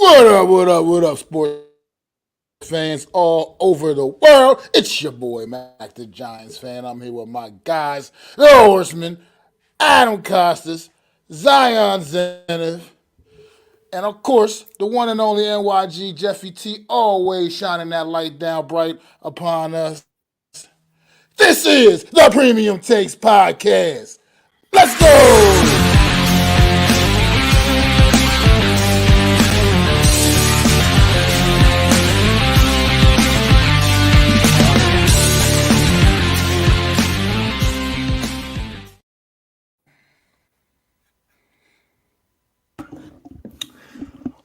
What up, sports fans all over the world? It's your boy, Mac the Giants fan. I'm here with my guys, the Horsemen, Adam Costas, Zion Zenith, and of course, the one and only NYG Jeffy T, always shining that light down bright upon us. This is the Premium Takes Podcast. Let's go!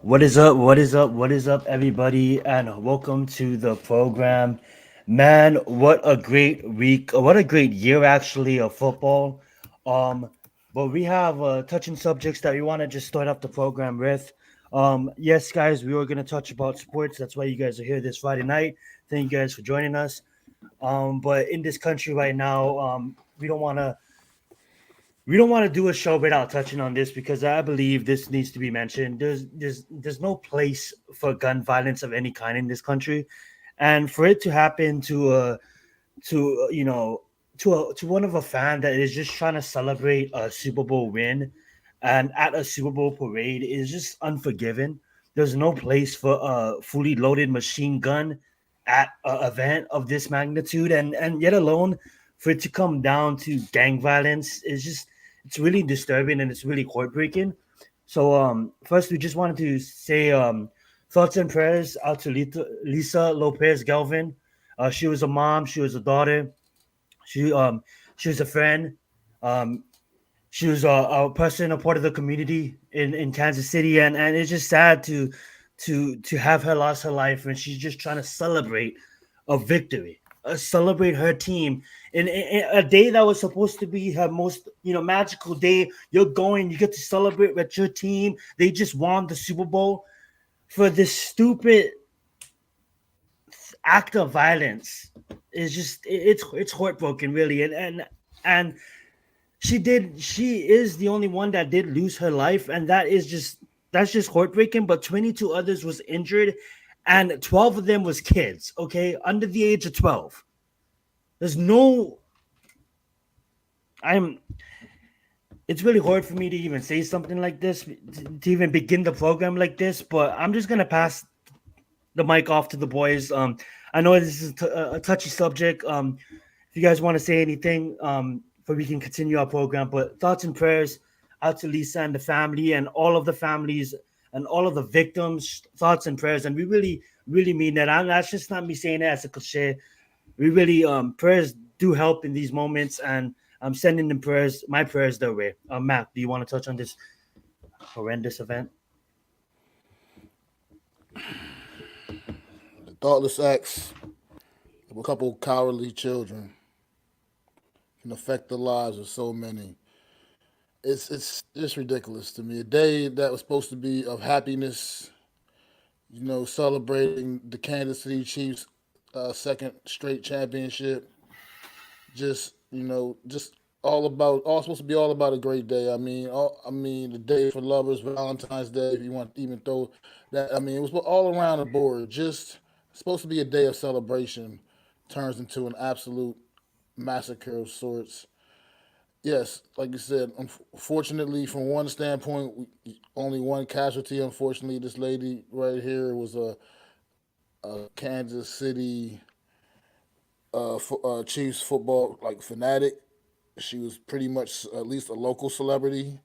What is up? What is up? What is up, everybody? And welcome to the program. Man, what a great week! What a great year, actually, of football. Um, but we have touching subjects that we want to just start off the program with. Yes, guys, we were going to touch about sports. That's why you guys are here this Friday night. Thank you guys for joining us. But in this country right now, we don't want to do a show without touching on this because I believe this needs to be mentioned. There's no place for gun violence of any kind in this country, and for it to happen to one of a fan that is just trying to celebrate a Super Bowl win, and at a Super Bowl parade is just unforgiving. There's no place for a fully loaded machine gun at an event of this magnitude, and yet alone for it to come down to gang violence is just it's really disturbing and it's really heartbreaking. So first we just wanted to say thoughts and prayers out to Lisa Lopez Galvin. She was a mom, she was a daughter, she was a friend, um, she was a person, a part of the community in Kansas City, and it's just sad to have her lost her life, and she's just trying to celebrate a victory, celebrate her team in a day that was supposed to be her most magical day. You're going, you get to celebrate with your team. They just won the Super Bowl for this stupid act of violence. It's heartbroken, really, and she is the only one that did lose her life, and that's just heartbreaking. But 22 others was injured, and 12 of them was kids, okay, under the age of 12. There's no I'm it's really hard for me to even say something like this, to even begin the program like this, but I'm just gonna pass the mic off to the boys. I know this is a touchy subject. If you guys want to say anything, but we can continue our program. But thoughts and prayers out to Lisa and the family and all of the families and all of the victims. Thoughts and prayers, and we really, really mean that. That's just not me saying that as a cliche. We really prayers do help in these moments, and I'm sending them prayers, my prayers their way. Mac, do you want to touch on this horrendous event? The thoughtless acts of a couple cowardly children can affect the lives of so many. It's just ridiculous to me. A day that was supposed to be of happiness, celebrating the Kansas City Chiefs' second straight championship. Just all supposed to be all about a great day. I mean, the day for lovers, Valentine's Day, if you want to even throw that. I mean, it was all around the board. Just supposed to be a day of celebration, turns into an absolute massacre of sorts. Yes, like you said, unfortunately, from one standpoint, only one casualty. Unfortunately, this lady right here was a Kansas City Chiefs football like fanatic. She was pretty much at least a local celebrity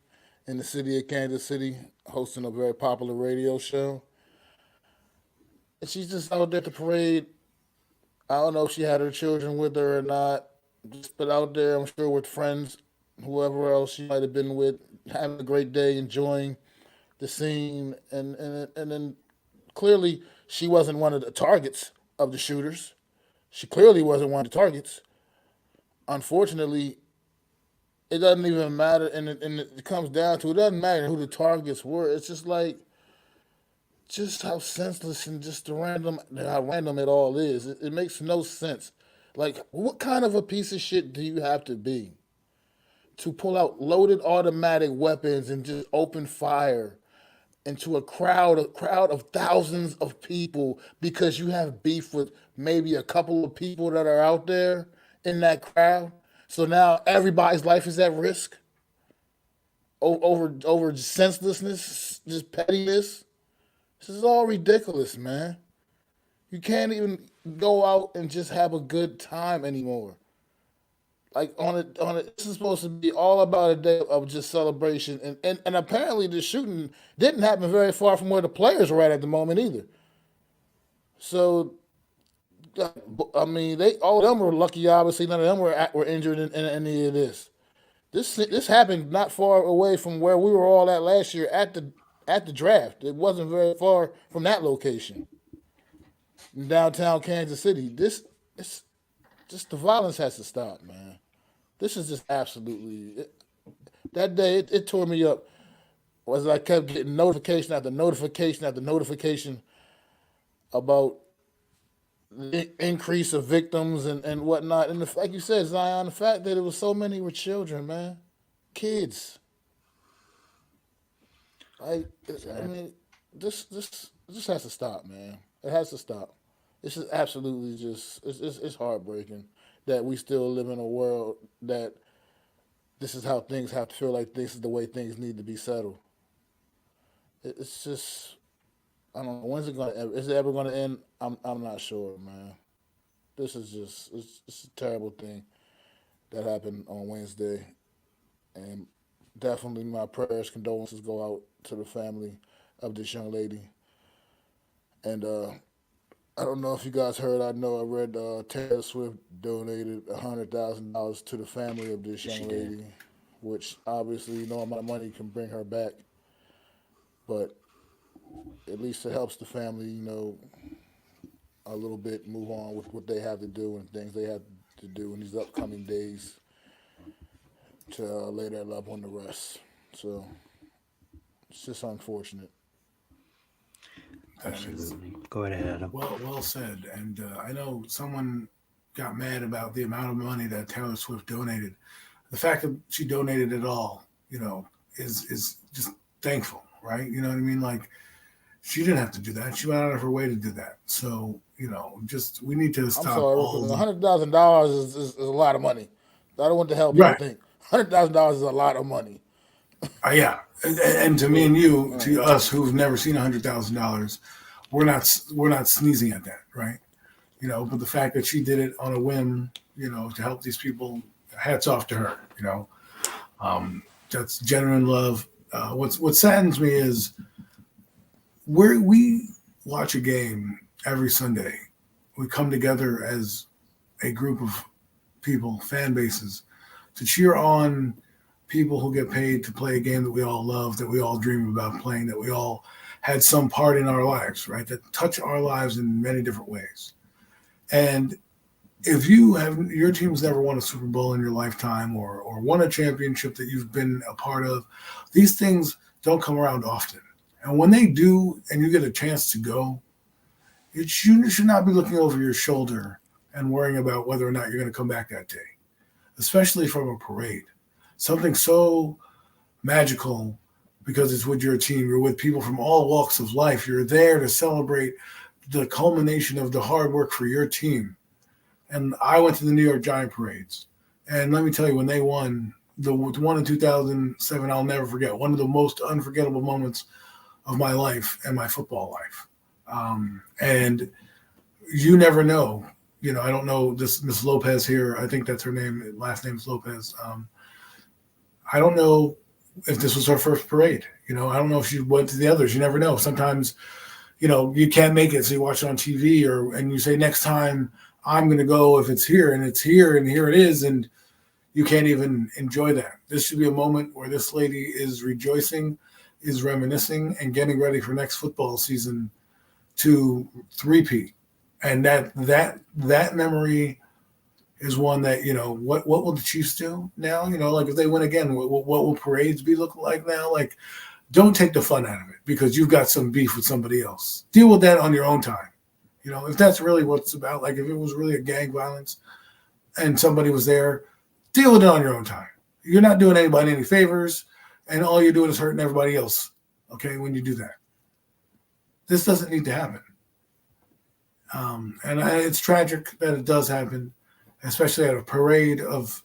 in the city of Kansas City, hosting a very popular radio show. And she's just out there at the parade. I don't know if she had her children with her or not. Just but out there, I'm sure with friends, whoever else she might have been with, having a great day, enjoying the scene, and then clearly she wasn't one of the targets of the shooters. She clearly wasn't one of the targets. Unfortunately, it doesn't even matter, and it comes down to it doesn't matter who the targets were. It's just like just how senseless and just how random it all is. It makes no sense. Like, what kind of a piece of shit do you have to be to pull out loaded automatic weapons and just open fire into a crowd of thousands of people because you have beef with maybe a couple of people that are out there in that crowd. So now everybody's life is at risk over senselessness, just pettiness. This is all ridiculous, man. You can't even go out and just have a good time anymore. Like this is supposed to be all about a day of just celebration, and apparently the shooting didn't happen very far from where the players were at the moment either. So I mean, they all of them were lucky. Obviously, none of them were injured in any of this. This happened not far away from where we were all at last year at the draft. It wasn't very far from that location in downtown Kansas City. This it's just the violence has to stop, man. This is just absolutely that day. It tore me up. Was I kept getting notification after notification after notification about the increase of victims and whatnot. And like you said, Zion, the fact that it was so many were children, man, kids. I mean, this has to stop, man. It has to stop. This is absolutely just it's heartbreaking that we still live in a world that this is how things have to feel like this is the way things need to be settled. It's just I don't know when's it gonna is it ever gonna end? I'm not sure, man. This is just it's a terrible thing that happened on Wednesday, and definitely my prayers, condolences go out to the family of this young lady. And I don't know if you guys heard. I know I read Taylor Swift donated $100,000 to the family of this young lady, which obviously no amount of money can bring her back, but at least it helps the family, a little bit move on with what they have to do and things they have to do in these upcoming days to lay their loved one to rest. So it's just unfortunate. Absolutely. Go ahead, Adam. Well said. And I know someone got mad about the amount of money that Taylor Swift donated. The fact that she donated it all, is just thankful, right? You know what I mean? Like, she didn't have to do that. She went out of her way to do that. So, just we need to stop. I'm sorry, $100,000 is a lot of money. I don't want to help people think $100,000 is a lot of money. Yeah, and to me and you, to us who've never seen $100,000, we're not sneezing at that, right? But the fact that she did it on a whim, to help these people, hats off to her. That's genuine love. What saddens me is we watch a game every Sunday. We come together as a group of people, fan bases, to cheer on people who get paid to play a game that we all love, that we all dream about playing, that we all had some part in our lives, right? That touch our lives in many different ways. And if your team's never won a Super Bowl in your lifetime or won a championship that you've been a part of, these things don't come around often. And when they do, and you get a chance to go, you should not be looking over your shoulder and worrying about whether or not you're going to come back that day, especially from a parade. Something so magical because it's with your team. You're with people from all walks of life. You're there to celebrate the culmination of the hard work for your team. And I went to the New York Giant parades. And let me tell you, when they won, the one in 2007, I'll never forget, one of the most unforgettable moments of my life and my football life. And you never know. I don't know this Miss Lopez here. I think that's her name. Last name is Lopez. I don't know if this was her first parade. I don't know if she went to the others. You never know. Sometimes, you can't make it, so you watch it on TV and you say, next time I'm going to go if it's here, and it's here, and here it is, and you can't even enjoy that. This should be a moment where this lady is rejoicing, is reminiscing, and getting ready for next football season to three-peat. And that memory is one that, what will the Chiefs do now? Like if they win again, what will parades look like now? Like, don't take the fun out of it because you've got some beef with somebody else. Deal with that on your own time. If that's really what it's about, like if it was really a gang violence and somebody was there, deal with it on your own time. You're not doing anybody any favors, and all you're doing is hurting everybody else, okay, when you do that. This doesn't need to happen. And it's tragic that it does happen, especially at a parade of,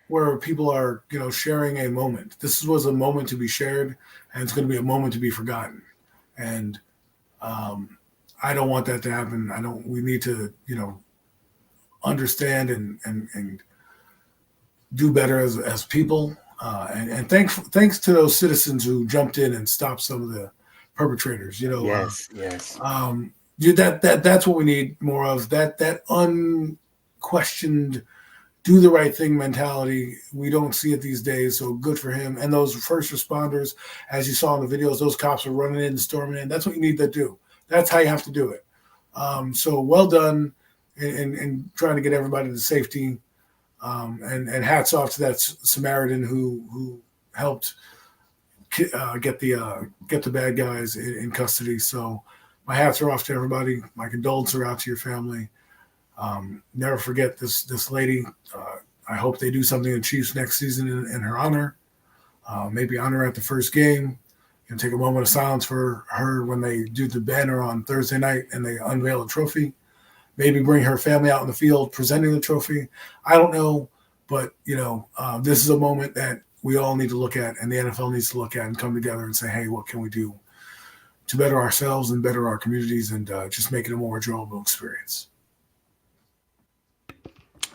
where people are, sharing a moment. This was a moment to be shared, and it's going to be a moment to be forgotten. And I don't want that to happen. We need to, understand and do better as people. And thanks to those citizens who jumped in and stopped some of the perpetrators. Yes. That's what we need more of. That unquestioned, do the right thing mentality. We don't see it these days. So good for him. And those first responders, as you saw in the videos, those cops are running in, storming in. That's what you need to do. That's how you have to do it. So well done in trying to get everybody to safety. And hats off to that Samaritan who helped get the bad guys in custody. So my hats are off to everybody. My condolences are out to your family. Never forget this lady. I hope they do something in Chiefs next season in her honor. Maybe honor her at the first game. And take a moment of silence for her when they do the banner on Thursday night and they unveil the trophy. Maybe bring her family out in the field presenting the trophy. I don't know, but this is a moment that we all need to look at, and the NFL needs to look at and come together and say, hey, what can we do to better ourselves and better our communities and just make it a more enjoyable experience.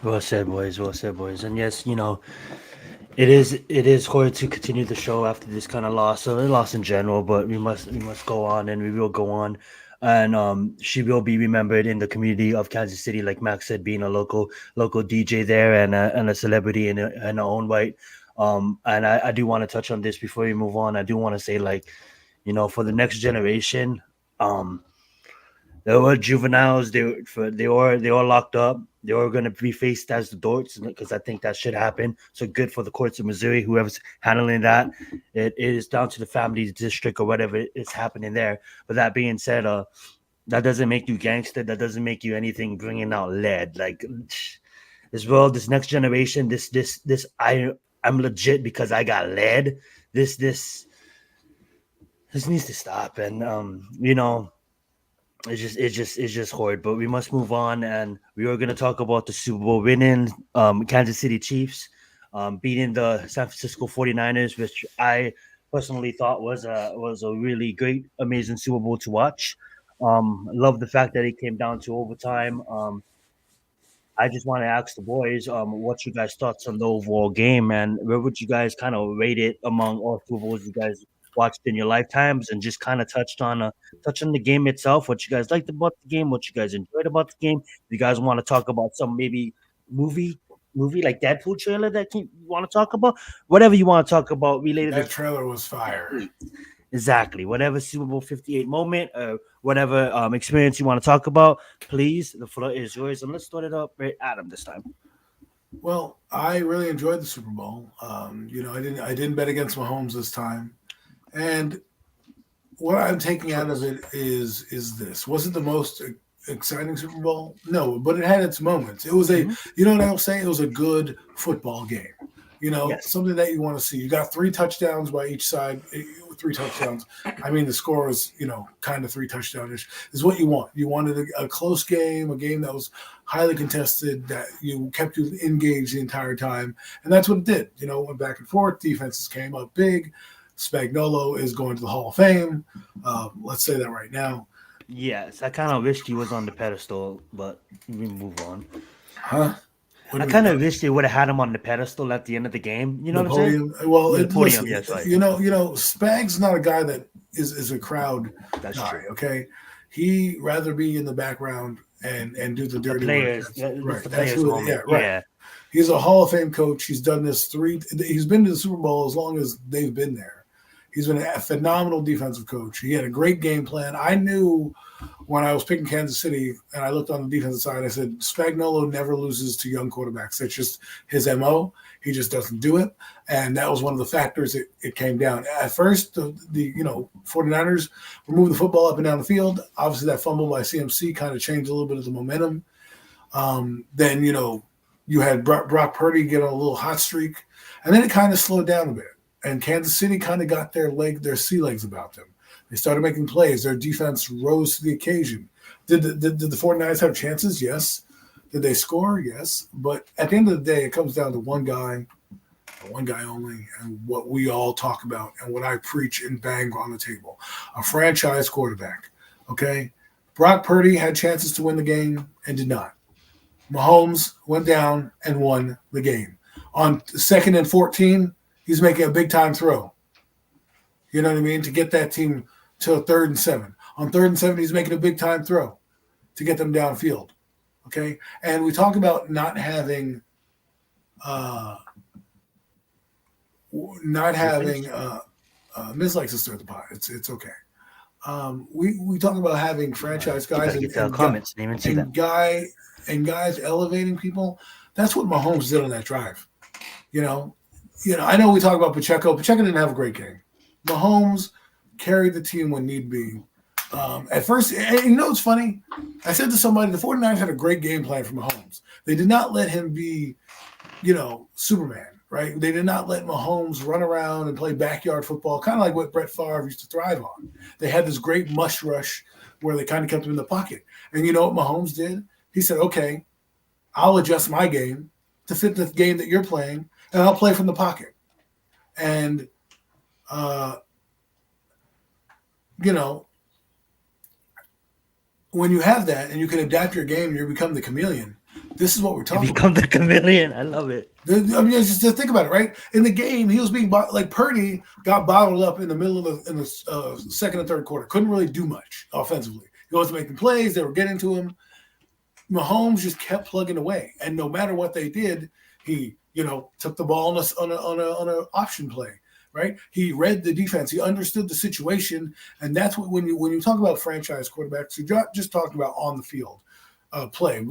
Well said, boys. Well said, boys. And yes, it is hard to continue the show after this kind of loss. So a loss in general, but we must go on, and we will go on. And she will be remembered in the community of Kansas City, like Max said, being a local DJ there and a celebrity in her own right. And I do want to touch on this before we move on. I do want to say, for the next generation, there were juveniles. They were locked up. They were going to be faced as the dorks, because I think that should happen. So good for the courts of Missouri, whoever's handling that. It is down to the family district or whatever is happening there. But that being said, that doesn't make you gangster. That doesn't make you anything bringing out lead. Like this world, this next generation, I'm legit because I got lead. This needs to stop. And It's just horrid, but we must move on, and we are going to talk about the Super Bowl winning Kansas City Chiefs beating the San Francisco 49ers, which I personally thought was a really great, amazing Super Bowl to watch. Love the fact that it came down to overtime. I just want to ask the boys, what's your guys' thoughts on the overall game, and where would you guys kind of rate it among all Super Bowls you guys watched in your lifetimes, and just kind of touch on the game itself, what you guys liked about the game, what you guys enjoyed about the game. If you guys want to talk about some maybe movie like Deadpool trailer that you want to talk about, whatever you want to talk about related. That trailer was fire. Exactly. Whatever Super Bowl 58 moment or whatever experience you want to talk about, please, the floor is yours. And let's start it up with Adam this time. Well, I really enjoyed the Super Bowl. I didn't bet against Mahomes this time. And what I'm taking out of it is this. Was it the most exciting Super Bowl? No, but it had its moments. It was you know what I'll say? It was a good football game. Yes. Something that you want to see. You got 3 touchdowns by each side. 3 touchdowns. I mean, the score was, kind of 3 touchdowns is what you want. You wanted a close game, a game that was highly contested, that kept you engaged the entire time. And that's what it did. Went back and forth. Defenses came up big. Spagnuolo is going to the Hall of Fame. Let's say that right now. Yes, I kind of wished he was on the pedestal, but we move on. Huh? I kind of wish they would have had him on the pedestal at the end of the game. You know what I'm saying? Well, the podium, listen, yes, right. Spag's not a guy that is a crowd That's guy. true. Okay, he rather be in the background and do the dirty players, work. the That's players who. moment. Yeah, right. Yeah. He's a Hall of Fame coach. He's done this 3. He's been to the Super Bowl as long as they've been there. He's been a phenomenal defensive coach. He had a great game plan. I knew when I was picking Kansas City and I looked on the defensive side, I said, Spagnuolo never loses to young quarterbacks. That's just his MO. He just doesn't do it. And that was one of the factors it came down. At first, the 49ers were moving the football up and down the field. Obviously, that fumble by CMC kind of changed a little bit of the momentum. Then, you had Brock Purdy get on a little hot streak. And then it kind of slowed down a bit. And Kansas City kind of got their sea legs about them. They started making plays. Their defense rose to the occasion. Did the 49ers have chances? Yes. Did they score? Yes. But at the end of the day, it comes down to one guy only, and what we all talk about and what I preach and bang on the table. A franchise quarterback. Okay? Brock Purdy had chances to win the game and did not. Mahomes went down and won the game. On 2nd and 14, he's making a big-time throw. You know what I mean? To get that team to a 3rd and 7. On 3rd and 7, he's making a big-time throw to get them downfield. Okay? And we talk about not having Miz likes to stir the pot. It's okay. We talk about having franchise guys and guys elevating people. That's what Mahomes did on that drive. You know, I know we talk about Pacheco. Pacheco didn't have a great game. Mahomes carried the team when need be. At first, and you know what's funny? I said to somebody, the 49ers had a great game plan for Mahomes. They did not let him be, Superman, right? They did not let Mahomes run around and play backyard football, kind of like what Brett Favre used to thrive on. They had this great mush rush where they kind of kept him in the pocket. And you know what Mahomes did? He said, okay, I'll adjust my game to fit the game that you're playing, and I'll play from the pocket. And, when you have that and you can adapt your game and you become the chameleon, this is what we're talking about. Become the chameleon. I love it. I mean, just think about it, right? In the game, he was being like Purdy got bottled up in the middle of the second and third quarter. Couldn't really do much offensively. He wasn't making plays. They were getting to him. Mahomes just kept plugging away, and no matter what they did, he took the ball on an option play. Right? He read the defense. He understood the situation, and that's what when you talk about franchise quarterbacks, you're not just talking about on the field play.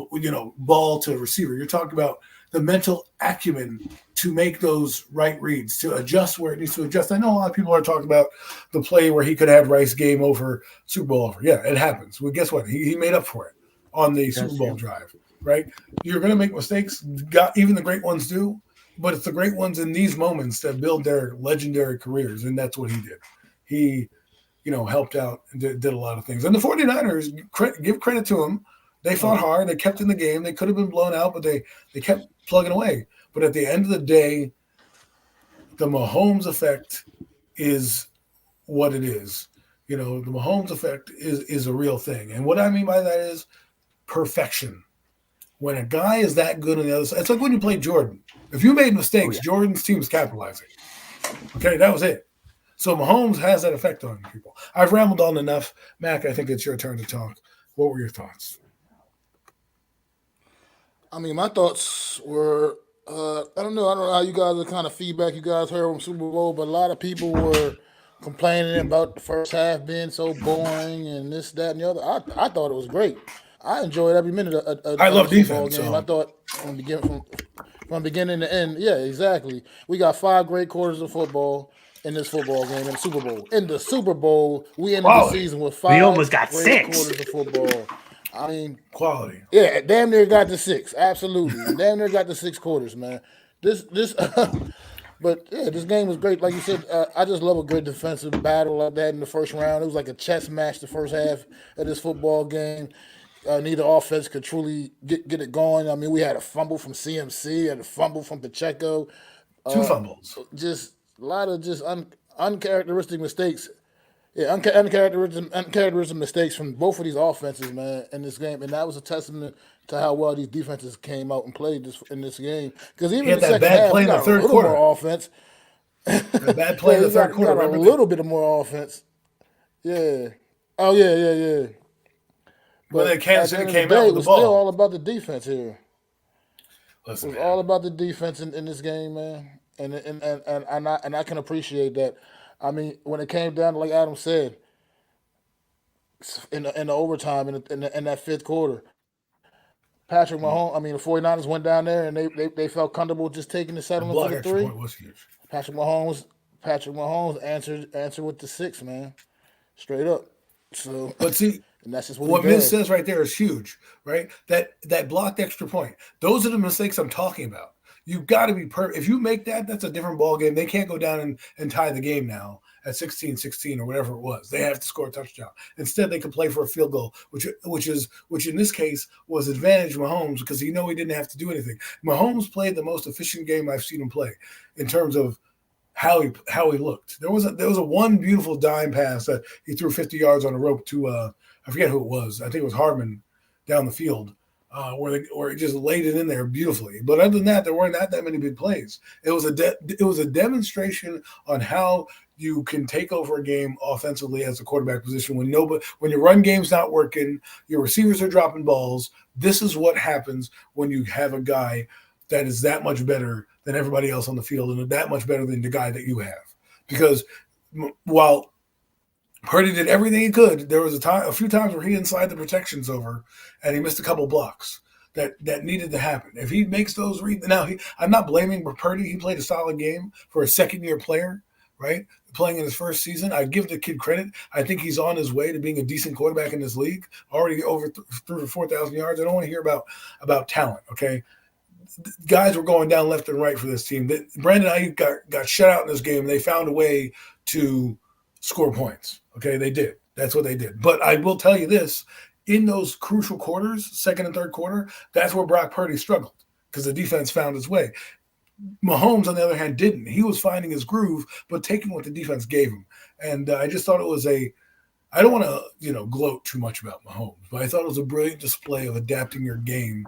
Ball to receiver. You're talking about the mental acumen to make those right reads, to adjust where it needs to adjust. I know a lot of people are talking about the play where he could have Rice game over, Super Bowl over. Yeah, it happens. Well, guess what? He made up for it on the Super Bowl drive. Right? You're going to make mistakes. Even the great ones do. But it's the great ones in these moments that build their legendary careers, and that's what he did. He, helped out and did a lot of things. And the 49ers, give credit to them. They fought hard. They kept in the game. They could have been blown out, but they kept plugging away. But at the end of the day, the Mahomes effect is what it is. The Mahomes effect is a real thing. And what I mean by that is perfection. When a guy is that good on the other side, it's like when you play Jordan. If you made mistakes, Jordan's team was capitalizing. Okay, that was it. So Mahomes has that effect on people. I've rambled on enough. Mac, I think it's your turn to talk. What were your thoughts? I mean, my thoughts were, I don't know how you guys, the kind of feedback you guys heard from Super Bowl, but a lot of people were complaining about the first half being so boring and this, that, and the other. I thought it was great. I enjoyed every minute of I love the football defense. game. So. I thought from beginning to end, yeah, exactly. We got 5 great quarters of football in this football game in the Super Bowl. In the Super Bowl, we ended the season with 5 almost got great 6 quarters of football. I mean, quality. Yeah, damn near got the 6. Absolutely, damn near got the 6 quarters, man. But yeah, this game was great. Like you said, I just love a good defensive battle like that in the first round. It was like a chess match the first half of this football game. Neither offense could truly get it going. I mean, we had a fumble from CMC and a fumble from Pacheco. 2 fumbles. Just a lot of just uncharacteristic mistakes. Yeah, uncharacteristic mistakes from both of these offenses, man, in this game. And that was a testament to how well these defenses came out and played in this game. Because even in the second half, we got a little more offense. A bad play in the third quarter. We got a little bit of more offense. Yeah. Oh, yeah. But then Kansas City came out with the ball. It was still all about the defense here. Listen, it was all about the defense in this game, man. And I can appreciate that. I mean, when it came down to, like Adam said, in the overtime in that 5th quarter, Patrick Mahomes, the 49ers went down there and they felt comfortable just taking the settlement for the 3. Was huge. Patrick Mahomes answered with the 6, man. Straight up. So, but see, and that's just what Miz says right there is huge, right? That blocked extra point. Those are the mistakes I'm talking about. You got to be perfect. If you make that, that's a different ball game. They can't go down and tie the game now at 16-16 or whatever it was. They have to score a touchdown. Instead, they can play for a field goal, which in this case was advantage Mahomes because he didn't have to do anything. Mahomes played the most efficient game I've seen him play in terms of how he looked. There was a one beautiful dime pass that he threw 50 yards on a rope to I forget who it was. I think it was Hardman down the field. Where he just laid it in there beautifully. But other than that, there weren't that many big plays. It was a demonstration on how you can take over a game offensively as a quarterback position when your run game's not working, your receivers are dropping balls. This is what happens when you have a guy that is that much better than everybody else on the field and that much better than the guy that you have. Because while Purdy did everything he could, there was a few times where he didn't slide the protections over and he missed a couple blocks that needed to happen. If he makes those reads, now I'm not blaming Purdy. He played a solid game for a second-year player, right? Playing in his first season. I give the kid credit. I think he's on his way to being a decent quarterback in this league, already over through 4,000 yards. I don't want to hear about talent, okay? Guys were going down left and right for this team. Brandon Ayuk got shut out in this game, and they found a way to score points. Okay, they did. That's what they did. But I will tell you this, in those crucial quarters, second and third quarter, that's where Brock Purdy struggled because the defense found its way. Mahomes, on the other hand, didn't. He was finding his groove, but taking what the defense gave him. And I just thought it was I don't want to, gloat too much about Mahomes, but I thought it was a brilliant display of adapting your game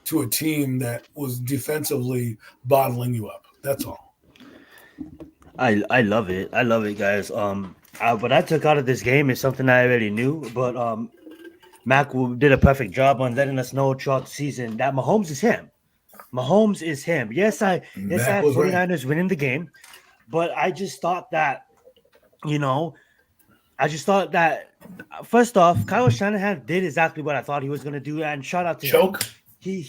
to a team that was defensively bottling you up. That's all. I love it. I love it, guys. What I took out of this game is something I already knew, but Mac did a perfect job on letting us know throughout the season that Mahomes is him. Mahomes is him. Yes, I had 49ers winning the game, but I just thought that, first off, Kyle Shanahan did exactly what I thought he was going to do, and shout out to choke. Him. He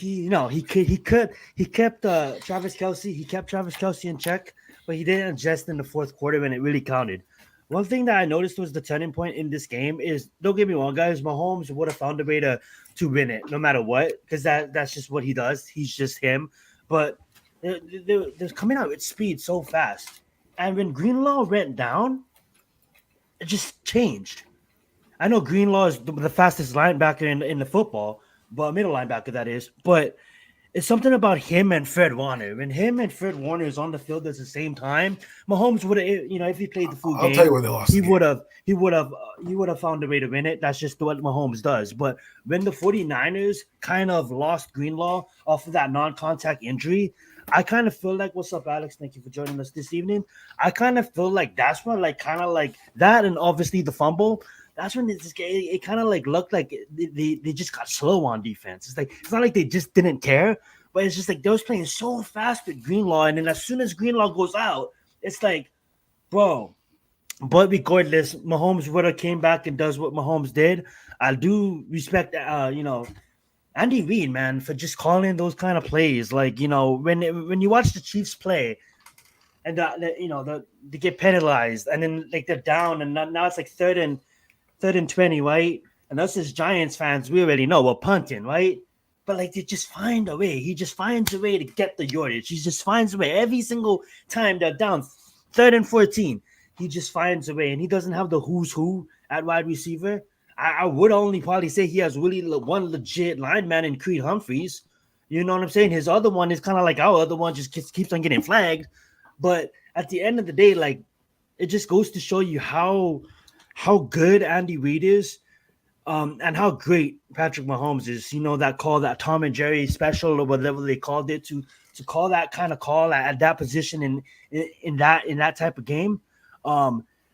kept Travis Kelce in check, but he didn't adjust in the fourth quarter when it really counted. One thing that I noticed was the turning point in this game is, don't get me wrong, guys, Mahomes would have found a way to win it no matter what, because that's just what he does. He's just him. But they're coming out with speed so fast. And when Greenlaw went down, it just changed. I know Greenlaw is the fastest linebacker in the football, but middle linebacker, that is. But it's something about him and Fred Warner. When him and Fred Warner is on the field at the same time, Mahomes would have, if he played the full game, I'll tell you where they lost. He would have found a way to win it. That's just what Mahomes does. But when the 49ers kind of lost Greenlaw off of that non-contact injury, I kind of feel like, what's up, Alex? Thank you for joining us this evening. I kind of feel like that's when, kind of like that, and obviously the fumble. That's when it kind of looked like they just got slow on defense. It's not like they just didn't care, but it's just like they was playing so fast with Greenlaw, and then as soon as Greenlaw goes out, it's like, bro. But regardless, Mahomes would have came back and does what Mahomes did. I do respect, Andy Reid, man, for just calling those kind of plays. When you watch the Chiefs play, and they get penalized, and then they're down, and now it's third and 20, right? And us as Giants fans, we already know we're punting, right? But they just find a way. He just finds a way to get the yardage. He just finds a way. Every single time they're down 3rd and 14, he just finds a way. And he doesn't have the who's who at wide receiver. I would only probably say he has really one legit lineman in Creed Humphreys. You know what I'm saying? His other one is kind of like our other one, just keeps on getting flagged. But at the end of the day, it just goes to show you how good Andy Reid is, and how great Patrick Mahomes is. That call, that Tom and Jerry special, or whatever they called it, to call that kind of call at that position in that type of game.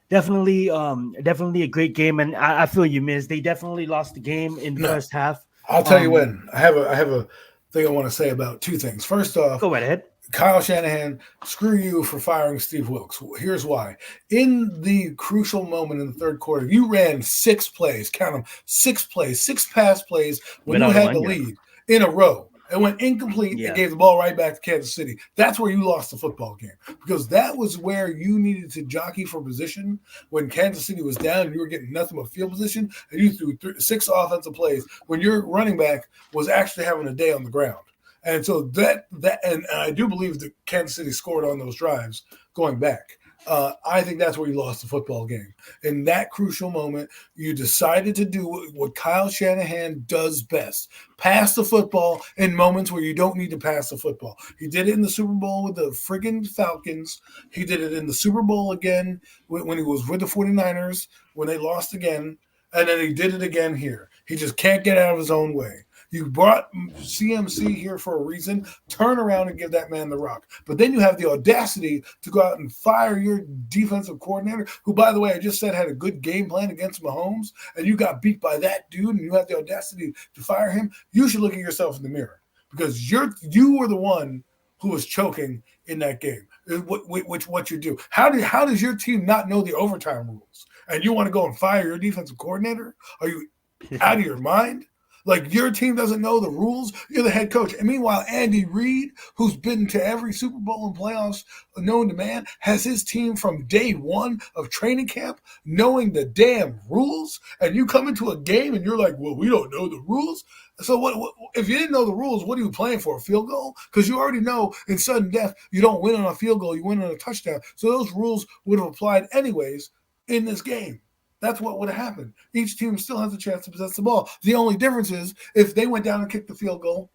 Definitely a great game, and I feel you, Miz. They definitely lost the game in the first half. I'll tell you when. I have a thing I want to say about two things. First off, go right ahead. Kyle Shanahan, screw you for firing Steve Wilkes. Here's why. In the crucial moment in the third quarter, you ran 6 plays, count them, 6 plays, 6 pass plays when you had the lead in a row. It went incomplete and gave the ball right back to Kansas City. That's where you lost the football game, because that was where you needed to jockey for position when Kansas City was down and you were getting nothing but field position, and you threw 6 offensive plays when your running back was actually having a day on the ground. And so that and I do believe that Kansas City scored on those drives going back. I think that's where you lost the football game. In that crucial moment, you decided to do what Kyle Shanahan does best: pass the football in moments where you don't need to pass the football. He did it in the Super Bowl with the friggin' Falcons. He did it in the Super Bowl again when he was with the 49ers, when they lost again. And then he did it again here. He just can't get out of his own way. You brought CMC here for a reason. Turn around and give that man the rock. But then you have the audacity to go out and fire your defensive coordinator, who, by the way, I just said had a good game plan against Mahomes, and you got beat by that dude, and you have the audacity to fire him. You should look at yourself in the mirror, because you were the one who was choking in that game. What you do? How does your team not know the overtime rules? And you want to go and fire your defensive coordinator? Are you out of your mind? Like, your team doesn't know the rules? You're the head coach. And meanwhile, Andy Reid, who's been to every Super Bowl and playoffs known to man, has his team from day one of training camp knowing the damn rules. And you come into a game and you're like, well, we don't know the rules. So what if you didn't know the rules, what are you playing for, a field goal? Because you already know in sudden death, you don't win on a field goal, you win on a touchdown. So those rules would have applied anyways in this game. That's what would have happened. Each team still has a chance to possess the ball. The only difference is if they went down and kicked the field goal,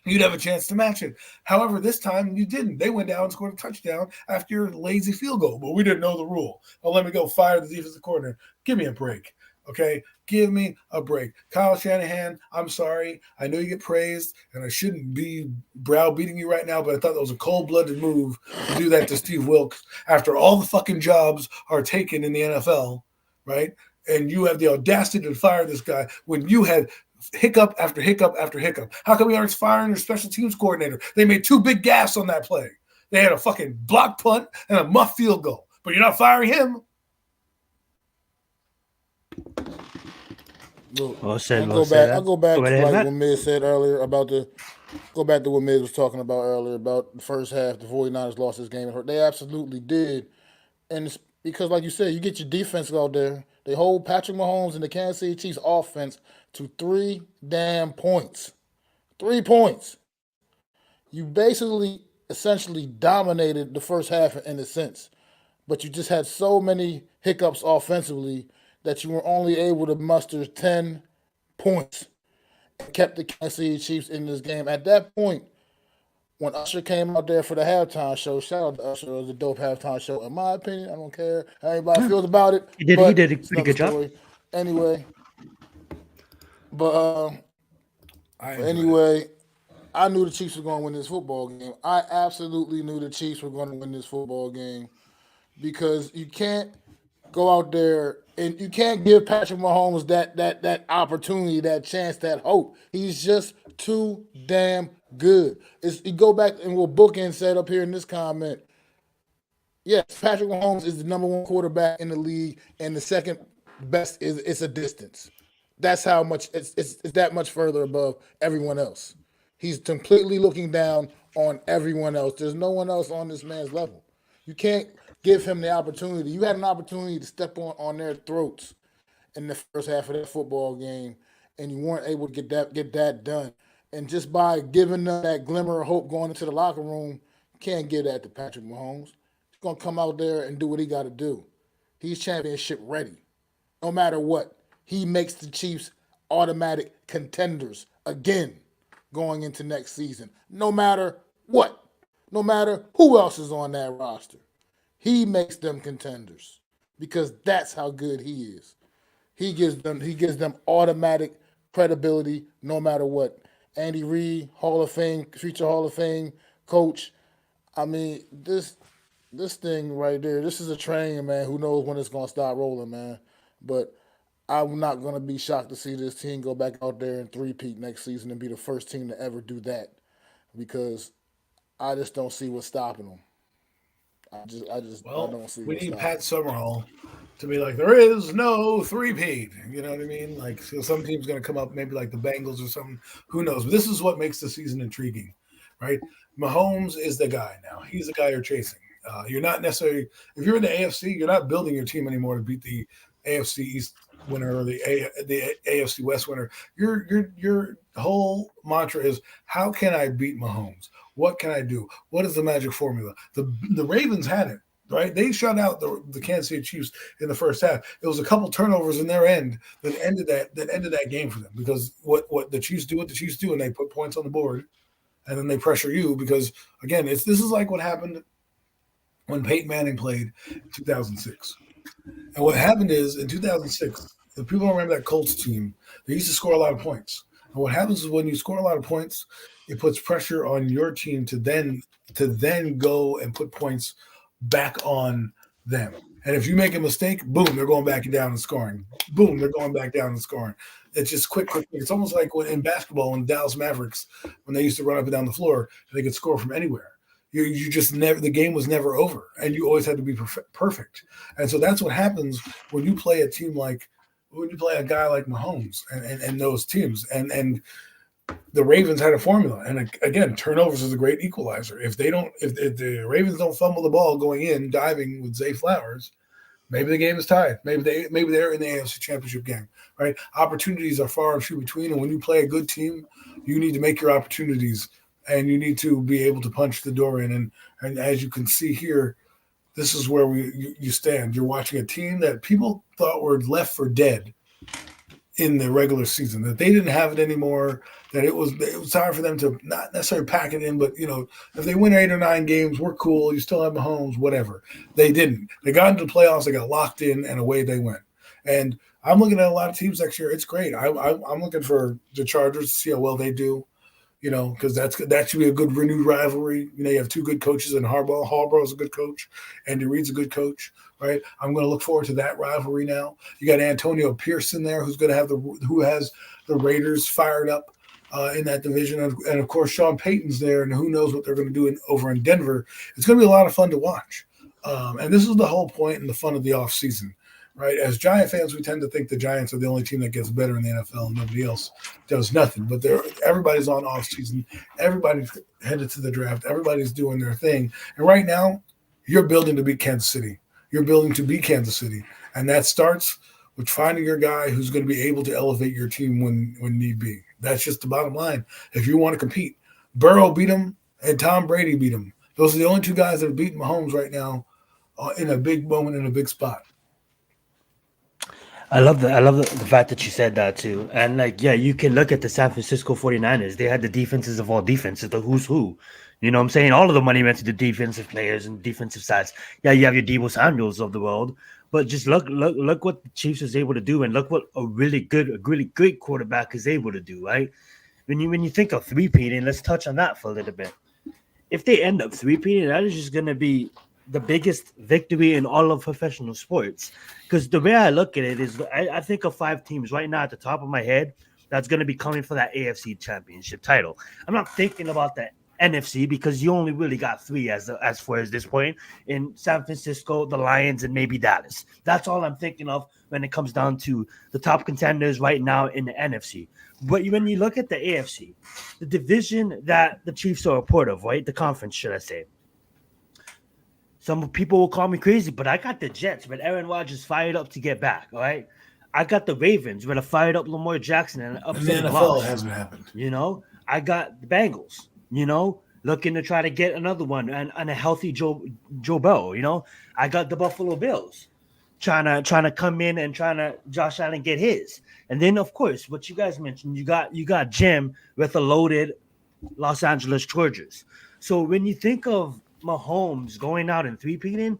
you'd have a chance to match it. However, this time you didn't. They went down and scored a touchdown after your lazy field goal, but we didn't know the rule. Oh, let me go fire the defensive coordinator. Give me a break, okay? Give me a break. Kyle Shanahan, I'm sorry. I know you get praised, and I shouldn't be browbeating you right now, but I thought that was a cold-blooded move to do that to Steve Wilks after all the fucking jobs are taken in the NFL. Right? And you have the audacity to fire this guy when you had hiccup after hiccup after hiccup. How come you aren't firing your special teams coordinator? They made two big gaffes on that play. They had a fucking block punt and a muff field goal, but you're not firing him. Look, Well said, I'll go back Go to ahead, like Matt. what Miz said earlier go back to what Miz was talking about earlier about the first half. The 49ers lost this game. They absolutely did. And it's because, like you said, you get your defense out there. They hold Patrick Mahomes and the Kansas City Chiefs offense to 3 damn points. 3 points. You basically, essentially dominated the first half in a sense. But you just had so many hiccups offensively that you were only able to muster 10 points and kept the Kansas City Chiefs in this game. At that point, when Usher came out there for the halftime show, shout out to Usher, it was a dope halftime show. In my opinion, I don't care how anybody feels about it. He did a it's pretty good job. story. Anyway, but I knew the Chiefs were going to win this football game. I absolutely knew the Chiefs were going to win this football game because you can't go out there and you can't give Patrick Mahomes that opportunity, that chance, that hope. He's just too damn good. You go back and what Bookend said up here in this comment. Yes, Patrick Mahomes is the number one quarterback in the league, and the second best is it's a distance. That's how much it's that much further above everyone else. He's completely looking down on everyone else. There's no one else on this man's level. You can't give him the opportunity. You had an opportunity to step on their throats in the first half of that football game, and you weren't able to get that done. And just by giving them that glimmer of hope going into the locker room, you can't give that to Patrick Mahomes. He's gonna come out there and do what he got to do. He's championship ready, no matter what. He makes the Chiefs automatic contenders again going into next season, no matter what, no matter who else is on that roster. He makes them contenders because that's how good he is. He gives them automatic credibility no matter what. Andy Reid, Hall of Fame, future Hall of Fame coach. I mean, this thing right there, this is a train, man. Who knows when it's gonna start rolling, man. But I'm not gonna be shocked to see this team go back out there and three-peat next season and be the first team to ever do that. Because I just don't see what's stopping them. I don't see. We what's need stopping Pat Summerall to be like, there is no three-peat. You know what I mean? Like, so some team's going to come up, maybe like the Bengals or something. Who knows? But this is what makes the season intriguing, right? Mahomes is the guy now. He's the guy you're chasing. You're not necessarily, if you're in the AFC, you're not building your team anymore to beat the AFC East winner or the AFC West winner. Your whole mantra is, how can I beat Mahomes? What can I do? What is the magic formula? The Ravens had it. Right, they shut out the Kansas City Chiefs in the first half. It was a couple turnovers in their end that ended that game for them, because what the Chiefs do, and they put points on the board, and then they pressure you, because again, this is like what happened when Peyton Manning played in 2006. And what happened is, in 2006, if people don't remember that Colts team, they used to score a lot of points. And what happens is, when you score a lot of points, it puts pressure on your team to then go and put points back on them. And if you make a mistake, boom, they're going back down and scoring. Boom, they're going back down and scoring. It's just quick. It's almost like when in basketball, when Dallas Mavericks, when they used to run up and down the floor, they could score from anywhere. You just never, the game was never over, and you always had to be perfect. And so that's what happens when you play a team like, when you play a guy like Mahomes and those teams. And the Ravens had a formula, and again, turnovers is a great equalizer. If the Ravens don't fumble the ball going in, diving with Zay Flowers, maybe the game is tied. Maybe they're in the AFC Championship game, right? Opportunities are far and few between, and when you play a good team, you need to make your opportunities, and you need to be able to punch the door in. And as you can see here, this is where you stand. You're watching a team that people thought were left for dead in the regular season, that they didn't have it anymore, that it was time for them to not necessarily pack it in, but, if they win 8 or 9 games, we're cool. You still have Mahomes, whatever. They didn't. They got into the playoffs, they got locked in, and away they went. And I'm looking at a lot of teams next year. It's great. I'm looking for the Chargers to see how well they do, because that should be a good renewed rivalry. You have 2 good coaches in Harbaugh. Harbaugh's a good coach. Andy Reid's a good coach, right? I'm going to look forward to that rivalry now. You got Antonio Pierce in there, who has the Raiders fired up in that division, and of course Sean Payton's there, and who knows what they're going to do over in Denver. It's going to be a lot of fun to watch, and this is the whole point and the fun of the off season. Right, as Giant fans, we tend to think the Giants are the only team that gets better in the NFL, and nobody else does nothing. But everybody's on off season. Everybody's headed to the draft. Everybody's doing their thing. And right now, you're building to beat Kansas City. You're building to beat Kansas City, and that starts with finding your guy who's going to be able to elevate your team when need be. That's just the bottom line. If you want to compete, Burrow beat him, and Tom Brady beat him. Those are the only 2 guys that have beaten Mahomes right now in a big moment, in a big spot. I love the fact that you said that too. And you can look at the San Francisco 49ers. They had the defenses of all defenses, the who's who. You know what I'm saying? All of the money went to the defensive players and defensive sides. Yeah, you have your Deebo Samuels of the world, but just look what the Chiefs was able to do, and look what a really great quarterback is able to do, right? When you think of three-peating, let's touch on that for a little bit. If they end up three-peating, that is just going to be the biggest victory in all of professional sports. Because the way I look at it is, I think of 5 teams right now at the top of my head that's going to be coming for that AFC Championship title. I'm not thinking about the NFC, because you only really got 3 as far as this point, in San Francisco, the Lions, and maybe Dallas. That's all I'm thinking of when it comes down to the top contenders right now in the NFC. But when you look at the AFC, the division that the Chiefs are a part of, right? The conference, should I say. Some people will call me crazy, but I got the Jets, but Aaron Rodgers fired up to get back, all right? I got the Ravens, with a fired up Lamar Jackson and an upset NFL hasn't happened. I got the Bengals, looking to try to get another one, and a healthy Joe Burrow, I got the Buffalo Bills trying to come in and trying to Josh Allen get his. And then, of course, what you guys mentioned, you got Jim with a loaded Los Angeles Chargers. So when you think of Mahomes going out and three-peating,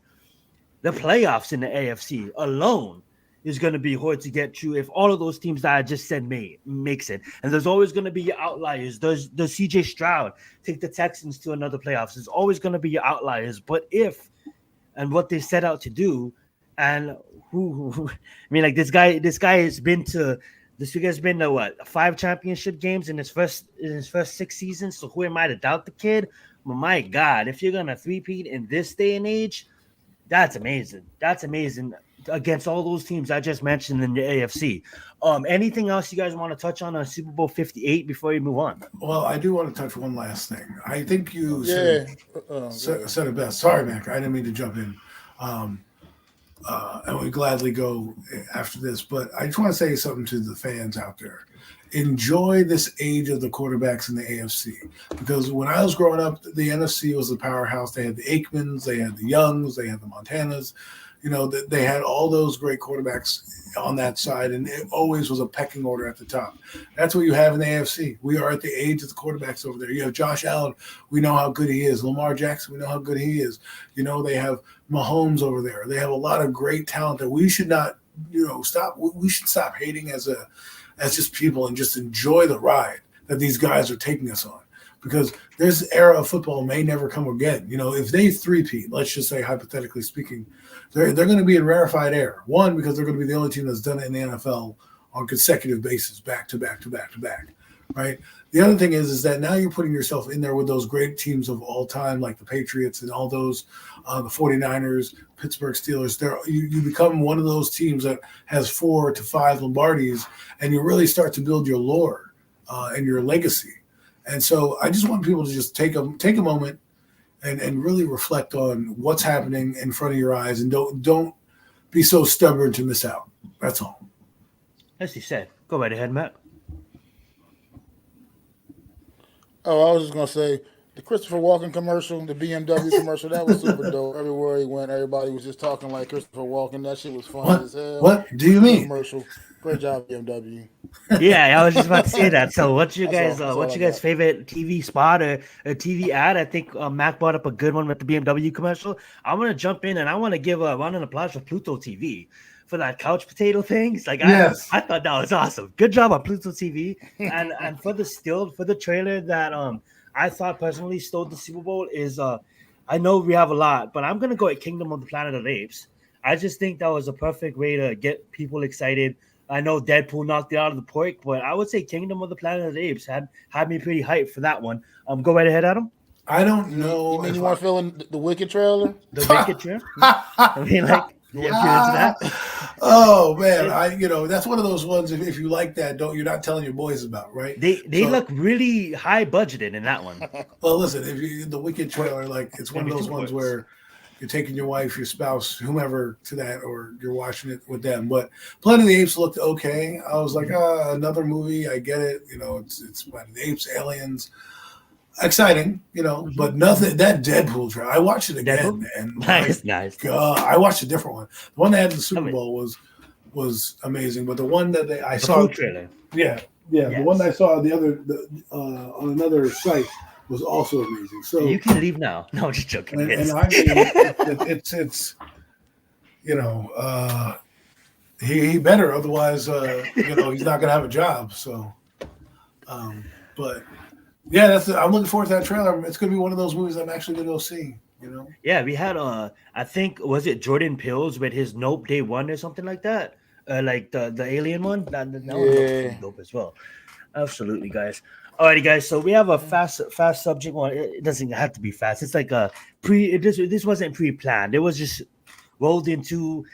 the playoffs in the AFC alone is going to be hard to get through if all of those teams that I just said makes it. And there's always going to be your outliers. Does CJ Stroud take the Texans to another playoffs? There's always going to be your outliers. But and what they set out to do, and this guy has been to what, 5 championship games in his first 6 seasons. So who am I to doubt the kid? Well, my God, if you're gonna three-peat in this day and age, that's amazing. That's amazing against all those teams I just mentioned in the AFC. Anything else you guys want to touch on Super Bowl 58 before we move on? Well, I do want to touch one last thing. I think you said it best. Sorry, Mac, I didn't mean to jump in. and we gladly go after this. But I just want to say something to the fans out there. Enjoy this age of the quarterbacks in the AFC, because when I was growing up, the NFC was the powerhouse. They had the Aikmans, they had the Youngs, they had the Montanas. They had all those great quarterbacks on that side, and it always was a pecking order at the top. That's what you have in the AFC. We are at the age of the quarterbacks over there. You have Josh Allen. We know how good he is. Lamar Jackson. We know how good he is. They have Mahomes over there. They have a lot of great talent that we should not, stop. We should stop hating as just people and just enjoy the ride that these guys are taking us on. Because this era of football may never come again. If they three-peat, let's just say hypothetically speaking, they're going to be in rarefied air. One, because they're going to be the only team that's done it in the NFL on consecutive basis, back to back to back to back, right? The other thing is that now you're putting yourself in there with those great teams of all time, like the Patriots and all those, the 49ers, Pittsburgh Steelers. You become one of those teams that has 4 to 5 Lombardis, and you really start to build your lore and your legacy. And so I just want people to just take a moment and really reflect on what's happening in front of your eyes, and don't be so stubborn to miss out. That's all. As you said, go right ahead, Matt. Oh, I was just gonna say the Christopher Walken commercial, the BMW commercial, that was super dope. Everywhere he went, everybody was just talking like Christopher Walken. That shit was funny as hell. What do you mean? Commercial. Great job, BMW. Yeah, I was just about to say that. So, what's your guys' favorite TV spot or TV ad? I think Mac brought up a good one with the BMW commercial. I want to jump in and I want to give a round of applause for Pluto TV for that couch potato thing. It's like, yes. I thought that was awesome. Good job on Pluto TV, and for the trailer that I thought personally stole the Super Bowl is I know we have a lot, but I'm gonna go at Kingdom of the Planet of the Apes. I just think that was a perfect way to get people excited. I know Deadpool knocked it out of the park, but I would say Kingdom of the Planet of the Apes had me pretty hyped for that one. Go right ahead, Adam. I don't know. You mean you weren't feeling the Wicked trailer? The Wicked trailer? I mean, like, that? Oh man, that's one of those ones. If you like that, you're not telling your boys about, right? They look really high budgeted in that one. Well, listen, if the Wicked trailer, like, it's one of those ones where you're taking your wife, your spouse, whomever to that, or you're watching it with them. But Planet of the Apes looked okay. I was like, another movie. I get it. It's Planet of the Apes, aliens. Exciting, but nothing. That Deadpool trailer, I watched it again, man. Nice. God, I watched a different one. The one that had the Super Bowl was amazing, but the one that I saw trailer, yes. The one that I saw on another site was also amazing. So you can leave now. No, I'm just joking. And I mean, it's he better, otherwise he's not gonna have a job. So, but. Yeah, I'm looking forward to that trailer. It's going to be one of those movies I'm actually going to go see, Yeah, we had, I think, was it Jordan Peele's with his Nope Day One or something like that? Like the alien one? That was dope as well. Absolutely, guys. Alrighty, guys. So we have a fast subject one. It doesn't have to be fast. It's like this wasn't pre-planned. It was just rolled into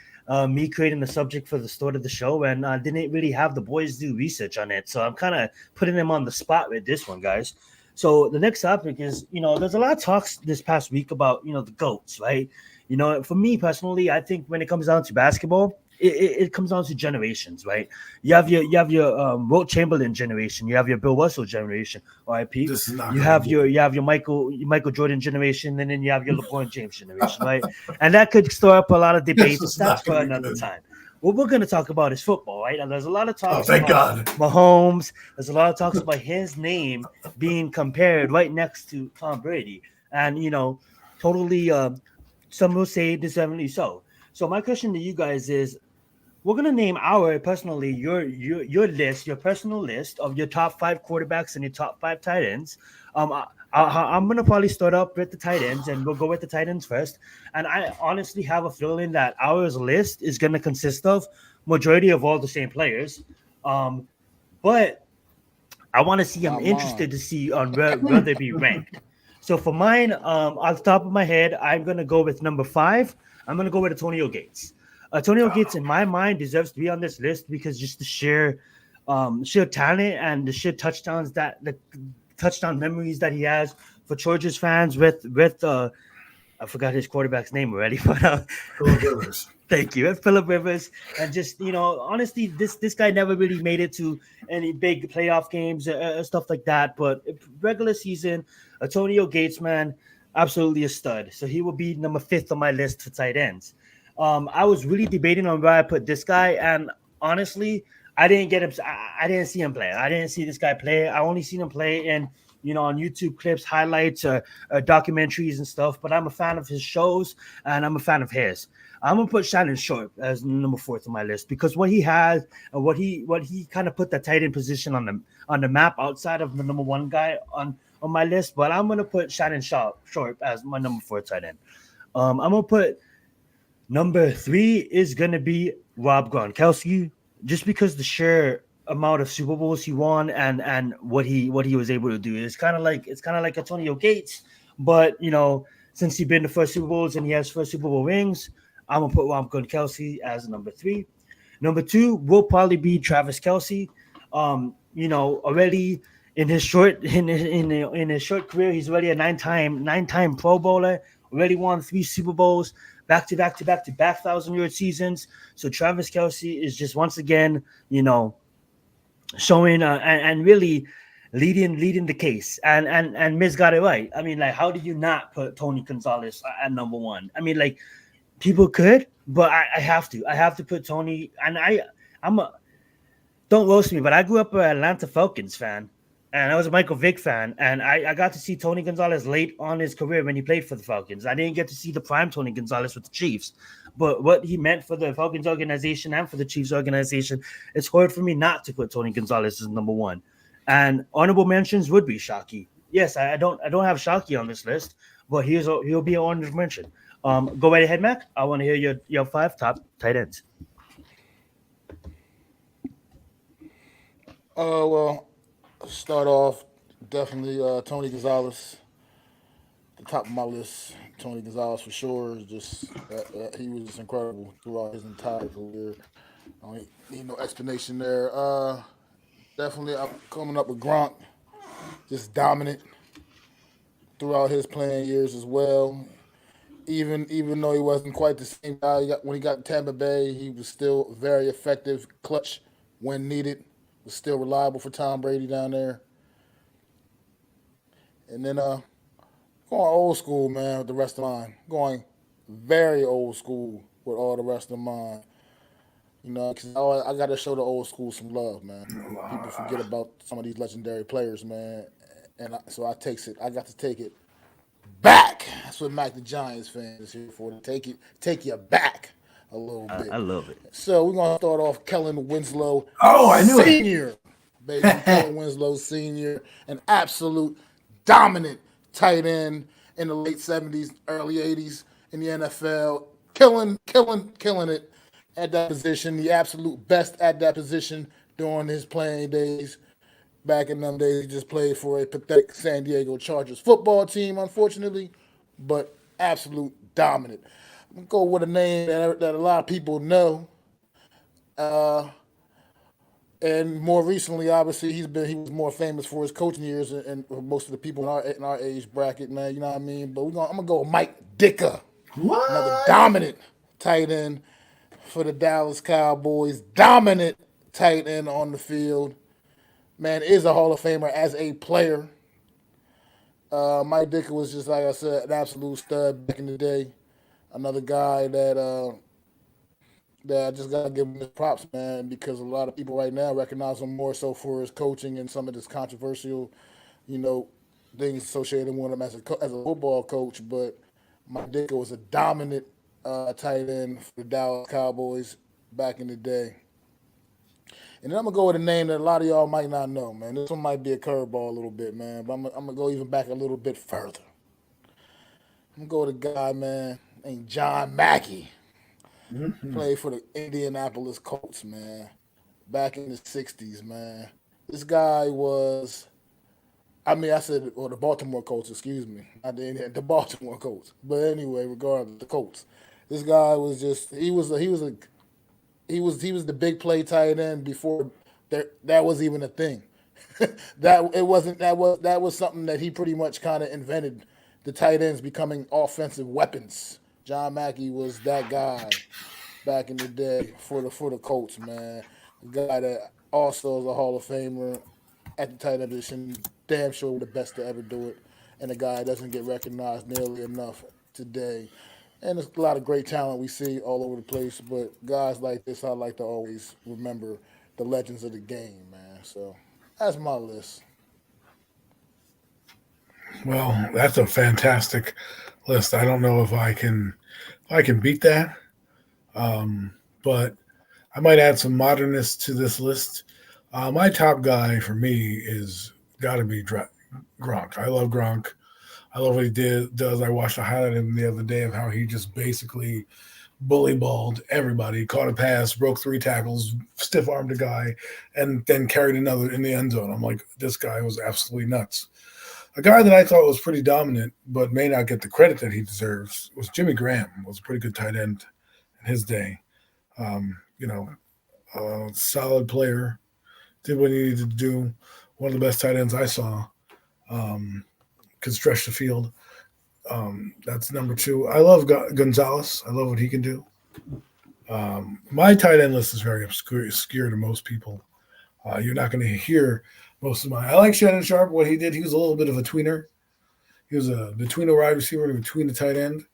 me creating the subject for the start of the show, and I didn't really have the boys do research on it. So I'm kind of putting them on the spot with this one, guys. So the next topic is, there's a lot of talks this past week about, the GOATs, right? For me personally, I think when it comes down to basketball, it comes down to generations, right? You have your Wilt Chamberlain generation, you have your Bill Russell generation, RIP. You have your Michael Jordan generation, and then you have your LeBron James generation, right? And that could stir up a lot of debates. And that's for another time. What we're going to talk about is football, right? And there's a lot of talks about Mahomes. There's a lot of talks about his name being compared right next to Tom Brady, and totally. Some will say deservedly so. So my question to you guys is, we're gonna name your list, your personal list of your top 5 quarterbacks and your top 5 tight ends. I'm gonna probably start up with the tight ends, and we'll go with the tight ends first. And I honestly have a feeling that our list is gonna consist of majority of all the same players. But I want to see. I'm interested to see on where they be ranked. So for mine, off the top of my head, I'm gonna go with number 5. I'm gonna go with Antonio Gates. Antonio Gates, in my mind, deserves to be on this list because just the sheer talent and the sheer touchdowns the touchdown memories that he has for Chargers fans with I forgot his quarterback's name already, but Thank you. And Phillip Rivers. And just, honestly, this guy never really made it to any big playoff games, stuff like that. But regular season, Antonio Gates, man, absolutely a stud. So he will be number fifth on my list for tight ends. I was really debating on where I put this guy. And honestly, I didn't get him. I didn't see him play. I didn't see this guy play. I only seen him play in, on YouTube clips, highlights, documentaries and stuff. But I'm a fan of his shows and I'm a fan of his. I'm gonna put Shannon Sharp as number fourth on my list because what he has and what he kind of put the tight end position on the map outside of the number one guy on my list. But I'm gonna put Shannon Sharp as my number four tight end. I'm gonna put number three is gonna be Rob Gronkowski, just because the sheer amount of Super Bowls he won and what he was able to do. It's kind of like Antonio Gates, but since he's been the first Super Bowls and he has first Super Bowl rings, I'm gonna put Rob Gronkowski as number three. Number two will probably be Travis Kelce. Already in his short career, he's already a nine-time Pro Bowler. Already won 3 Super Bowls, back-to-back 1,000-yard seasons. So Travis Kelce is just once again, showing and really leading the case. And Miz got it right. I mean, like, how do you not put Tony Gonzalez at number one? I mean, like, people could, but I have to. I have to put Tony. And don't roast me, but I grew up an Atlanta Falcons fan, and I was a Michael Vick fan, and I got to see Tony Gonzalez late on his career when he played for the Falcons. I didn't get to see the prime Tony Gonzalez with the Chiefs, but what he meant for the Falcons organization and for the Chiefs organization, it's hard for me not to put Tony Gonzalez as number one. And honorable mentions would be Shockey. Yes, I don't have Shockey on this list, but he'll be an honorable mention. Go right ahead, Mac. I want to hear your 5 top tight ends. Well, start off definitely Tony Gonzalez, the top of my list. Tony Gonzalez for sure is just he was just incredible throughout his entire career. I don't need no explanation there. Definitely, I'm coming up with Gronk, just dominant throughout his playing years as well. Even though he wasn't quite the same guy when he got to Tampa Bay, he was still very effective, clutch when needed, was still reliable for Tom Brady down there. And then going old school, man, with the rest of mine. Going very old school with all the rest of mine. Because I got to show the old school some love, man. People forget about some of these legendary players, man. So I got to take it back. That's what Mac the Giants fan is here for. To take you back a little bit. I love it. So we're gonna start off Kellen Winslow. Oh, I knew it. Senior, baby. Kellen Winslow Senior, an absolute dominant tight end in the late 70s, early 80s in the NFL. Killing it at that position. The absolute best at that position during his playing days. Back in them days, he just played for a pathetic San Diego Chargers football team, unfortunately, but absolute dominant. I'm going to go with a name that a lot of people know. And more recently, obviously, he was more famous for his coaching years and most of the people in our age bracket, man, you know what I mean? But I'm going to go with Mike Ditka. What? Another dominant tight end for the Dallas Cowboys. Dominant tight end on the field. Man, is a Hall of Famer as a player. Mike Ditka was just, like I said, an absolute stud back in the day. Another guy that I just got to give him his props, man, because a lot of people right now recognize him more so for his coaching and some of his controversial, things associated with him as a football coach. But Mike Ditka was a dominant tight end for the Dallas Cowboys back in the day. And then I'm going to go with a name that a lot of y'all might not know, man. This one might be a curveball a little bit, man. But I'm going to go even back a little bit further. I'm going to go with a guy, man, named John Mackey. Played for the Indianapolis Colts, man. Back in the 60s, man. This guy was, the Baltimore Colts, excuse me. The Baltimore Colts. But anyway, regardless, the Colts. This guy was just, he was the big play tight end before that was even a thing. That was something that he pretty much kind of invented, the tight ends becoming offensive weapons. John Mackey was that guy back in the day for the Colts, man. A guy that also is a Hall of Famer at the tight end position, damn sure the best to ever do it, and a guy that doesn't get recognized nearly enough today. And there's a lot of great talent we see all over the place, but guys like this, I like to always remember the legends of the game, man. So that's my list. Well, that's a fantastic list. I don't know if I can beat that, but I might add some modernness to this list. My top guy for me is got to be Gronk. I love Gronk. I love what he does. I watched a highlight of him the other day of how he just basically bully balled everybody, caught a pass, broke 3 tackles, stiff armed a guy, and then carried another in the end zone. I'm like, this guy was absolutely nuts. A guy that I thought was pretty dominant, but may not get the credit that he deserves, was Jimmy Graham. Was a pretty good tight end in his day. You know, solid player, did what he needed to do. One of the best tight ends I saw. Could stretch the field. That's number 2. I love Gonzalez. I love what he can do. My tight end list is very obscure to most people. You're not going to hear most of mine. I like Shannon Sharp. What he did, he was a little bit of a tweener. He was between a wide receiver and between the tight end.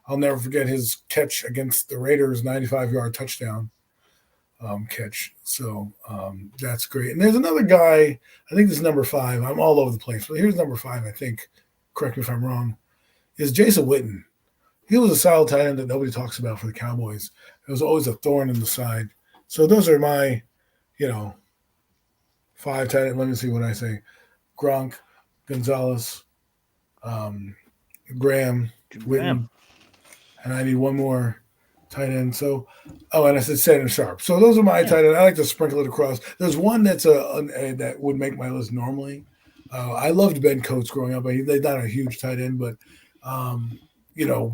I'll never forget his catch against the Raiders, 95-yard touchdown catch. So that's great. And there's another guy, I think this is number 5. I'm all over the place, but here's number 5, I think. Correct me if I'm wrong, is Jason Witten. He was a solid tight end that nobody talks about for the Cowboys. It was always a thorn in the side. So those are my, 5 tight end. Let me see what I say. Gronk, Gonzalez, Graham, Witten, and I need one more tight end. So, and I said Shannon Sharp. So those are my tight end. I like to sprinkle it across. There's one that's that would make my list normally. I loved Ben Coates growing up. He's not a huge tight end, but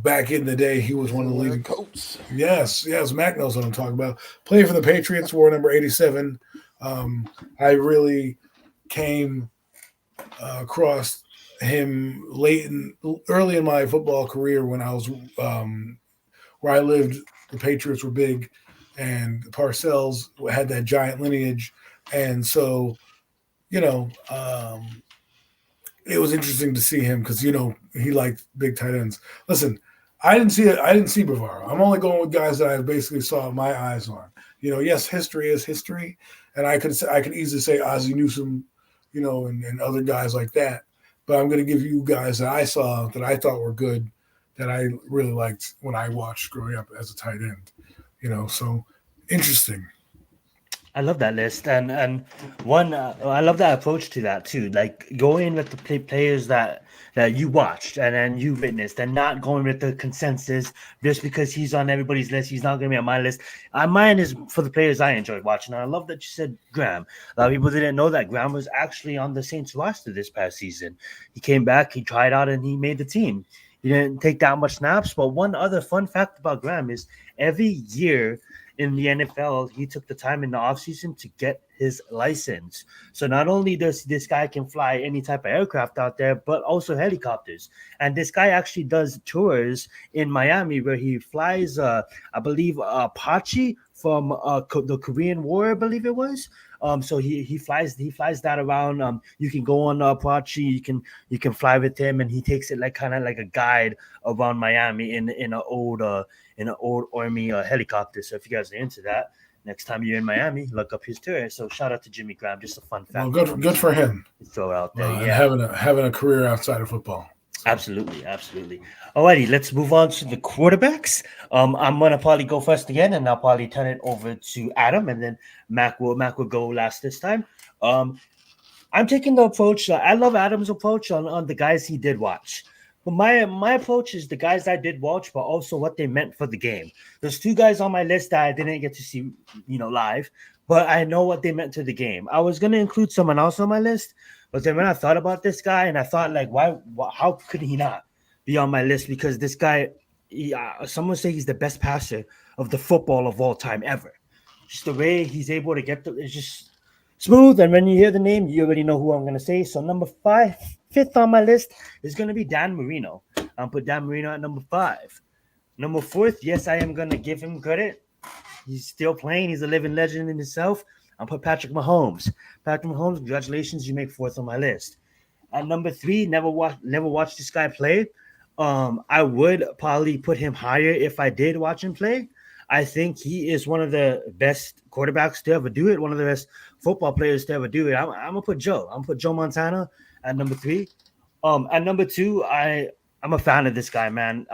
back in the day, he was one of the leading Coates. Yes, Mac knows what I'm talking about. Played for the Patriots, wore number 87. I really came across him early in my football career when I was where I lived. The Patriots were big, and the Parcells had that giant lineage, and so it was interesting to see him because he liked big tight ends. Listen, I didn't see it. I didn't see Bavaro. I'm only going with guys that I basically saw my eyes on. Yes, history is history, and I could easily say Ozzie Newsome, and other guys like that. But I'm going to give you guys that I saw that I thought were good, that I really liked when I watched growing up as a tight end. So interesting. I love that list, and one I love that approach to that too. Like going with the players that you watched and then you witnessed, and not going with the consensus just because he's on everybody's list. He's not going to be on my list. Mine is for the players I enjoyed watching. And I love that you said Graham. A lot of people didn't know that Graham was actually on the Saints roster this past season. He came back, he tried out, and he made the team. He didn't take that much snaps. But one other fun fact about Graham is every year in the NFL, he took the time in the offseason to get his license. So not only does this guy can fly any type of aircraft out there, but also helicopters. And this guy actually does tours in Miami where he flies, I believe, Apache from the Korean War, I believe it was. So he flies that around. You can go on Apache, you can fly with him, and he takes it like kind of like a guide around Miami in an old army helicopter. So if you guys are into that, next time you're in Miami, look up his tour. So shout out to Jimmy Graham, just a fun fact. Well, good for him. Throw out there, having a career outside of football. Absolutely. Alrighty, let's move on to the quarterbacks. I'm gonna probably go first again, and I'll probably turn it over to Adam, and then Mac will go last this time. I'm taking the approach. I love Adam's approach on the guys he did watch. But my approach is the guys I did watch, but also what they meant for the game. There's 2 guys on my list that I didn't get to see, live, but I know what they meant to the game. I was gonna include someone else on my list, but then when I thought about this guy, and I thought like, how could he not be on my list? Because this guy, someone say he's the best passer of the football of all time ever. Just the way he's able to get it's just smooth. And when you hear the name, you already know who I'm going to say. So number 5th on my list is going to be Dan Marino. I'll put Dan Marino at number 5. Number 4th, yes, I am going to give him credit. He's still playing. He's a living legend in himself. I'll put Patrick Mahomes. Patrick Mahomes, congratulations, you make fourth on my list. At number 3, never watched this guy play. I would probably put him higher if I did watch him play. I think he is one of the best quarterbacks to ever do it, one of the best football players to ever do it. I'm gonna put Joe. I'm gonna put Joe Montana at number 3. At number 2, I'm a fan of this guy, man.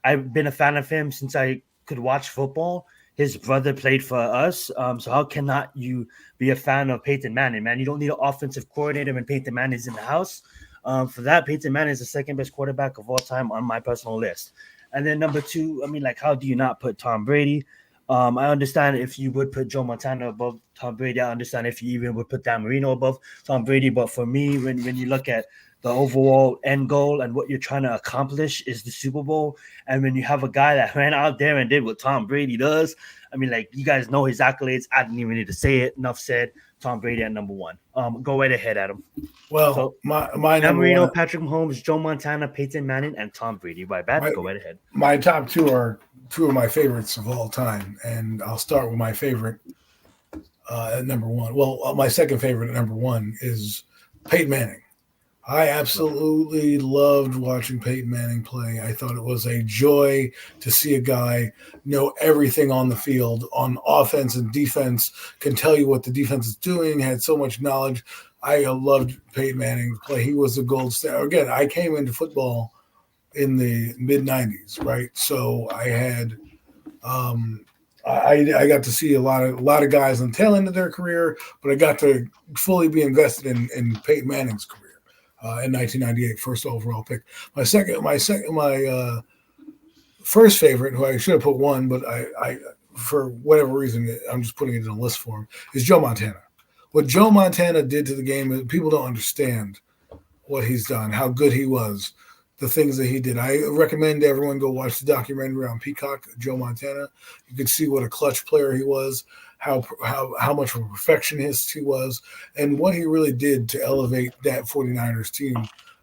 I've been a fan of him since I could watch football. His brother played for us. So how cannot you be a fan of Peyton Manning, man? You don't need an offensive coordinator when Peyton Manning is in the house. For that, Peyton Manning is the second best quarterback of all time on my personal list. And then number 2, I mean, like, how do you not put Tom Brady? I understand if you would put Joe Montana above Tom Brady. I understand if you even would put Dan Marino above Tom Brady. But for me, when you look at the overall end goal and what you're trying to accomplish is the Super Bowl. And when you have a guy that ran out there and did what Tom Brady does, I mean, like, you guys know his accolades. I didn't even need to say it. Enough said. Tom Brady at number 1. Go right ahead, Adam. Well, So, my Dan number Marino, one, Patrick Mahomes, Joe Montana, Peyton Manning, and Tom Brady. Right back. Go right ahead. my top 2 are 2 of my favorites of all time, and I'll start with my favorite at number 1. Well, my second favorite at number 1 is Peyton Manning. I absolutely loved watching Peyton Manning play. I thought it was a joy to see a guy know everything on the field, on offense and defense, can tell you what the defense is doing, had so much knowledge. I loved Peyton Manning's play. He was the gold standard. Again, I came into football in the mid-'90s, right? So I had I got to see a lot of guys on the tail end of their career, but I got to fully be invested in Peyton Manning's career. In 1998, first overall pick. My first favorite, who I should have put 1, but I for whatever reason, I'm just putting it in a list for him, is Joe Montana. What Joe Montana did to the game, people don't understand what he's done, how good he was, the things that he did. I recommend everyone go watch the documentary on Peacock, Joe Montana. You can see what a clutch player he was, how much of a perfectionist he was, and what he really did to elevate that 49ers team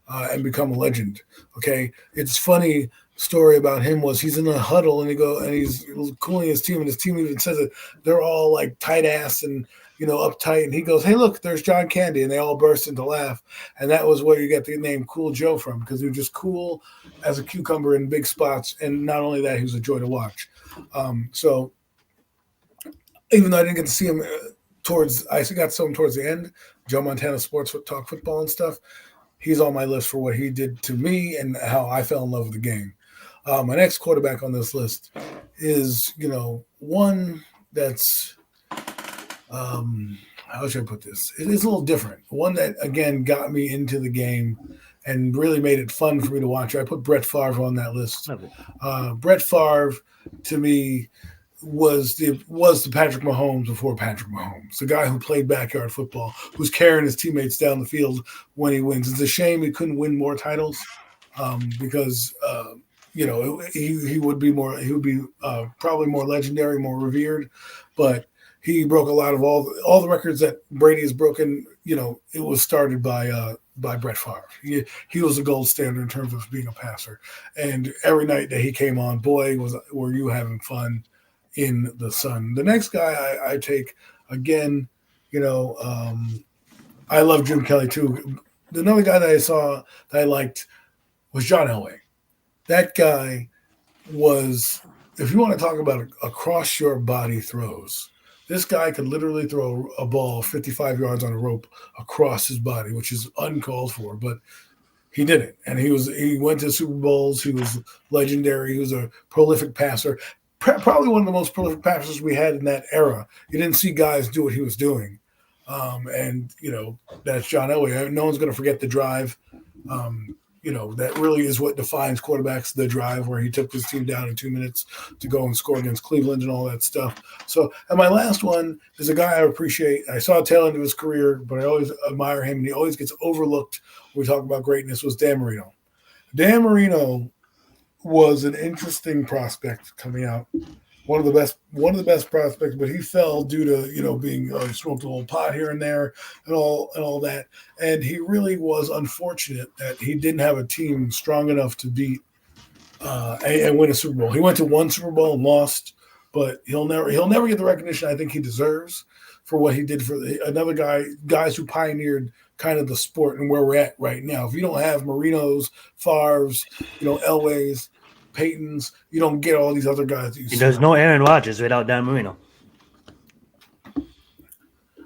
and become a legend. Okay, it's funny story about him was he's in a huddle and he's cooling his team, and his team even says that they're all like tight ass and uptight, and he goes, "Hey, look, there's John Candy," and they all burst into laugh, and that was where you get the name Cool Joe from, because he was just cool as a cucumber in big spots, and not only that, he was a joy to watch. So even though I didn't get to see him I got to see him towards the end, Joe Montana Sports Talk Football and stuff, he's on my list for what he did to me and how I fell in love with the game. My next quarterback on this list is, one that's, how should I put this? It is a little different. One that, again, got me into the game and really made it fun for me to watch. I put Brett Favre on that list. Brett Favre, to me, was the Patrick Mahomes before Patrick Mahomes, the guy who played backyard football, who's carrying his teammates down the field when he wins. It's a shame he couldn't win more titles because he would be probably more legendary, more revered, but he broke a lot of all the records that Brady has broken. It was started by Brett Favre. He was the gold standard in terms of being a passer, and every night that he came on, boy, were you having fun in the sun. The next guy I take, again, I love Jim Kelly too. Another guy that I saw that I liked was John Elway. That guy was, if you want to talk about across your body throws, this guy could literally throw a ball 55 yards on a rope across his body, which is uncalled for, but he did it. And he went to Super Bowls. He was legendary. He was a prolific passer. Probably one of the most prolific passers we had in that era. You didn't see guys do what he was doing. That's John Elway. No one's going to forget the drive. That really is what defines quarterbacks, the drive, where he took his team down in 2 minutes to go and score against Cleveland and all that stuff. So, and my last one is a guy I appreciate. I saw a tail end of his career, but I always admire him, and he always gets overlooked when we talk about greatness, was Dan Marino. Dan Marino was an interesting prospect coming out. One of the best prospects, but he fell due to being smoked a little pot here and there and all that. And he really was unfortunate that he didn't have a team strong enough to beat and win a Super Bowl. He went to one Super Bowl and lost. but he'll never get the recognition I think he deserves for what he did for another guys who pioneered kind of the sport and where we're at right now. If you don't have Marinos, Favres, Elways, Peytons, you don't get all these other guys that you see. There's no Aaron Rodgers without Dan Marino.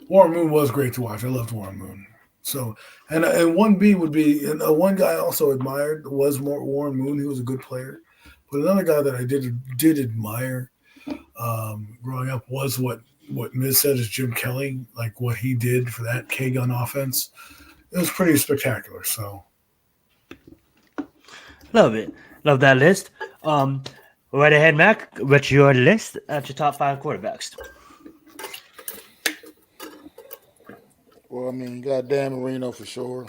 Warren Moon was great to watch. I loved Warren Moon. So, and 1B would be, and one guy I also admired was Warren Moon. He was a good player. But another guy that I did admire growing up was what Miz said is Jim Kelly, like what he did for that K-Gun offense. It was pretty spectacular. So, love it. Love that list. Right ahead, Mac. What's your list at your top 5 quarterbacks? Well, I mean, you got Dan Marino for sure.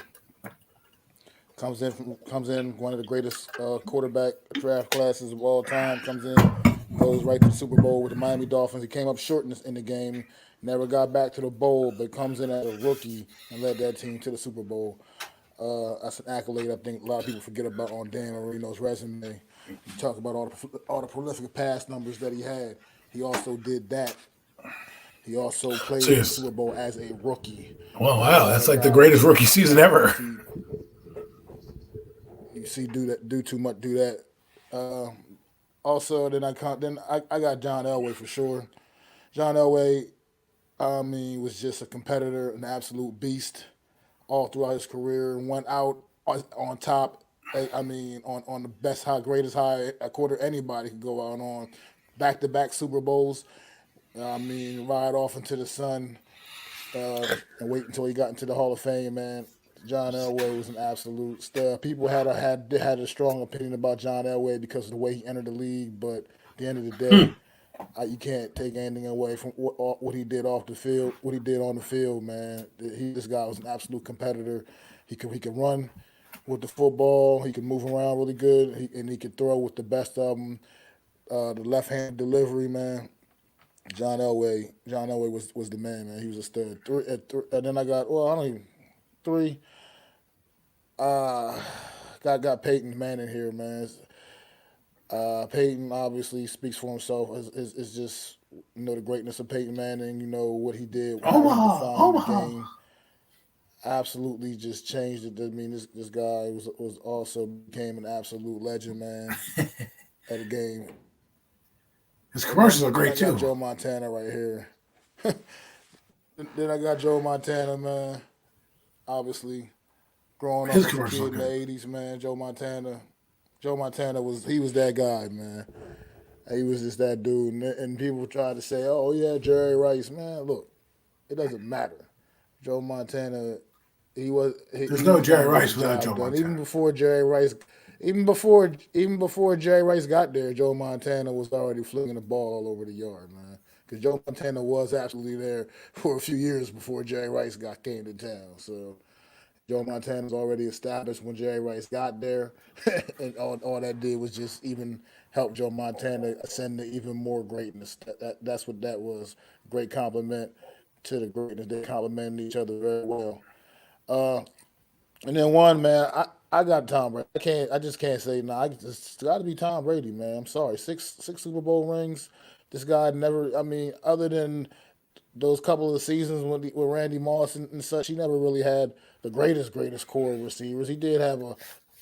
Comes in one of the greatest quarterback draft classes of all time. Comes in, goes right to the Super Bowl with the Miami Dolphins. He came up short in the game, never got back to the bowl, but comes in as a rookie and led that team to the Super Bowl. That's an accolade I think a lot of people forget about on Dan Marino's resume. You talk about all the prolific pass numbers that he had. He also did that. He also played in the Super Bowl as a rookie. Well, wow, that's like the greatest rookie season ever. You see, do that. Also, then I got John Elway for sure. John Elway, I mean, was just a competitor, an absolute beast, all throughout his career. Went out on top. I mean, on the best high, greatest high a quarter anybody could go out on. Back-to-back Super Bowls. I mean, ride off into the sun and wait until he got into the Hall of Fame, man. John Elway was an absolute stud. People had a strong opinion about John Elway because of the way he entered the league, but at the end of the day, you can't take anything away from what he did off the field, what he did on the field, man. This guy was an absolute competitor. He could run with the football. He could move around really good, and he could throw with the best of them. The left-hand delivery, man. John Elway was the man, man. He was a stud. And then I got, three. Got Peyton Manning here, man. Peyton obviously speaks for himself. It's just the greatness of Peyton Manning. What he did. Omaha. Game. Absolutely just changed it. I mean, this guy was also became an absolute legend, man. At the game. His commercials are great too. Joe Montana right here. Then I got Joe Montana, man. Obviously, growing up as a kid in the '80s, man. Joe Montana was that guy, man. He was just that dude, and people tried to say, "Oh yeah, Jerry Rice, man." Look, it doesn't matter. Joe Montana, There's no Jerry Rice without Joe Montana. Even before Jerry Rice got there, Joe Montana was already flinging the ball all over the yard, man. Because Joe Montana was absolutely there for a few years before Jerry Rice came to town. So Joe Montana was already established when Jerry Rice got there, and all that did was just even help Joe Montana ascend to even more greatness. That's what that was. Great compliment to the greatness. They complimented each other very well. And then one, man, I got Tom Brady. I just can't say no. It's got to be Tom Brady, man. I'm sorry. Six Super Bowl rings. This guy never. I mean, other than those couple of seasons with Randy Moss and such, he never really had the greatest core of receivers. He did have a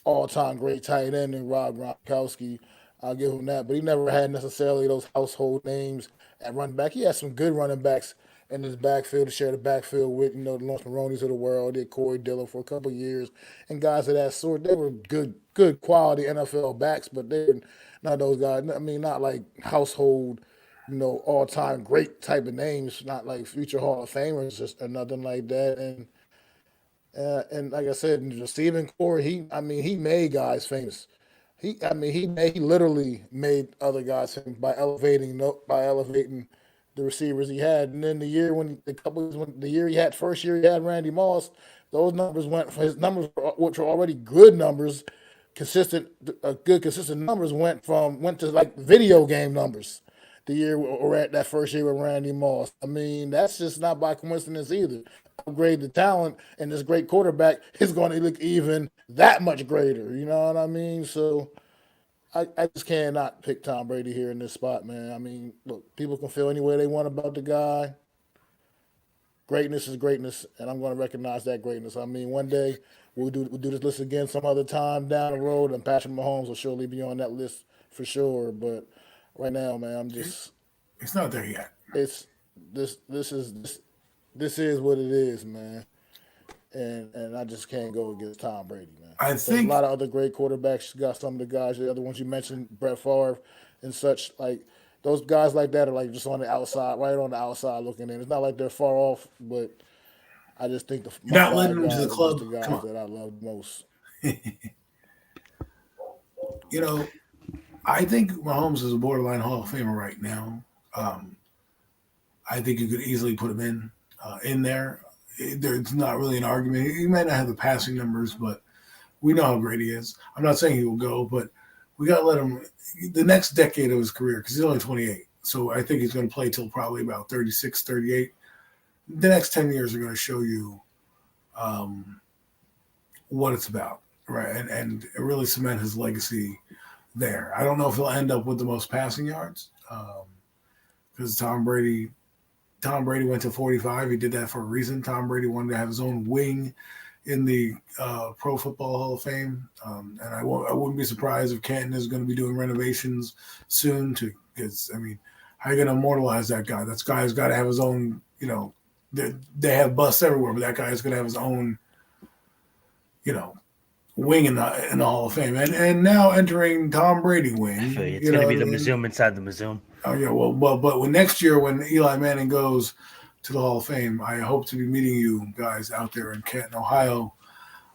all-time great tight end in Rob Gronkowski. I'll give him that, but he never had necessarily those household names at running back. He had some good running backs in his backfield to share the backfield with, the Lawrence Maronis of the world, did Corey Dillon for a couple of years, and guys of that sort. They were good quality NFL backs, but they were not those guys. I mean, not like household, all-time great type of names, not like future Hall of Famers or nothing like that. And like I said, in the receiving core, he made guys famous. He literally made other guys famous by elevating the receivers he had. And then first year he had Randy Moss, those numbers his numbers, which were already good numbers, consistent numbers went to like video game numbers. The year or at that first year with Randy Moss. I mean, that's just not by coincidence either. Upgrade the talent, and this great quarterback is going to look even that much greater. You know what I mean? So I just cannot pick Tom Brady here in this spot, man. I mean, look, people can feel any way they want about the guy. Greatness is greatness, and I'm going to recognize that greatness. I mean, one day we'll do this list again some other time down the road, and Patrick Mahomes will surely be on that list for sure. But right now, man, I'm just It's not there yet. it's this is what it is, man. And I just can't go against Tom Brady, man. I There's a think lot of other great quarterbacks. You got some of the guys, the other ones you mentioned, Brett Favre and such. Like those guys like that are like just on the outside, right on the outside looking in. It's not like they're far off, but I just think you're my not letting five them to the guys are just club. the Come guys on. that I love most. You know, I think Mahomes is a borderline Hall of Famer right now. Um, I think you could easily put him in there. There's not really an argument. He might not have the passing numbers, but we know how great he is. I'm not saying he will go, but we got to let him the next decade of his career because he's only 28. So I think he's going to play till probably about 36, 38. The next 10 years are going to show you what it's about, right? And really cement his legacy there. I don't know if he'll end up with the most passing yards because Tom Brady went to 45. He did that for a reason. Tom Brady wanted to have his own wing in the Pro Football Hall of Fame, and I wouldn't be surprised if Canton is going to be doing renovations soon. Because I mean, how are you going to immortalize that guy? That guy's got to have his own. You know, they have busts everywhere, but that guy is going to have his own. You know, wing in the Hall of Fame, and now entering Tom Brady wing. I feel you. It's going to be the museum inside the museum. Oh yeah, but when next year when Eli Manning goes to the Hall of Fame, I hope to be meeting you guys out there in Canton, Ohio,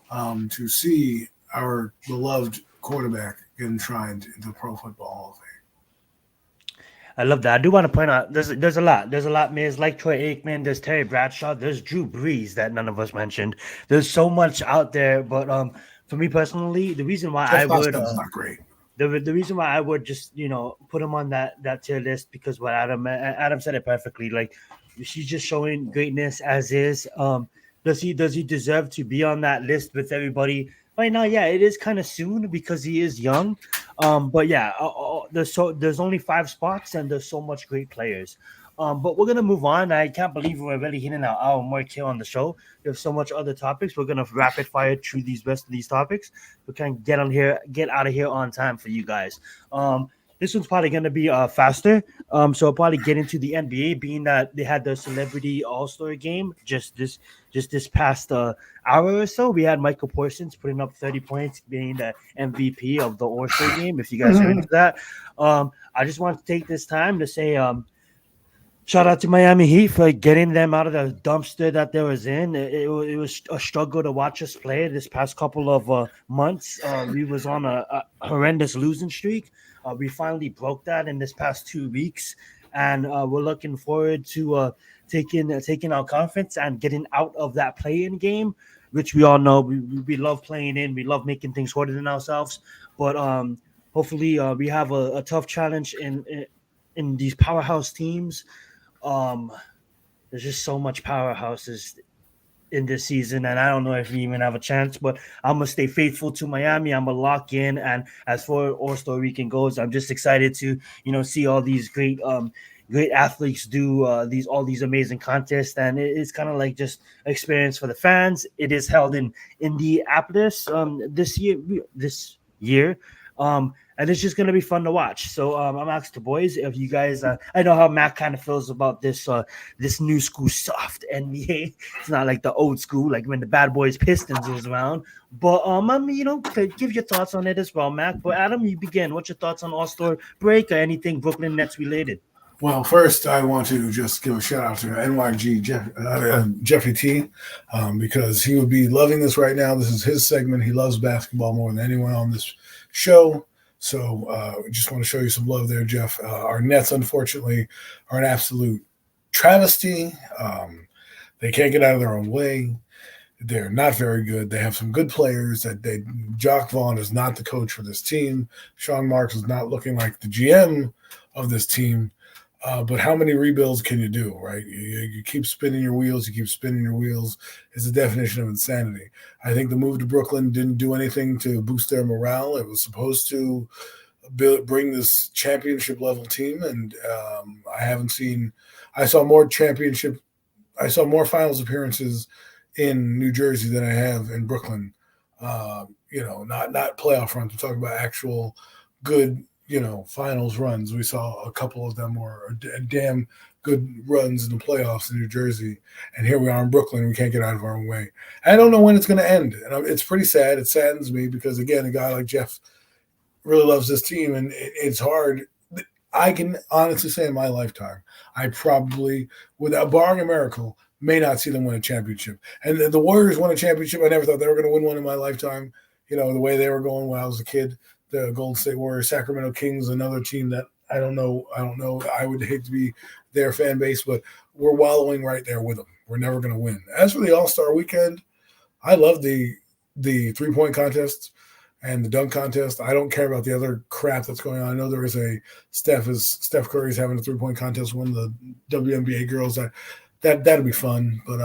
to see our beloved quarterback get enshrined into the Pro Football Hall of Fame. I love that. I do want to point out there's a lot. There's a lot, man. There's like Troy Aikman, there's Terry Bradshaw, there's Drew Brees that none of us mentioned. There's so much out there, but for me personally, the reason why Jeff I would Costas is not great. the reason why I would just put him on that tier list because what Adam said it perfectly. Like she's just showing greatness as is. Does he deserve to be on that list with everybody right now? Yeah, it is kind of soon because he is young. But yeah, there's only 5 spots and there's so much great players. But we're gonna move on. I can't believe we're already hitting our hour mark here on the show. There's so much other topics. We're gonna rapid fire through these rest of these topics. We can get out of here on time for you guys. This one's probably gonna be faster. So I'll probably get into the NBA, being that they had their celebrity All-Star game just this past hour or so. We had Michael Parsons putting up 30 points, being the MVP of the All-Star game. If you guys are into that, I just want to take this time to say shout out to Miami Heat for getting them out of the dumpster that they was in. It was a struggle to watch us play this past couple of months. We was on a horrendous losing streak. We finally broke that in this past 2 weeks, and we're looking forward to taking our conference and getting out of that play-in game, which we all know we love playing in. We love making things harder than ourselves, but hopefully we have a tough challenge in these powerhouse teams. There's just so much powerhouses in this season, and I don't know if we even have a chance, but I'm gonna stay faithful to Miami. I'm gonna lock in, and as far as All-Star Weekend goes, I'm just excited to see all these great athletes do all these amazing contests, and it's kind of like just experience for the fans. It is held in Indianapolis this year. And it's just gonna be fun to watch. So I'm asking the boys if you guys. I know how Matt kind of feels about this new school soft NBA. It's not like the old school, like when the Bad Boys Pistons was around. But give your thoughts on it as well, Matt. But Adam, you begin. What's your thoughts on All-Star break or anything Brooklyn Nets related? Well, first, I want to just give a shout out to NYG Jeffrey T, because he would be loving this right now. This is his segment. He loves basketball more than anyone on this show. So just want to show you some love there, Jeff. Our Nets, unfortunately, are an absolute travesty. They can't get out of their own way. They're not very good. They have some good players. Jock Vaughn is not the coach for this team. Sean Marks is not looking like the GM of this team. But how many rebuilds can you do, right? You keep spinning your wheels. It's the definition of insanity. I think the move to Brooklyn didn't do anything to boost their morale. It was supposed to bring this championship level team, and I haven't seen. I saw more finals appearances in New Jersey than I have in Brooklyn. Not playoff runs. We're talking about actual good, finals runs. We saw a couple of them were damn good runs in the playoffs in New Jersey, and here we are in Brooklyn. We can't get out of our own way. I don't know when it's going to end, and it's pretty sad. It saddens me because, again, a guy like Jeff really loves this team, and it's hard. I can honestly say in my lifetime, I probably, without barring a miracle, may not see them win a championship. And the Warriors won a championship. I never thought they were going to win one in my lifetime. The way they were going when I was a kid. The Golden State Warriors, Sacramento Kings, another team that I don't know. I would hate to be their fan base, but we're wallowing right there with them. We're never going to win. As for the All-Star weekend, I love the 3-point contest and the dunk contest. I don't care about the other crap that's going on. I know there is a Steph Curry's having a 3-point contest, one of the WNBA girls. That'd be fun. But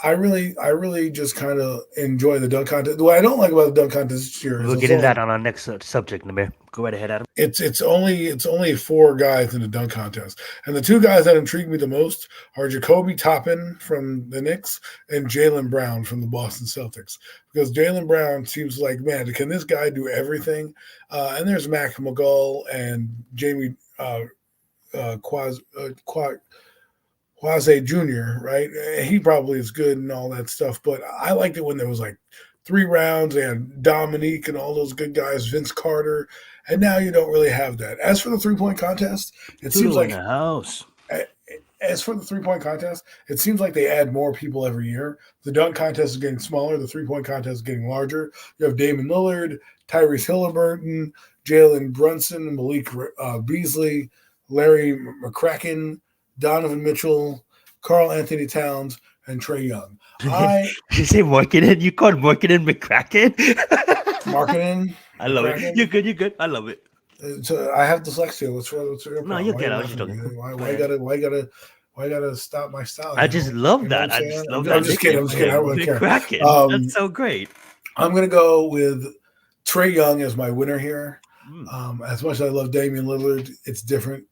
I really just kind of enjoy the dunk contest. What I don't like about the dunk contest this year is we'll get into that on our next subject, Namir. Go right ahead, Adam. It's only 4 guys in the dunk contest, and the 2 guys that intrigue me the most are Jacoby Toppin from the Knicks and Jaylen Brown from the Boston Celtics. Because Jaylen Brown seems like, man, can this guy do everything? And there's Mac McGull and Jamie Quase Jr., right? He probably is good and all that stuff, but I liked it when there was like 3 rounds and Dominique and all those good guys, Vince Carter, and now you don't really have that. As for the 3-point contest, it seems like in the house. As for the 3-point contest, it seems like they add more people every year. The dunk contest is getting smaller. The 3-point contest is getting larger. You have Damon Lillard, Tyrese Halliburton, Jalen Brunson, Malik Beasley, Larry McCracken, Donovan Mitchell, Karl Anthony Towns, and Trae Young. Did you say Markkanen? You called Markkanen McCracken? Markkanen. I love it. You're good. I love it. So I have dyslexia. What's your problem? No, you'll get out. Why you gotta stop my style? I just love that. I just love that. I'm just kidding. I don't really care. That's so great. I'm gonna go with Trae Young as my winner here. As much as I love Damian Lillard, it's different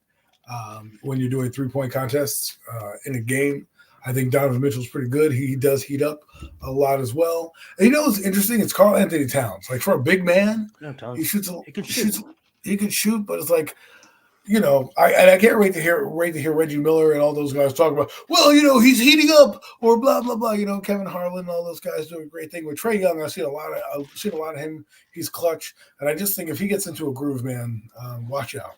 when you're doing 3-point contests in a game. I think Donovan Mitchell's pretty good. He does heat up a lot as well. And what's interesting? It's Karl Anthony Towns. Like, for a big man, he shoots. He can shoot, but it's like, I can't wait to hear Reggie Miller and all those guys talk about, well, he's heating up or blah blah blah. Kevin Harlan and all those guys doing a great thing. With Trae Young, I've seen a lot of him. He's clutch, and I just think if he gets into a groove, man, watch out.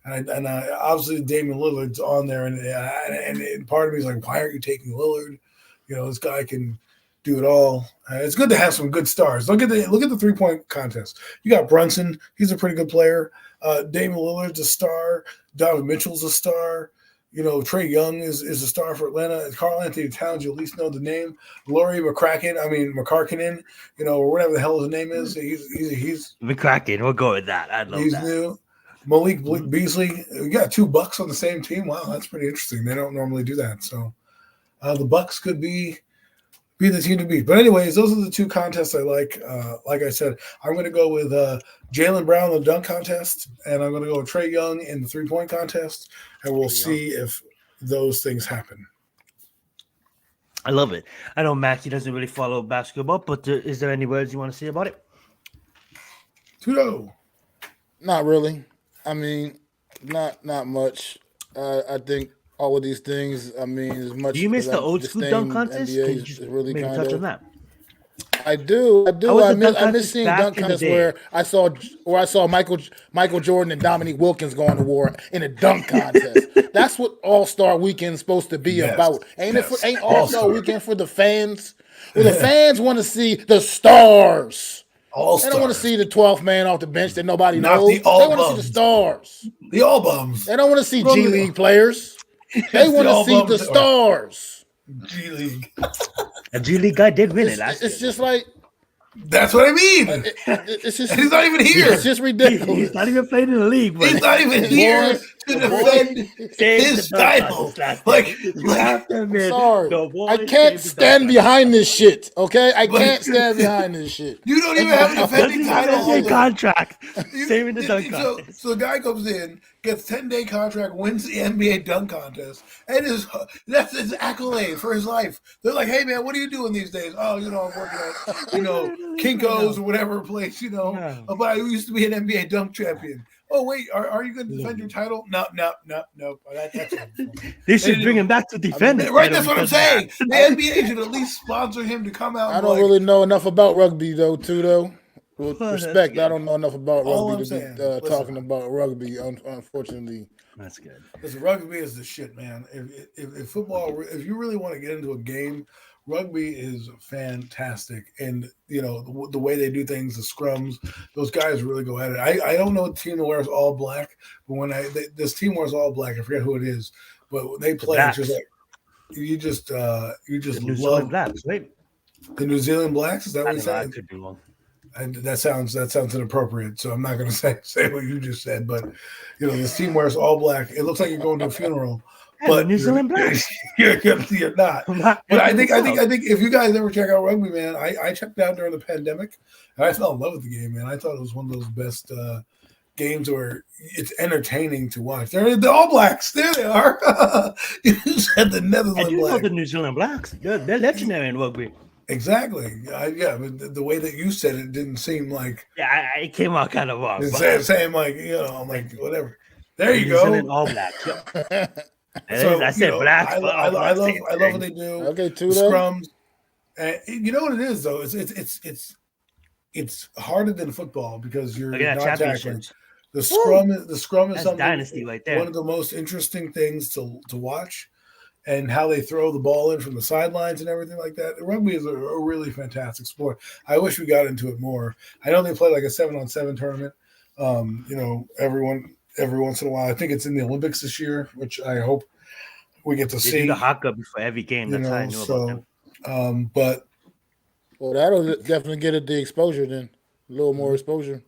And obviously Damian Lillard's on there, and part of me is like, why aren't you taking Lillard? This guy can do it all. It's good to have some good stars. Look at the 3-point contest. You got Brunson; he's a pretty good player. Damian Lillard's a star. Donovan Mitchell's a star. Trae Young is a star for Atlanta. Karl Anthony Towns, you at least know the name. Laurie McCarkinen, or whatever the hell his name is. He's McCracken. We'll go with that. I love that. He's new. Malik Beasley, we got 2 Bucks on the same team. Wow, that's pretty interesting. They don't normally do that. So the Bucks could be the team to beat. But anyways, those are the 2 contests I like. Like I said, I'm going to go with Jaylen Brown in the dunk contest, and I'm going to go with Trae Young in the 3-point contest, and we'll see if those things happen. I love it. I know Mackie doesn't really follow basketball, but is there any words you want to say about it? Tudo. Not really. I mean, not much. I think all of these things. I mean, as much. Do you miss as the I old school dunk contest? NBA Can you is just really maybe kind touch of. on that? I do. I miss seeing dunk contests day. where I saw Michael Jordan and Dominique Wilkins going to war in a dunk contest. That's what All-Star Weekend is supposed to be about. Ain't All-Star Weekend for the fans? Well, the fans want to see the stars. They don't want to see the 12th man off the bench that nobody knows. They want to see the stars. The all bums. They don't want to see G League players. They want to see the stars. G League. A G League guy did win it last year. It's just like. That's what I mean. It's just, he's not even here. It's just ridiculous. He's not even playing in the league. But he's not even here to The boy defend saved his the dunk title. contest last Like, year. You have to admit, Sorry, the boy I can't saved the dunk stand contest. behind this shit. Okay, I But- can't stand behind this shit. you don't even have a Doesn't defending even title have a holder. contract. You- Saving the dunk so, contest. so the guy comes in, gets 10-day contract, wins the NBA dunk contest, and that's his accolade for his life. They're like, hey man, what are you doing these days? Oh, I'm working at Kinko's or whatever place, Yeah. But I used to be an NBA dunk champion. Oh wait, are you going to defend your title? No. That's They should bring him back to defend his right. title That's what I'm because of that. saying. The NBA should at least sponsor him to come out. I And don't like, really know enough about rugby though. With Well, that's respect, I good. don't know enough about All rugby I'm to be saying, listen. talking about rugby. Unfortunately, That's good. Because rugby is the shit, man. If football, if you really want to get into a game, rugby is fantastic. And the way they do things, the scrums, those guys really go at it. I don't know a team that wears all black, but when this team wears all black, I forget who it is, but when they play, it's just like you just The New love Zealand Blacks, right? the New Zealand Blacks. Is that I what you don't know. I said? could be wrong. And that sounds inappropriate, so I'm not going to say what you just said. But this team wears all black. It looks like you're going to a funeral, Yeah, but the New Zealand Blacks. you're not. But I think if you guys ever check out rugby, man, I checked it out during the pandemic, and I fell in love with the game, man. I thought it was one of those best games where it's entertaining to watch. They're the All Blacks. There they are. You said the Netherlands I do know Blacks. the New Zealand Blacks. They're legendary in rugby. Exactly. But the way that you said it didn't seem like Yeah, it came out kind of wrong. saying like I'm like whatever. There you New go. Zealand All Blacks. Yep. So, I said blacks. I but all love blacks what they do. okay, The two though. scrums. And you know what it is though? It's harder than football because you're Look at that not tackling. championships. The scrum is That's something dynasty right there. one of the most interesting things to watch, and how they throw the ball in from the sidelines and everything like that. Rugby is a really fantastic sport. I wish we got into it more. I know they play like a 7-on-7 tournament. Every once in a while. I think it's in the Olympics this year, which I hope we get to They see. do the haka before every game. That's how I knew about them. But Well, that'll definitely get it the exposure then. A little more exposure.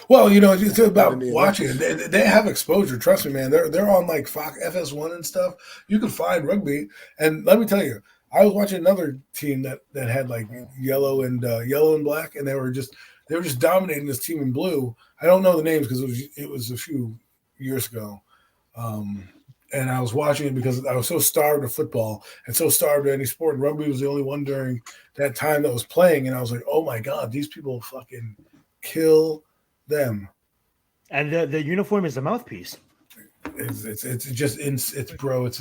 well, it's about In the watching it. They have exposure. Trust me, man. They're on like Fox FS1 and stuff. You can find rugby, and let me tell you, I was watching another team that had like yellow and black, and they were just dominating this team in blue. I don't know the names because it was a few years ago, and I was watching it because I was so starved of football and so starved of any sport. And rugby was the only one during that time that was playing, and I was like, oh my god, these people fucking kill them. And the uniform is the mouthpiece. It's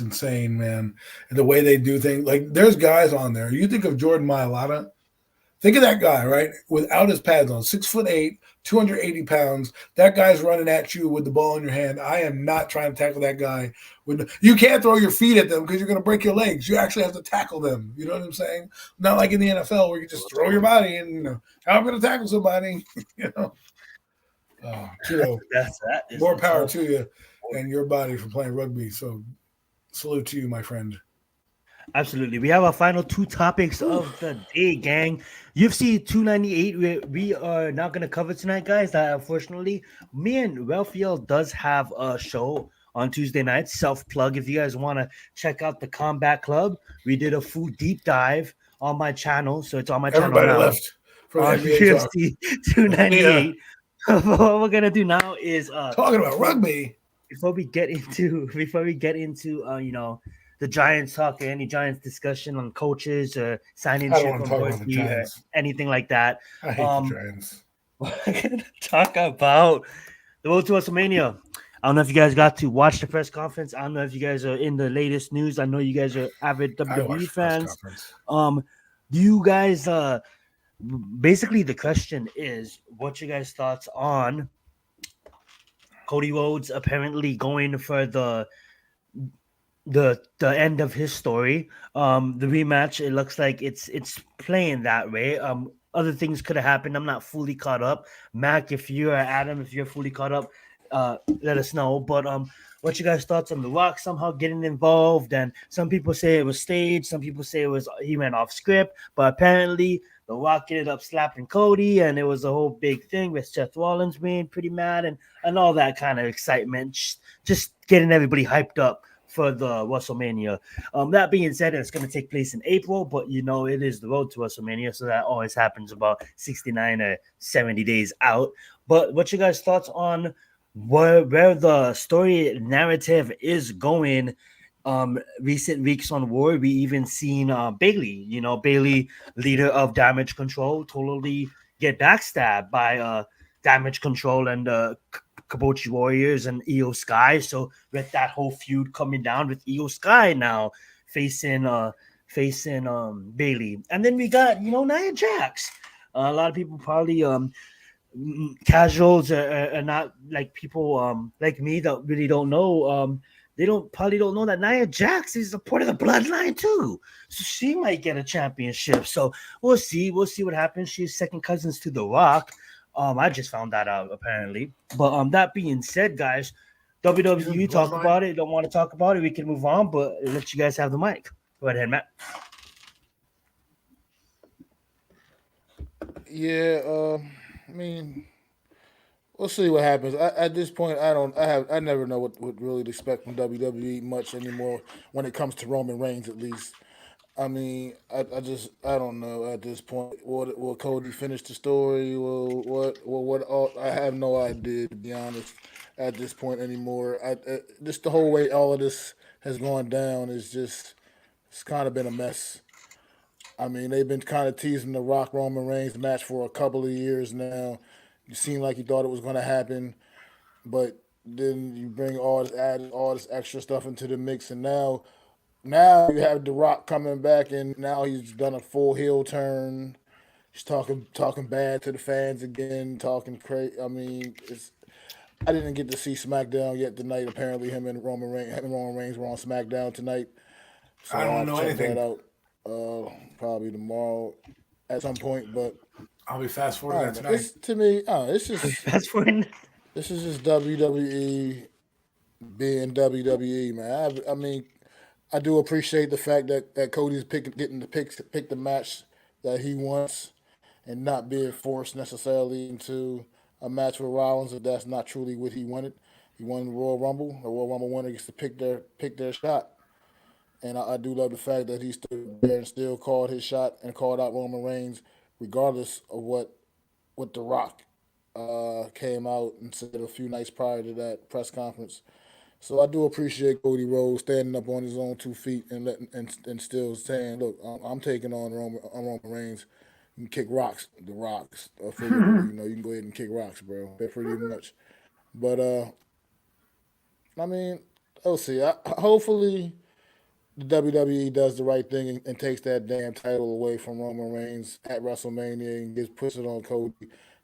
insane, man. And the way they do things, like there's guys on there. You think of Jordan Mailata. Think of that guy, right? Without his pads on, 6'8", 280 pounds. That guy's running at you with the ball in your hand. I am not trying to tackle that guy. You can't throw your feet at them because you're going to break your legs. You actually have to tackle them. You know what I'm saying? Not like in the NFL where you just throw your body and I'm going to tackle somebody. More power to you and your body for playing rugby. So salute to you, my friend. Absolutely. We have our final two topics of the day, gang. UFC 298, we are not going to cover tonight, guys. Unfortunately, me and Raphael does have a show on Tuesday night. Self-plug. If you guys want to check out the Combat Club, we did a full deep dive on my channel. So it's on my channel now. Left for on UFC 298. Yeah. What we're going to do now is... talking about rugby. Before we get into the Giants talk or any Giants discussion on coaches or signing shit from Horsey or anything like that. I hate the Giants. We're going to talk about the road to WrestleMania. I don't know if you guys got to watch the press conference. I don't know if you guys are in the latest news. I know you guys are avid WWE fans. Do you guys basically the question is what you guys' thoughts on Cody Rhodes apparently going for the end of his story. The rematch, it looks like it's playing that way. Other things could have happened. I'm not fully caught up. Mac, if you're Adam, if you're fully caught up, let us know. But what you guys thoughts on The Rock somehow getting involved? And some people say it was staged, some people say it was he went off script, but apparently The Rock ended up slapping Cody, and it was a whole big thing with Seth Rollins being pretty mad and all that kind of excitement, just getting everybody hyped up for the WrestleMania. That being said, it's going to take place in April, but it is the road to WrestleMania, so that always happens about 69 or 70 days out. But what you guys thoughts on where the story narrative is going? Recent weeks on War, we even seen Bailey, Bailey, leader of Damage Control, totally get backstabbed by Damage Control and Kabuchi Warriors and Io Sky. So with that whole feud coming down with Io Sky now facing Bailey, and then we got Nia Jax. A lot of people probably casuals are not like people like me that really don't know. They probably don't know that Nia Jax is a part of the bloodline too, so she might get a championship. So we'll see. We'll see what happens. She's second cousins to The Rock. I just found that out apparently. But that being said, guys, WWE talk about it. Don't want to talk about it. We can move on, but let you guys have the mic. Go ahead, Matt. Yeah, I mean, we'll see what happens. At this point, I never know what really to expect from WWE much anymore when it comes to Roman Reigns, at least. I mean, I don't know at this point. Will Cody finish the story? I have no idea, to be honest, at this point anymore. Just the whole way all of this has gone down it's kind of been a mess. I mean, they've been kind of teasing the Rock Roman Reigns match for a couple of years now. It seemed like you thought it was going to happen, but then you bring add all this extra stuff into the mix, and now you have The Rock coming back, and now he's done a full heel turn. He's talking bad to the fans again, talking crazy. I mean, I didn't get to see SmackDown yet tonight. Apparently, him and Roman Reigns were on SmackDown tonight, so I I'll don't know check anything. that out probably tomorrow at some point. But I'll be fast forwarding that tonight. To me, it's just That's when this is just WWE being WWE, man. I mean, I do appreciate the fact that Cody's getting to pick the match that he wants and not being forced necessarily into a match with Rollins if that's not truly what he wanted. He won the Royal Rumble. The Royal Rumble winner gets to pick their shot. And I do love the fact that he stood there and still called his shot and called out Roman Reigns, regardless of what The Rock came out and said a few nights prior to that press conference. So I do appreciate Cody Rhodes standing up on his own 2 feet and still saying, "Look, I'm taking on Roman Reigns. You can kick rocks, the rocks, figuratively. You can go ahead and kick rocks, bro. They're pretty much." But I mean, we'll see. Hopefully, the WWE does the right thing and takes that damn title away from Roman Reigns at WrestleMania and puts it on Cody,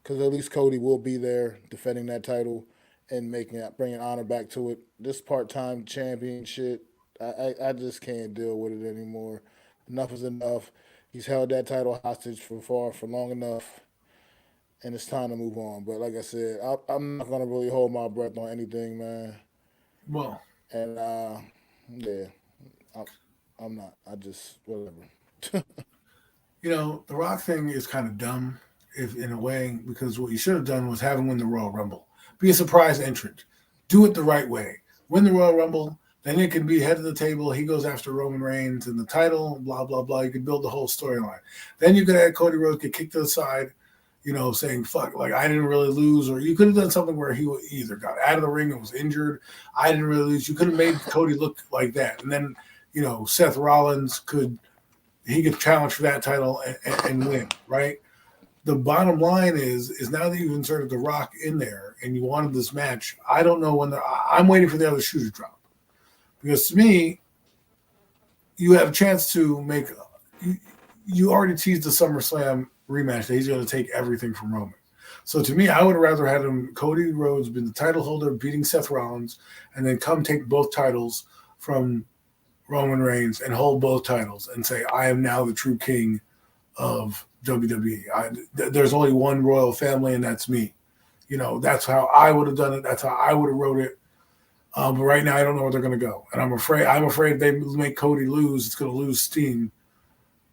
because at least Cody will be there defending that title and bringing honor back to it. This part-time champion shit, I just can't deal with it anymore. Enough is enough. He's held that title hostage for long enough, and it's time to move on. But like I said, I'm not gonna really hold my breath on anything, man. Well, And yeah, I, I'm not. I just whatever. the Rock thing is kind of dumb, if in a way, because what you should have done was have him win the Royal Rumble. Be a surprise entrant. Do it the right way. Win the Royal Rumble. Then it can be head of the table. He goes after Roman Reigns and the title, blah, blah, blah. You could build the whole storyline. Then you could have Cody Rhodes get kicked to the side, saying, fuck, like, I didn't really lose. Or you could have done something where he either got out of the ring and was injured. I didn't really lose. You could have made Cody look like that. And then, Seth Rollins could challenge for that title and win, right? The bottom line is now that you've inserted The Rock in there and you wanted this match, I don't know when I'm waiting for the other shoe to drop. Because to me, you have a chance to make you already teased the SummerSlam rematch that he's going to take everything from Roman. So to me, I would rather have Cody Rhodes been the title holder, beating Seth Rollins, and then come take both titles from Roman Reigns and hold both titles and say, I am now the true king of WWE. There's only one royal family, and that's me. That's how I would have done it. That's how I would have wrote it. But right now, I don't know where they're going to go, and I'm afraid if they make Cody lose, it's going to lose steam.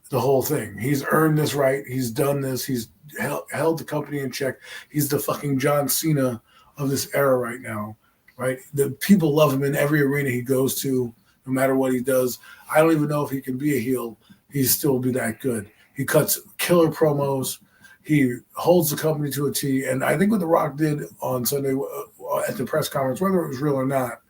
The whole thing. He's earned this right. He's done this. He's held the company in check. He's the fucking John Cena of this era right now, right? The people love him in every arena he goes to, no matter what he does. I don't even know if he can be a heel. He'd still be that good. He cuts killer promos. He holds the company to a T. And I think what The Rock did on Sunday at the press conference, whether it was real or not,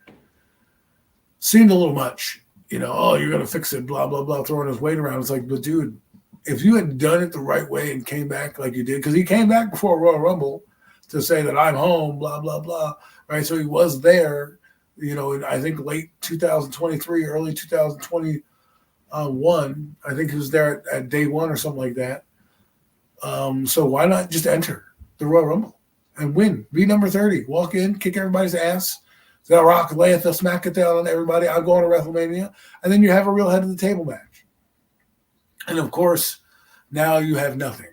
seemed a little much. You're going to fix it, blah, blah, blah, throwing his weight around. It's like, but dude, if you had done it the right way and came back like you did, because he came back before Royal Rumble to say that I'm home, blah, blah, blah, right? So he was there, in I think late 2023, early 2021. I think he was there at day one or something like that. So why not just enter the Royal Rumble and win? Be number 30. Walk in, kick everybody's ass. The Rock layeth the smack it down on everybody. I'll go on to WrestleMania. And then you have a real head of the table match. And of course, now you have nothing.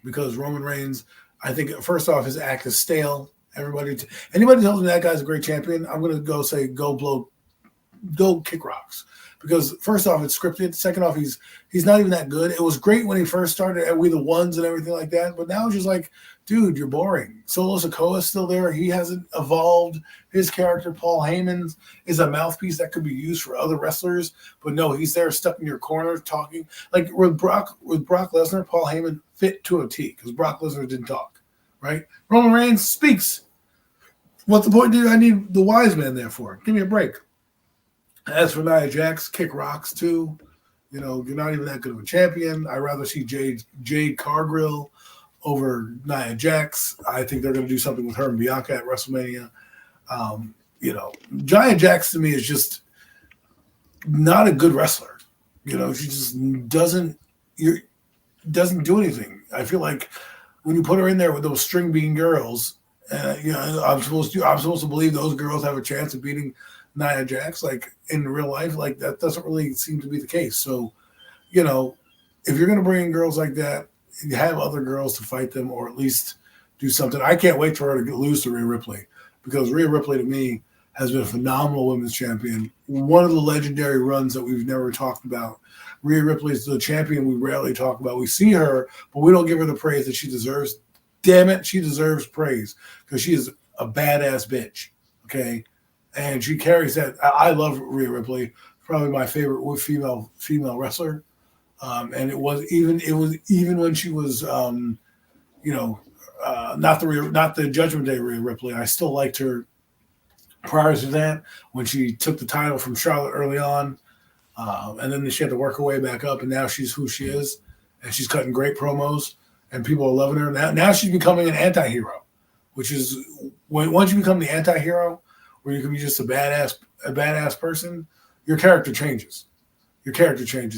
Because Roman Reigns, I think, first off, his act is stale. Anybody tells me that guy's a great champion, I'm going to go say, go kick rocks. Because first off, it's scripted. Second off, he's not even that good. It was great when he first started at We the Ones and everything like that. But now it's just like, dude, you're boring. Solo Sikoa's still there. He hasn't evolved. His character, Paul Heyman, is a mouthpiece that could be used for other wrestlers. But no, he's there stuck in your corner talking. Like with Brock Lesnar, Paul Heyman fit to a T because Brock Lesnar didn't talk, right? Roman Reigns speaks. What's the point? Dude, I need the wise man there for? Give me a break. As for Nia Jax, kick rocks too. You're not even that good of a champion. I'd rather see Jade Cargill over Nia Jax. I think they're going to do something with her and Bianca at WrestleMania. Nia Jax to me is just not a good wrestler. She just doesn't do anything. I feel like when you put her in there with those string bean girls, I'm supposed to believe those girls have a chance of beating Nia Jax, like in real life, like that doesn't really seem to be the case. So, if you're going to bring in girls like that, you have other girls to fight them or at least do something. I can't wait for her to lose to Rhea Ripley because Rhea Ripley to me has been a phenomenal women's champion. One of the legendary runs that we've never talked about. Rhea Ripley is the champion we rarely talk about. We see her, but we don't give her the praise that she deserves. Damn it, she deserves praise because she is a badass bitch. Okay. And she carries that. I love Rhea Ripley, probably my favorite female wrestler. And it was even when she was, not the Judgment Day Rhea Ripley. I still liked her prior to that when she took the title from Charlotte early on, and then she had to work her way back up, and now she's who she is, and she's cutting great promos, and people are loving her. Now she's becoming an anti-hero, which is once you become the anti-hero, where you can be just a badass person, your character changes.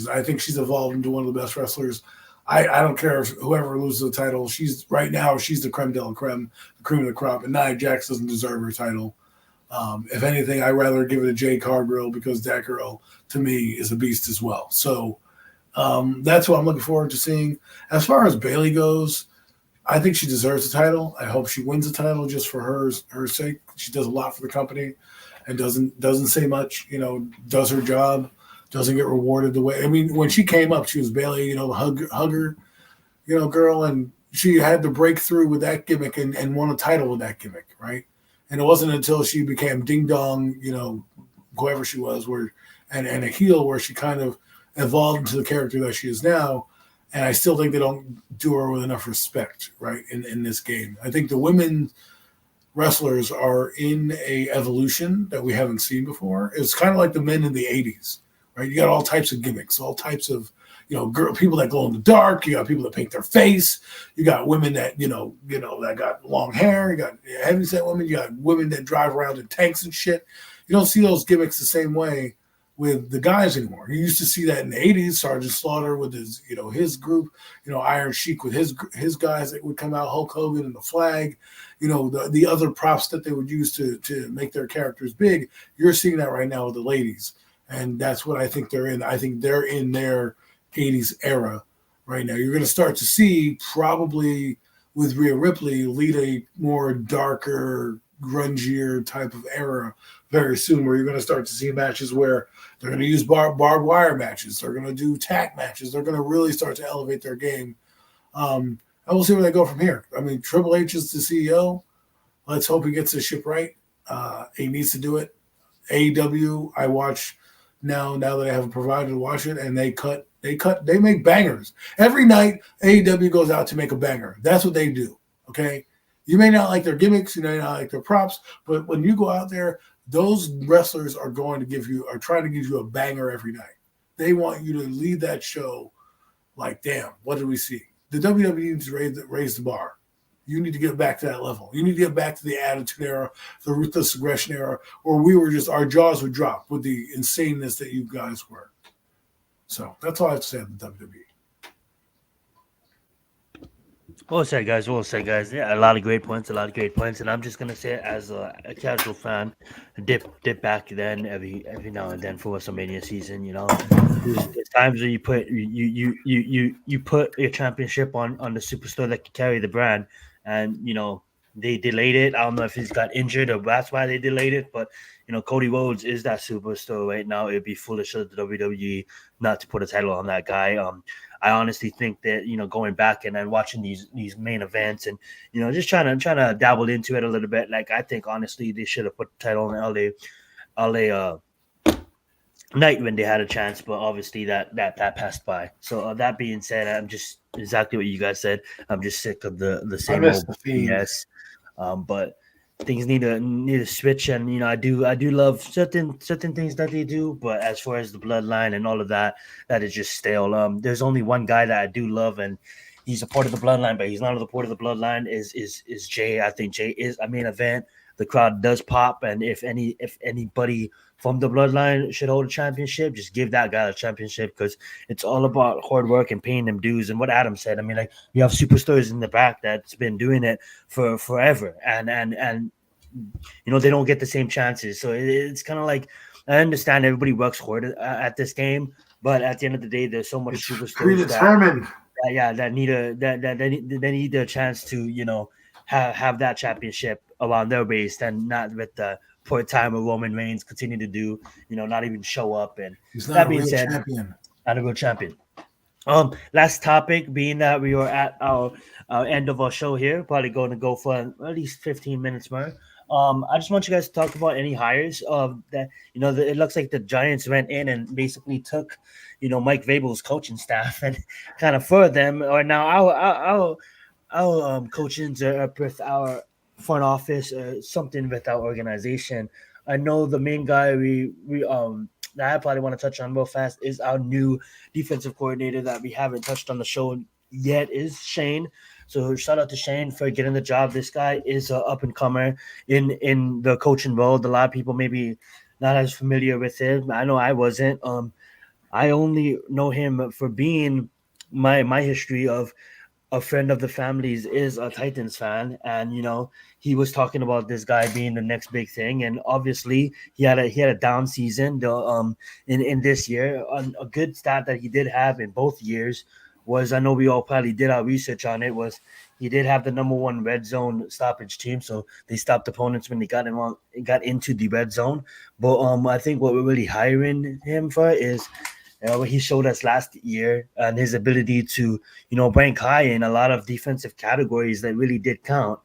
I think she's evolved into one of the best wrestlers. I don't care if whoever loses the title. She's the creme de la creme, the cream of the crop, and Nia Jax doesn't deserve her title. If anything, I'd rather give it to Jade Cargill because that girl, to me, is a beast as well. So that's what I'm looking forward to seeing. As far as Bayley goes, I think she deserves the title. I hope she wins the title just for her sake. She does a lot for the company and doesn't say much, does her job, doesn't get rewarded the way. I mean, when she came up, she was Bayley, the hugger, girl, and she had to break through with that gimmick and won a title with that gimmick, right? And it wasn't until she became Ding Dong, whoever she was, and a heel where she kind of evolved into the character that she is now. And I still think they don't do her with enough respect, right, in this game. I think the women wrestlers are in a evolution that we haven't seen before. It's kind of like the men in the 80s, right? You got all types of gimmicks, all types of, people that glow in the dark. You got people that paint their face. You got women that, that got long hair. You got heavyset women. You got women that drive around in tanks and shit. You don't see those gimmicks the same way with the guys anymore. You used to see that in the 80s, Sergeant Slaughter with his, his group, Iron Sheik with his guys that would come out, Hulk Hogan and the Flag, the other props that they would use to make their characters big. You're seeing that right now with the ladies. And that's what I think they're in. I think they're in their 80s era right now. You're going to start to see probably with Rhea Ripley lead a more darker, grungier type of era very soon, where you're going to start to see matches where they're going to use barbed wire matches. They're going to do tag matches. They're going to really start to elevate their game. And we'll see where they go from here. I mean, Triple H is the CEO. Let's hope he gets his ship right. He needs to do it. AEW, I watch now that I have a provider to watch it, and they make bangers. Every night, AEW goes out to make a banger. That's what they do, okay? You may not like their gimmicks, you may not like their props, but when you go out there, those wrestlers are trying to give you a banger every night. They want you to lead that show like, damn, what did we see? The WWE needs to raise the bar. You need to get back to that level. You need to get back to the Attitude Era, the Ruthless Aggression Era, or our jaws would drop with the insaneness that you guys were. So that's all I have to say on the WWE. Well said, guys. Well said, guys. Yeah, a lot of great points. And I'm just gonna say, as a casual fan, dip back then every now and then for WrestleMania season. There's times where you put your championship on the superstar that can carry the brand, and they delayed it. I don't know if he's got injured or that's why they delayed it, but Cody Rhodes is that superstar right now. It'd be foolish of the WWE not to put a title on that guy. I honestly think that going back and then watching these main events and just trying to dabble into it a little bit. Like, I think honestly they should have put the title on LA Knight when they had a chance, but obviously that passed by. So that being said, I'm just exactly what you guys said. I'm just sick of the same old BS. But things need to switch, and I do love certain things that they do, but as far as the bloodline and all of that is just stale. There's only one guy that I do love, and he's a part of the bloodline, but he's not a part of the bloodline. Is Jay? I think Jay is a main event. The crowd does pop, and if anybody from the bloodline should hold a championship, just give that guy a championship, because it's all about hard work and paying them dues. And what Adam said, I mean, like, you have superstars in the back that's been doing it for forever, and they don't get the same chances. So it's kind of like, I understand everybody works hard at this game, but at the end of the day, there's so much superstars that need a chance to have that championship around their waist, and not with the poor time of Roman Reigns continue to do, not even show up. And that being said, not a real champion. Last topic being that we are at our end of our show here, probably going to go for at least 15 minutes more. I just want you guys to talk about any hires that it looks like the Giants went in and basically took Mike Vrabel's coaching staff and kind of for them, or now our coachings are with our front office or something with our organization. I know the main guy that I probably want to touch on real fast is our new defensive coordinator that we haven't touched on the show yet, is Shane. So shout out to Shane for getting the job. This guy is an up and comer in the coaching world. A lot of people maybe not as familiar with him. I know I wasn't. I only know him for being my history of a friend of the family's is a Titans fan, and he was talking about this guy being the next big thing, and obviously he had a down season in this year. A good stat that he did have in both years was, I know we all probably did our research on it, was he did have the number one red zone stoppage team, so they stopped opponents when they got into the red zone. But I think what we're really hiring him for is what he showed us last year, and his ability to, rank high in a lot of defensive categories that really did count.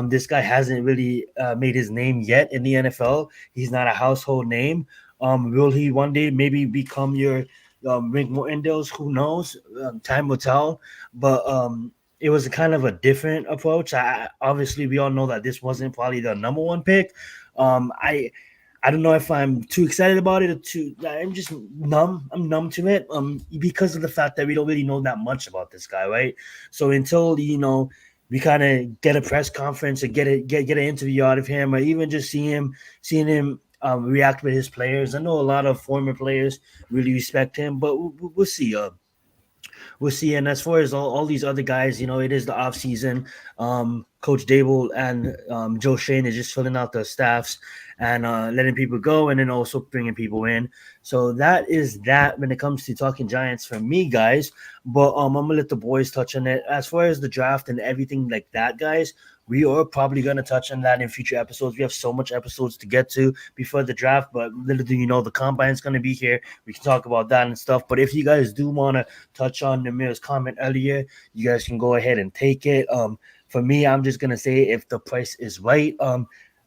This guy hasn't really made his name yet in the NFL. He's not a household name. Will he one day maybe become your Rick Mortendale's? Who knows? Time will tell. But it was a kind of a different approach. Obviously, we all know that this wasn't probably the number one pick. I don't know if I'm too excited about it or I'm just numb. I'm numb to it because of the fact that we don't really know that much about this guy, right? So until, we kind of get a press conference and get an interview out of him, or even just seeing him react with his players. I know a lot of former players really respect him, but we'll see. we'll see. And as far as all these other guys, it is the off season. Coach Dable and Joe Shane is just filling out the staffs and letting people go, and then also bringing people in. So that is that when it comes to talking Giants for me, guys. But I'm gonna let the boys touch on it. As far as the draft and everything like that, guys, we are probably gonna touch on that in future episodes. We have so much episodes to get to before the draft, but little do you know, the combine's gonna be here. We can talk about that and stuff. But if you guys do wanna touch on Namir's comment earlier, you guys can go ahead and take it. For me, I'm just gonna say if the price is right.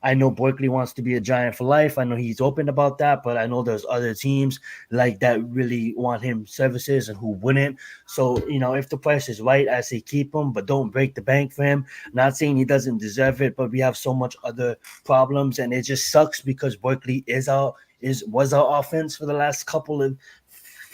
I know Berkeley wants to be a Giant for life. I know he's open about that, but I know there's other teams like that really want him services and who wouldn't. So, if the price is right, I say keep him, but don't break the bank for him. Not saying he doesn't deserve it, but we have so much other problems, and it just sucks because Berkeley was our offense for the last couple of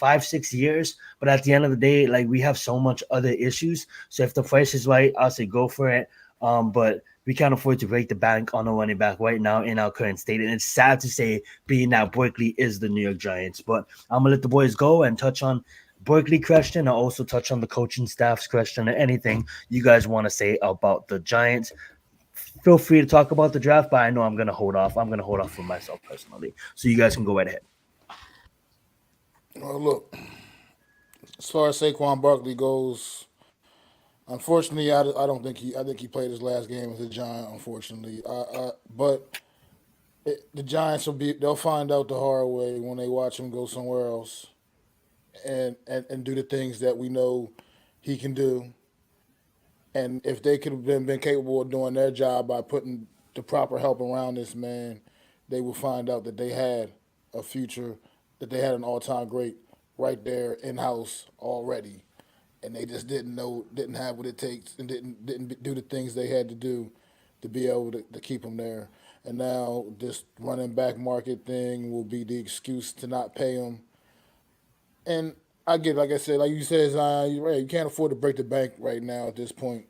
5-6 years. But at the end of the day, like, we have so much other issues. So if the price is right, I'll say go for it. But we can't afford to break the bank on a running back right now in our current state. And it's sad to say, being that Berkeley is the New York Giants. But I'm gonna let the boys go and touch on Berkeley question. I'll also touch on the coaching staff's question or anything you guys want to say about the Giants. Feel free to talk about the draft, but I know I'm gonna hold off. I'm gonna hold off for myself personally. So you guys can go right ahead. Well, look, as far as Saquon Barkley goes, unfortunately, I don't think I think he played his last game as a Giant. Unfortunately, but the Giants they'll find out the hard way when they watch him go somewhere else and do the things that we know he can do. And if they could have been capable of doing their job by putting the proper help around this man, they would find out that they had a future, that they had an all-time great right there in house already, and they just didn't have what it takes, and didn't do the things they had to do to be able to keep him there. And now this running back market thing will be the excuse to not pay him. And I get, like I said, like you said, Zion, you're right. You can't afford to break the bank right now at this point.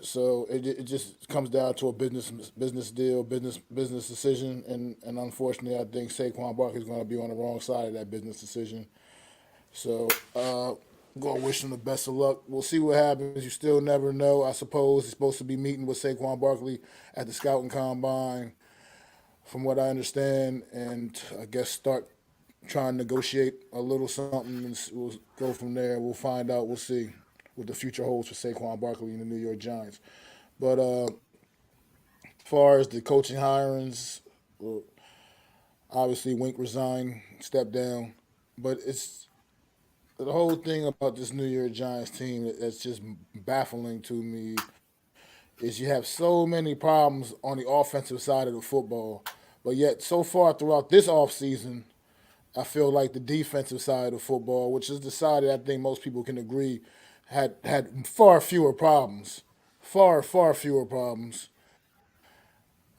So it just comes down to a business deal, business decision, and unfortunately, I think Saquon Barkley is going to be on the wrong side of that business decision. So I'm going to wish him the best of luck. We'll see what happens. You still never know. I suppose he's supposed to be meeting with Saquon Barkley at the scouting combine, from what I understand, and I guess start trying to negotiate a little something, and we'll go from there. We'll find out. We'll see what the future holds for Saquon Barkley and the New York Giants. But as far as the coaching hirings, well, obviously Wink resigned, stepped down. But it's the whole thing about this New York Giants team that's just baffling to me is you have so many problems on the offensive side of the football, but yet so far throughout this offseason, I feel like the defensive side of football, which is the side that I think most people can agree had far fewer problems, far fewer problems.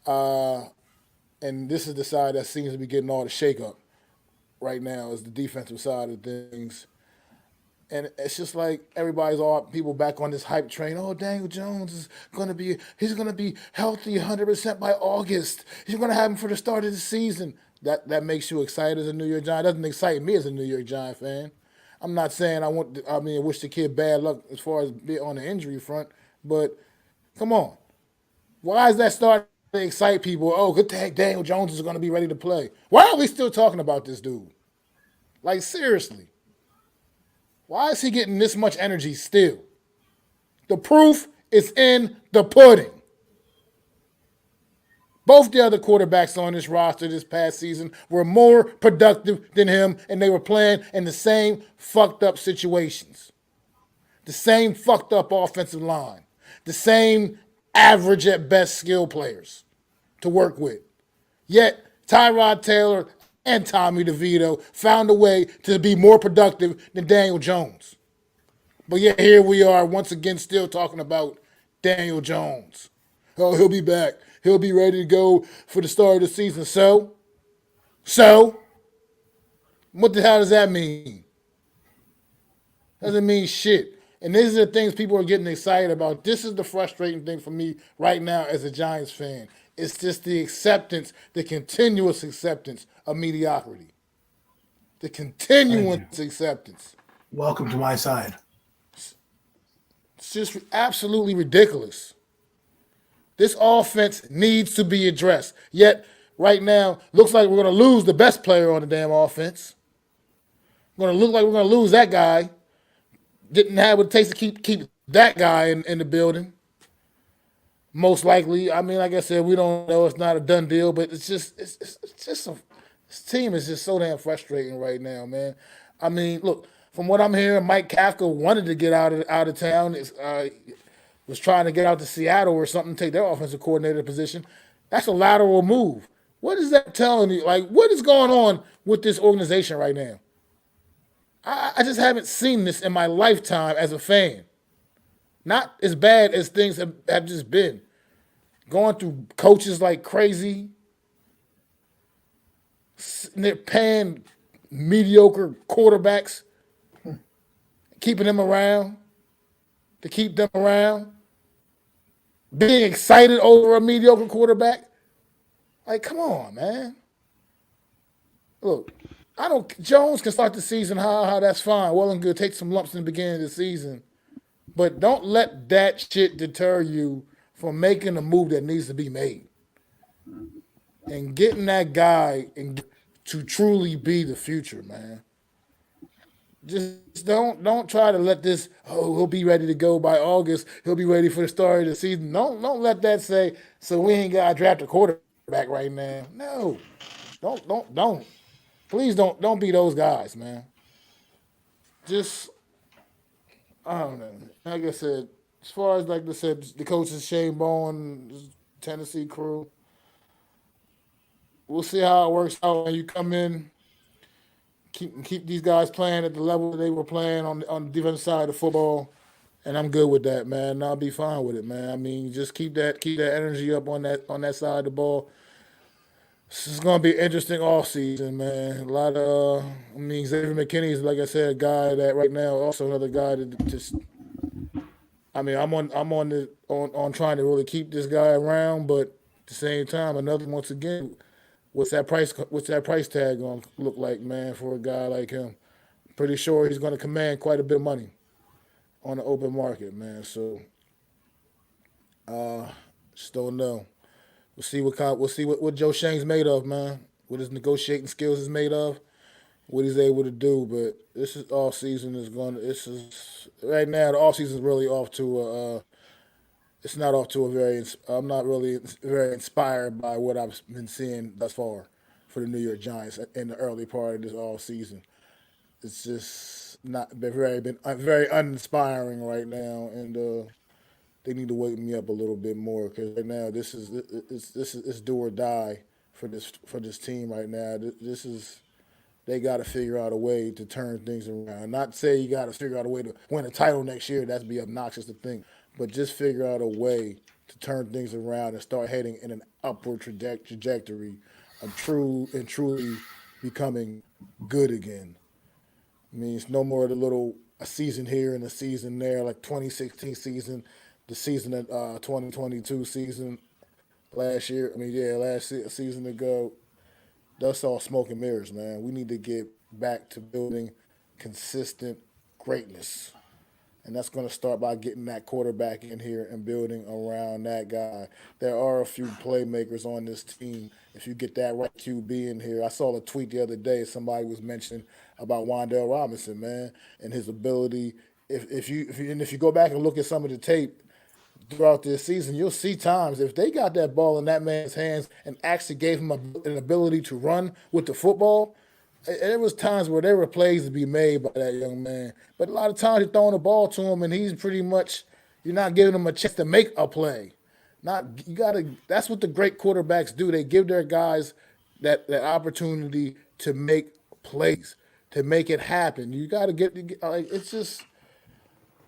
And this is the side that seems to be getting all the shakeup right now is the defensive side of things. And it's just like everybody's all people back on this hype train. Oh, Daniel Jones is he's gonna be healthy 100% by August. He's gonna have him for the start of the season. That makes you excited as a New York Giant. It doesn't excite me as a New York Giant fan. I'm not saying I wish the kid bad luck as far as be on the injury front, but come on, why is that starting to excite people? Oh, good tag, Daniel Jones is gonna be ready to play. Why are we still talking about this dude? Like seriously. Why is he getting this much energy still? The proof is in the pudding. Both the other quarterbacks on this roster this past season were more productive than him, and they were playing in the same fucked up situations. The same fucked up offensive line. The same average at best skill players to work with. Yet, Tyrod Taylor and Tommy DeVito found a way to be more productive than Daniel Jones. But yet here we are once again still talking about Daniel Jones. Oh, he'll be back. He'll be ready to go for the start of the season. So, what the hell does that mean? Doesn't mean shit. And these are the things people are getting excited about. This is the frustrating thing for me right now as a Giants fan. It's just the acceptance, the continuous acceptance of mediocrity. The Thank continuous you. acceptance. Welcome to my side. It's just absolutely ridiculous. This offense needs to be addressed. Yet, right now, looks like we're going to lose the best player on the damn offense. Going to look like we're going to lose that guy. Didn't have what it takes to keep that guy in the building. Most likely, I mean, like I said, we don't know. It's not a done deal, but it's just this team is just so damn frustrating right now, man. I mean, look, from what I'm hearing, Mike Kafka wanted to get out of town. Was trying to get out to Seattle or something, take their offensive coordinator position. That's a lateral move. What is that telling you? Like, what is going on with this organization right now? I just haven't seen this in my lifetime as a fan. Not as bad as things have just been. Going through coaches like crazy. They're paying mediocre quarterbacks, keeping them around, to keep them around. Being excited over a mediocre quarterback. Like, come on, man. Look, Jones can start the season how that's fine. Well and good. Take some lumps in the beginning of the season. But don't let that shit deter you from making the move that needs to be made. And getting that guy to truly be the future, man. Just don't try to let this, he'll be ready to go by August. He'll be ready for the start of the season. Don't let that say, so we ain't got to draft a quarterback right now. No. Don't. Please don't be those guys, man. Just, I don't know. Like I said, as far as like I said, the coaches Shane Bowen, Tennessee crew, we'll see how it works out when you come in. Keep these guys playing at the level they were playing on the defensive side of the football, and I'm good with that, man. I'll be fine with it, man. I mean, just keep that energy up on that side of the ball. This is gonna be an interesting off season, man. A lot of, I mean, Xavier McKinney is, like I said, a guy that right now also another guy that just. I mean, I'm on trying to really keep this guy around, but at the same time, once again, what's that price tag gonna look like, man, for a guy like him? Pretty sure he's gonna command quite a bit of money on the open market, man. So, just don't know. We'll see what Joe Shane's made of, man. What his negotiating skills is made of, what he's able to do. But this is off season right now. The off season is really off to it's not off to a very. I'm not really very inspired by what I've been seeing thus far for the New York Giants in the early part of this off season. It's just not been very uninspiring right now, and they need to wake me up a little bit more because right now this is do or die for this team right now. This is they got to figure out a way to turn things around. Not say you got to figure out a way to win a title next year. That'd be obnoxious to think, but just figure out a way to turn things around and start heading in an upward trajectory of truly becoming good again. I mean, it's no more a season here and a season there, like 2016 season, the season of 2022 season last year. I mean, yeah, season ago. That's all smoke and mirrors, man. We need to get back to building consistent greatness. And that's going to start by getting that quarterback in here and building around that guy. There are a few playmakers on this team. If you get that right QB in here, I saw a tweet the other day. Somebody was mentioning about Wan'Dale Robinson, man, and his ability. If you go back and look at some of the tape throughout this season, you'll see times if they got that ball in that man's hands and actually gave him an ability to run with the football. There was times where there were plays to be made by that young man, but a lot of times you're throwing the ball to him and he's pretty much you're not giving him a chance to make a play. That's what the great quarterbacks do. They give their guys that opportunity to make plays, to make it happen. You got to it's just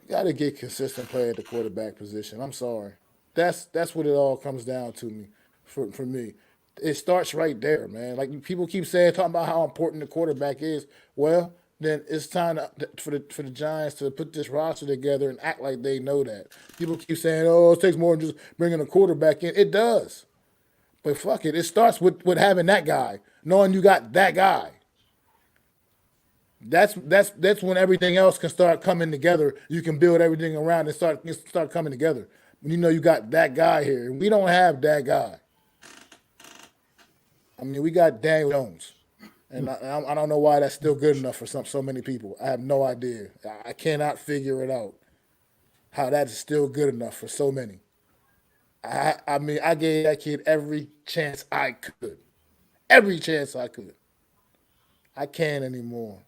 you got to get consistent play at the quarterback position. I'm sorry, that's what it all comes down to me for me. It starts right there, man. Like people keep talking about how important the quarterback is. Well, then it's time for the Giants to put this roster together and act like they know that. People keep saying, "Oh, it takes more than just bringing a quarterback in." It does, but fuck it. It starts with having that guy, knowing you got that guy. That's when everything else can start coming together. You can build everything around and start coming together. When you know you got that guy here, and we don't have that guy. I mean, we got Daniel Jones, and I don't know why that's still good enough for so many people. I have no idea. I cannot figure it out how that is still good enough for so many. I mean, I gave that kid every chance I could, every chance I could. I can't anymore.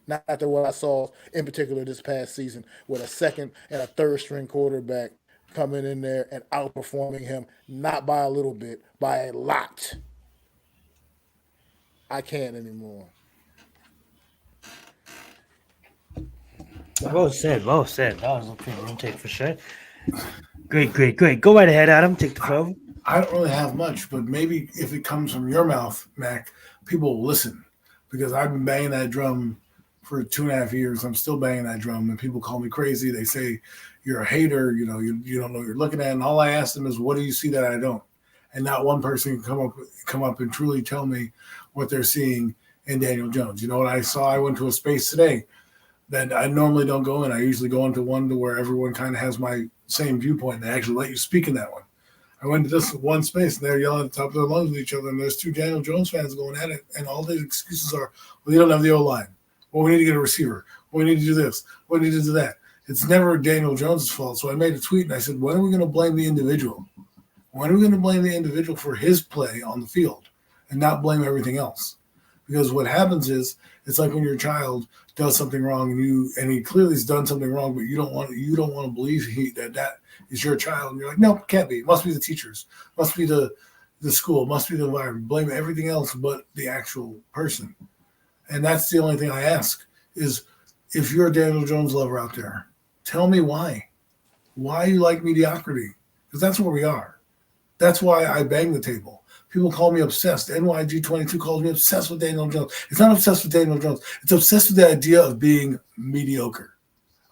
Not after what I saw in particular this past season with a second and a third string quarterback coming in there and outperforming him, not by a little bit, by a lot. I can't anymore. Well said. Well said. That was a pretty intake for sure. Great. Go right ahead, Adam. Take the floor. I don't really have much, but maybe if it comes from your mouth, Mac, people will listen because I've been banging that drum for 2.5 years. I'm still banging that drum, and people call me crazy. They say you're a hater. You know, you don't know what you're looking at. And all I ask them is, what do you see that I don't? And not one person can come up and truly tell me what they're seeing in Daniel Jones. You know what I saw? I went to a space today that I normally don't go in. I usually go into one to where everyone kind of has my same viewpoint. They actually let you speak in that one. I went to this one space, and they're yelling at the top of their lungs with each other, and there's 2 Daniel Jones fans going at it, and all the excuses are, well, you don't have the O-line. Well, we need to get a receiver. Well, we need to do this. We need to do that. It's never Daniel Jones' fault. So I made a tweet, and I said, when are we going to blame the individual? When are we going to blame the individual for his play on the field and not blame everything else? Because what happens is, it's like when your child does something wrong and he clearly has done something wrong, but you don't want to believe that is your child, and you're like, no, it can't be. It must be the teachers, must be the school, must be the environment. Blame everything else but the actual person. And that's the only thing I ask is, if you're a Daniel Jones lover out there, tell me why you like mediocrity, because that's where we are. That's why I bang the table. People call me obsessed. NYG22 calls me obsessed with Daniel Jones. It's not obsessed with Daniel Jones. It's obsessed with the idea of being mediocre,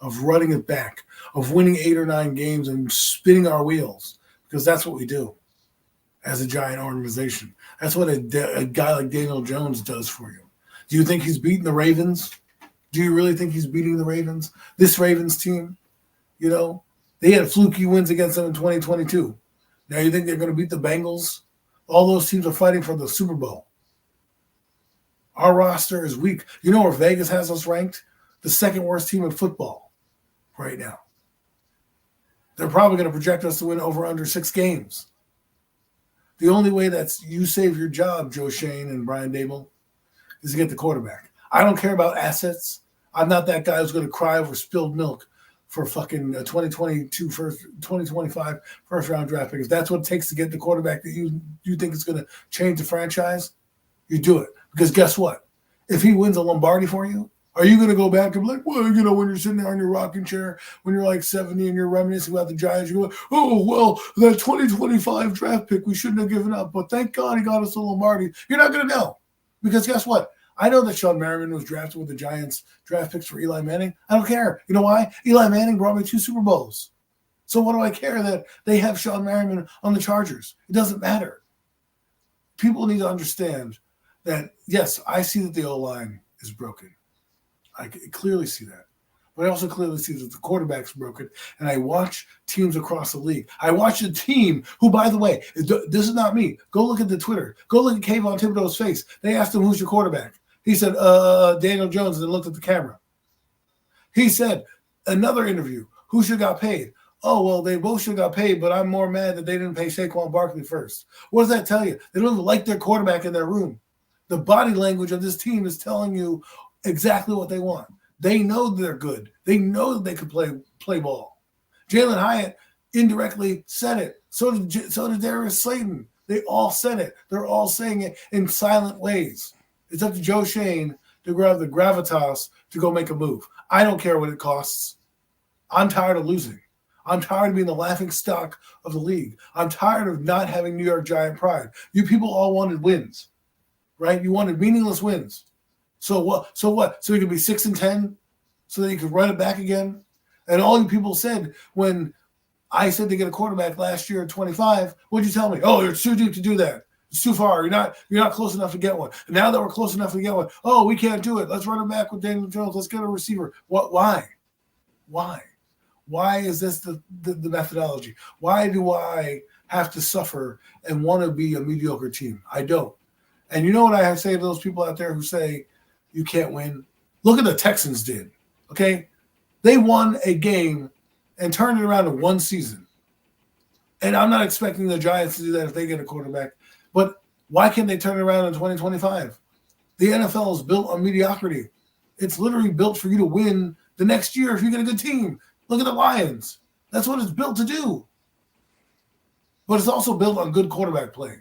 of running it back, of winning 8 or 9 games and spinning our wheels, because that's what we do as a giant organization. That's what a guy like Daniel Jones does for you. Do you think he's beating the Ravens? Do you really think he's beating the Ravens? This Ravens team, you know, they had fluky wins against them in 2022. Now you think they're going to beat the Bengals? All those teams are fighting for the Super Bowl. Our roster is weak. You know where Vegas has us ranked? The second worst team in football right now. They're probably going to project us to win over under 6 games. The only way that you save your job, Joe Shane and Brian Dable, is to get the quarterback. I don't care about assets. I'm not that guy who's going to cry over spilled milk for fucking 2025 first round draft pick. If that's what it takes to get the quarterback that you think is going to change the franchise, you do it. Because guess what? If he wins a Lombardi for you, are you going to go back and be like, well, you know, when you're sitting there in your rocking chair, when you're like 70 and you're reminiscing about the Giants, you go, oh, well, that 2025 draft pick we shouldn't have given up, but thank God he got us a Lombardi. You're not going to know. Because guess what? I know that Sean Merriman was drafted with the Giants draft picks for Eli Manning. I don't care. You know why? Eli Manning brought me 2 Super Bowls. So what do I care that they have Sean Merriman on the Chargers? It doesn't matter. People need to understand that, yes, I see that the O-line is broken. I clearly see that. But I also clearly see that the quarterback's broken. And I watch teams across the league. I watch a team who, by the way, this is not me. Go look at the Twitter. Go look at Kayvon Thibodeau's face. They asked him, who's your quarterback? He said, Daniel Jones, and then looked at the camera. He said, another interview, who should have got paid? Oh, well, they both should have got paid, but I'm more mad that they didn't pay Saquon Barkley first. What does that tell you? They don't even like their quarterback in their room. The body language of this team is telling you exactly what they want. They know they're good. They know that they can play ball. Jalen Hyatt indirectly said it. So did Darius Slayton. They all said it. They're all saying it in silent ways. It's up to Joe Shane to grab the gravitas to go make a move. I don't care what it costs. I'm tired of losing. I'm tired of being the laughing stock of the league. I'm tired of not having New York Giant pride. You people all wanted wins, right? You wanted meaningless wins. So what? So you could be 6-10, so that you could run it back again. And all you people said when I said to get a quarterback last year at 25, what'd you tell me? Oh, you're too deep to do that. It's too far. You're not close enough to get one. And now that we're close enough to get one, oh, we can't do it. Let's run it back with Daniel Jones. Let's get a receiver. What? Why? Why is this the methodology? Why do I have to suffer and want to be a mediocre team? I don't. And you know what I say to those people out there who say you can't win? Look at the Texans did. Okay? They won a game and turned it around in one season. And I'm not expecting the Giants to do that if they get a quarterback. But why can't they turn it around in 2025? The NFL is built on mediocrity. It's literally built for you to win the next year if you get a good team. Look at the Lions. That's what it's built to do. But it's also built on good quarterback play.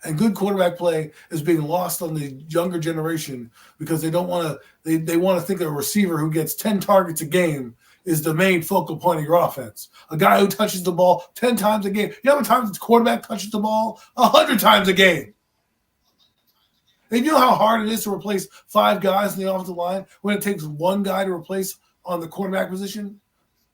And good quarterback play is being lost on the younger generation because they don't want to. They want to think of a receiver who gets 10 targets a game is the main focal point of your offense. A guy who touches the ball 10 times a game. You know how many times the quarterback touches the ball? 100 times a game. And you know how hard it is to replace 5 guys in the offensive line when it takes one guy to replace on the quarterback position?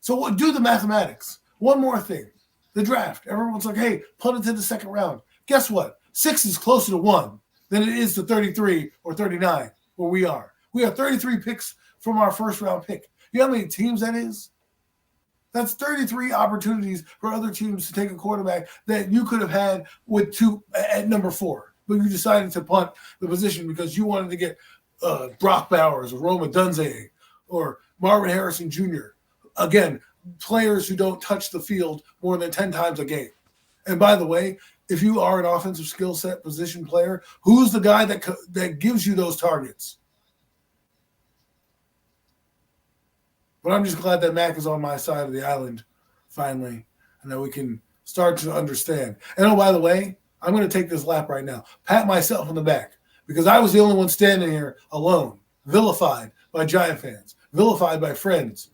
So do the mathematics. One more thing. The draft. Everyone's like, hey, punt it to the second round. Guess what? 6 is closer to 1 than it is to 33 or 39 where we are. We have 33 picks from our first round pick. You know how many teams that is? That's 33 opportunities for other teams to take a quarterback that you could have had with 2 at number 4. But you decided to punt the position because you wanted to get Brock Bowers or Roma Dunze or Marvin Harrison Jr. Again, players who don't touch the field more than 10 times a game. And by the way, if you are an offensive skill set position player, who's the guy that gives you those targets? But I'm just glad that Mac is on my side of the island finally, and that we can start to understand. And oh, by the way, I'm going to take this lap right now. Pat myself on the back because I was the only one standing here alone, vilified by Giant fans, vilified by friends,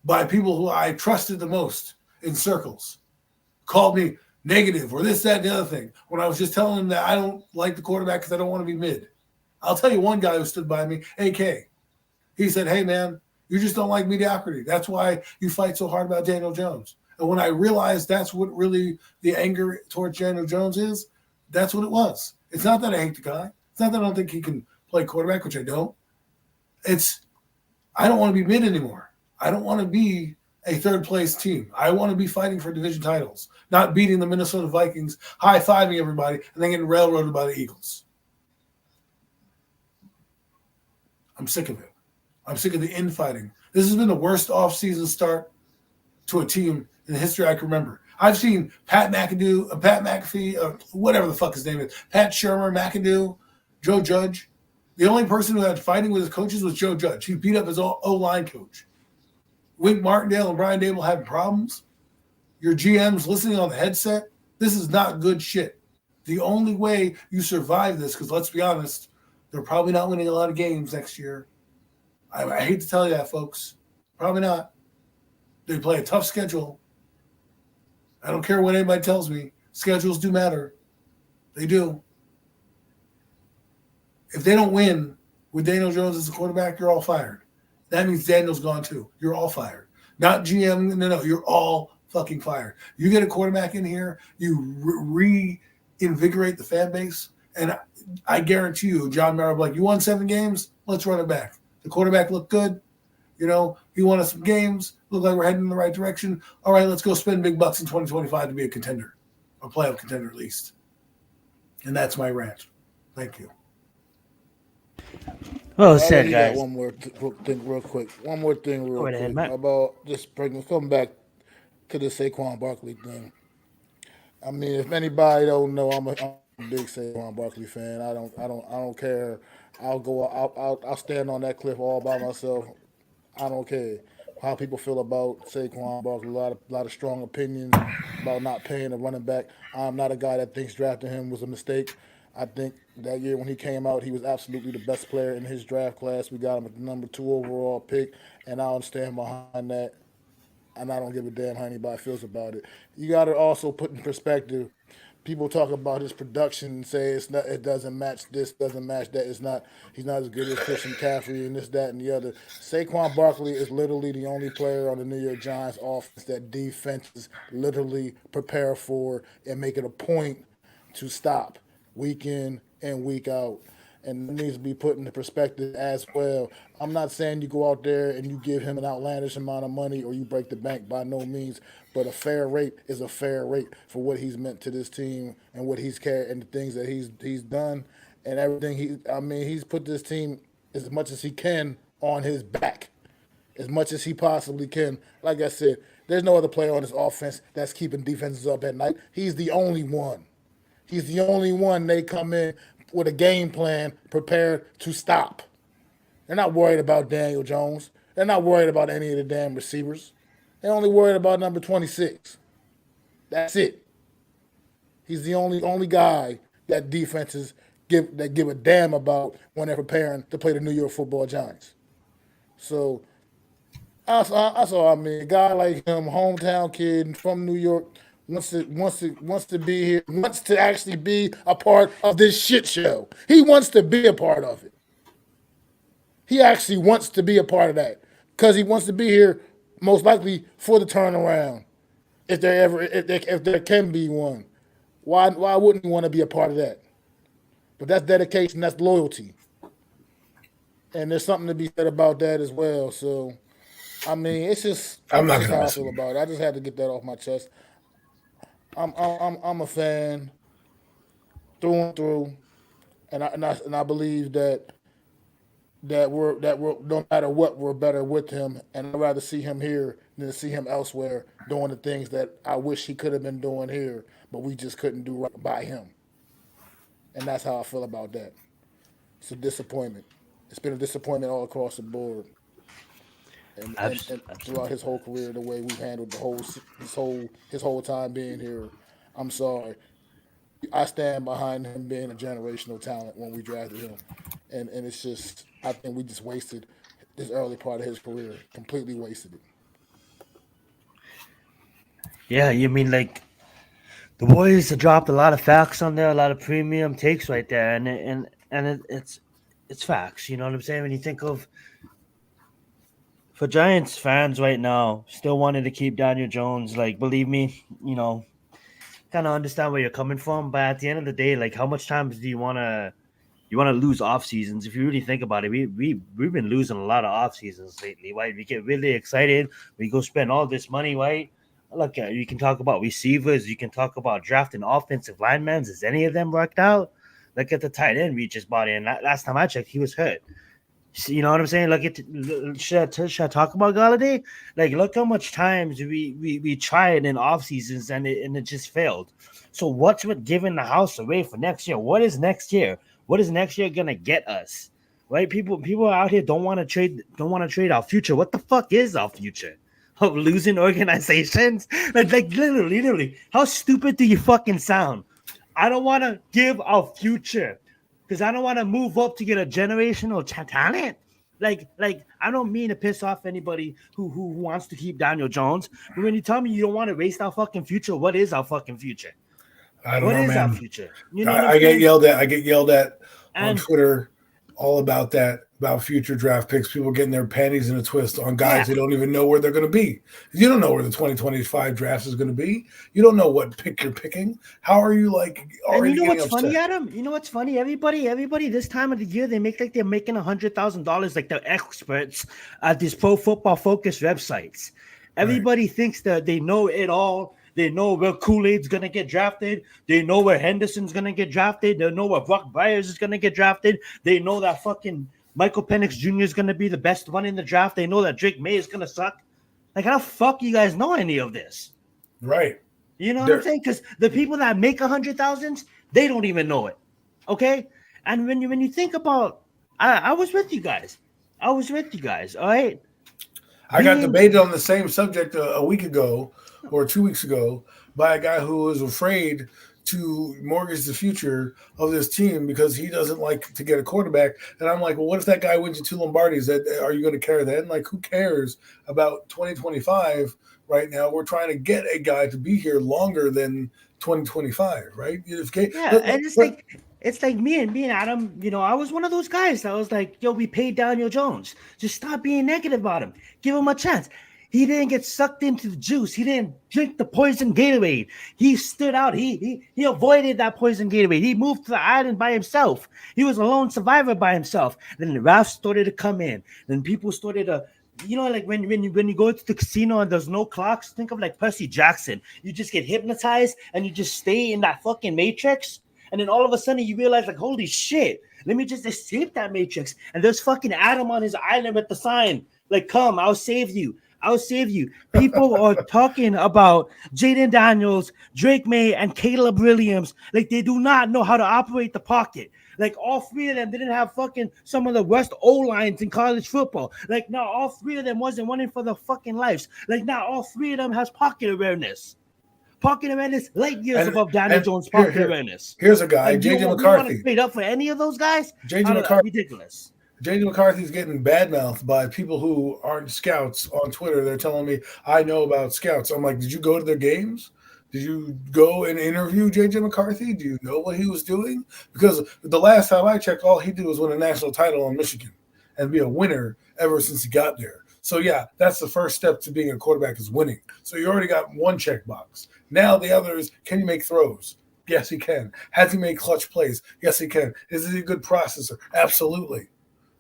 by people who I trusted the most in circles, called me negative or this, that, and the other thing when I was just telling them that I don't like the quarterback because I don't want to be mid. I'll tell you one guy who stood by me, AK. He said, hey, man, you just don't like mediocrity. That's why you fight so hard about Daniel Jones. And when I realized that's what really the anger towards Daniel Jones is, that's what it was. It's not that I hate the guy. It's not that I don't think he can play quarterback, which I don't. It's I don't want to be mid anymore. I don't want to be a third-place team. I want to be fighting for division titles, not beating the Minnesota Vikings, high-fiving everybody, and then getting railroaded by the Eagles. I'm sick of it. I'm sick of the infighting. This has been the worst offseason start to a team in the history I can remember. I've seen Pat McAfee, whatever the fuck his name is, Pat Shermer, McAdoo, Joe Judge. The only person who had fighting with his coaches was Joe Judge. He beat up his O-line coach. Wink Martindale and Brian Dable having problems. Your GM's listening on the headset. This is not good shit. The only way you survive this, because let's be honest, they're probably not winning a lot of games next year. I hate to tell you that, folks. Probably not. They play a tough schedule. I don't care what anybody tells me. Schedules do matter. They do. If they don't win with Daniel Jones as the quarterback, you're all fired. That means Daniel's gone too. You're all fired. Not GM. No. You're all fucking fired. You get a quarterback in here, you reinvigorate the fan base, and I guarantee you, John Mara will be like, you won 7 games? Let's run it back. The quarterback looked good. You know, he won us some games. Looked like we're heading in the right direction. All right, let's go spend big bucks in 2025 to be a contender, a playoff contender at least. And that's my rant. Thank you. Well said, got guys. one more thing real quick. One more thing real Go ahead, quick Matt. about just coming back to the Saquon Barkley thing. I mean, if anybody don't know, I'm a big Saquon Barkley fan. I don't care. I'll stand on that cliff all by myself. I don't care how people feel about Saquon Barkley. A lot of strong opinions about not paying a running back. I'm not a guy that thinks drafting him was a mistake. I think that year when he came out, he was absolutely the best player in his draft class. We got him at the number 2 overall pick, and I'll stand behind that. And I don't give a damn how anybody feels about it. You got to also put in perspective people talk about his production and say it doesn't match this, doesn't match that. He's not as good as Christian McCaffrey and this, that, and the other. Saquon Barkley is literally the only player on the New York Giants offense that defenses literally prepare for and make it a point to stop week in and week out. And it needs to be put into perspective as well. I'm not saying you go out there and you give him an outlandish amount of money or you break the bank, by no means. But a fair rate is a fair rate for what he's meant to this team and what he's carried and the things that he's done and everything. He's put this team as much as he can on his back, as much as he possibly can. Like I said, there's no other player on this offense that's keeping defenses up at night. He's the only one. He's the only one they come in with a game plan prepared to stop. They're not worried about Daniel Jones. They're not worried about any of the damn receivers. They're only worried about number 26. That's it. He's the only guy that defenses give a damn about when they're preparing to play the New York Football Giants. So that's all I mean. A guy like him, hometown kid from New York, wants to be here, wants to actually be a part of this shit show. He wants to be a part of it. He actually wants to be a part of that because he wants to be here, most likely for the turnaround, if there can be one. Why wouldn't he want to be a part of that? But that's dedication, that's loyalty, and there's something to be said about that as well. So, I mean, it's just I'm not how gonna I miss feel him. about it. I just had to get that off my chest. I'm a fan through and through, and I believe that we're no matter what, we're better with him, and I'd rather see him here than to see him elsewhere doing the things that I wish he could have been doing here, but we just couldn't do right by him. And that's how I feel about that. It's a disappointment. It's been a disappointment all across the board, and throughout his whole career, the way we handled his whole time being here. I'm sorry. I stand behind him being a generational talent when we drafted him, and it's just I think we just wasted this early part of his career, completely wasted it. Yeah, you mean like the boys have dropped a lot of facts on there, a lot of premium takes right there, it's facts. You know what I'm saying? When you think of for Giants fans right now, still wanting to keep Daniel Jones, like believe me, kind of understand where you're coming from. But at the end of the day, like how much times do you want to lose off seasons? If you really think about it, we've been losing a lot of off seasons lately, right? We get really excited, we go spend all this money, right? Look, you can talk about receivers, you can talk about drafting offensive linemen. Has any of them worked out? Look at the tight end we just bought in. Last time I checked, he was hurt. You know what I'm saying? Look at should I talk about Galladay? Like, look how much times we tried in off seasons and it just failed. So what's with giving the house away for next year? What is next year? What is next year gonna get us? Right? People out here don't want to trade our future. What the fuck is our future? Of losing organizations? Like literally, how stupid do you fucking sound? I don't want to give our future because I don't want to move up to get a generational talent. Like I don't mean to piss off anybody who wants to keep Daniel Jones, but when you tell me you don't want to waste our fucking future, what is our fucking future? I don't What know, is our man. future? You know what I'm I get saying? yelled at. I get yelled at on And Twitter all about that, about future draft picks. People getting their panties in a twist on guys yeah, who don't even know where they're going to be. You don't know where the 2025 draft is going to be. You don't know what pick you're picking. How are you like and you already know getting what's funny, upset? Adam? You know what's funny? Everybody, this time of the year, they make like they're making $100,000, like they're experts at these Pro Football Focus websites. Right. Everybody thinks that they know it all. They know where Kool-Aid's gonna get drafted. They know where Henderson's gonna get drafted. They know where Brock Byers is gonna get drafted. They know that fucking Michael Penix Jr. is gonna be the best one in the draft. They know that Drake May is gonna suck. Like, how the fuck you guys know any of this? Right. You know what I'm saying? Because the people that make 100,000s, they don't even know it. Okay. And when you think about, I was with you guys. All right. I got debated on the same subject a week ago or 2 weeks ago by a guy who was afraid to mortgage the future of this team because he doesn't like to get a quarterback. And I'm like, well, what if that guy wins you 2 Lombardis? Are you going to care then? Like, who cares about 2025 right now? We're trying to get a guy to be here longer than 2025, right? Yeah, and it's like me and Adam. I was one of those guys that was like, "Yo, we paid Daniel Jones. Just stop being negative about him. Give him a chance." He didn't get sucked into the juice. He didn't drink the poison Gatorade. He stood out. He avoided that poison Gatorade. He moved to the island by himself. He was a lone survivor by himself. Then the refs started to come in. Then people started to, like when you go to the casino and there's no clocks, think of like Percy Jackson. You just get hypnotized and you just stay in that fucking matrix. And then all of a sudden you realize, like, holy shit, let me just escape that matrix. And there's fucking Adam on his island with the sign, like, come, I'll save you. I'll save you. People are talking about Jaden Daniels, Drake May, and Caleb Williams like they do not know how to operate the pocket. Like, all three of them didn't have fucking some of the worst O-lines in college football. Like, now all three of them wasn't running for their fucking lives. Like, now all three of them has pocket awareness. Pocket awareness, light years above Daniel Jones' pocket awareness. Here's a guy, J.J. McCarthy. You trade up for any of those guys? J.J. McCarthy. Ridiculous. J.J. McCarthy's getting badmouthed by people who aren't scouts on Twitter. They're telling me, I know about scouts. I'm like, did you go to their games? Did you go and interview J.J. McCarthy? Do you know what he was doing? Because the last time I checked, all he did was win a national title on Michigan and be a winner ever since he got there. So, yeah, that's the first step to being a quarterback is winning. So you already got one checkbox. Now the other is, can you make throws? Yes, he can. Has he made clutch plays? Yes, he can. Is he a good processor? Absolutely.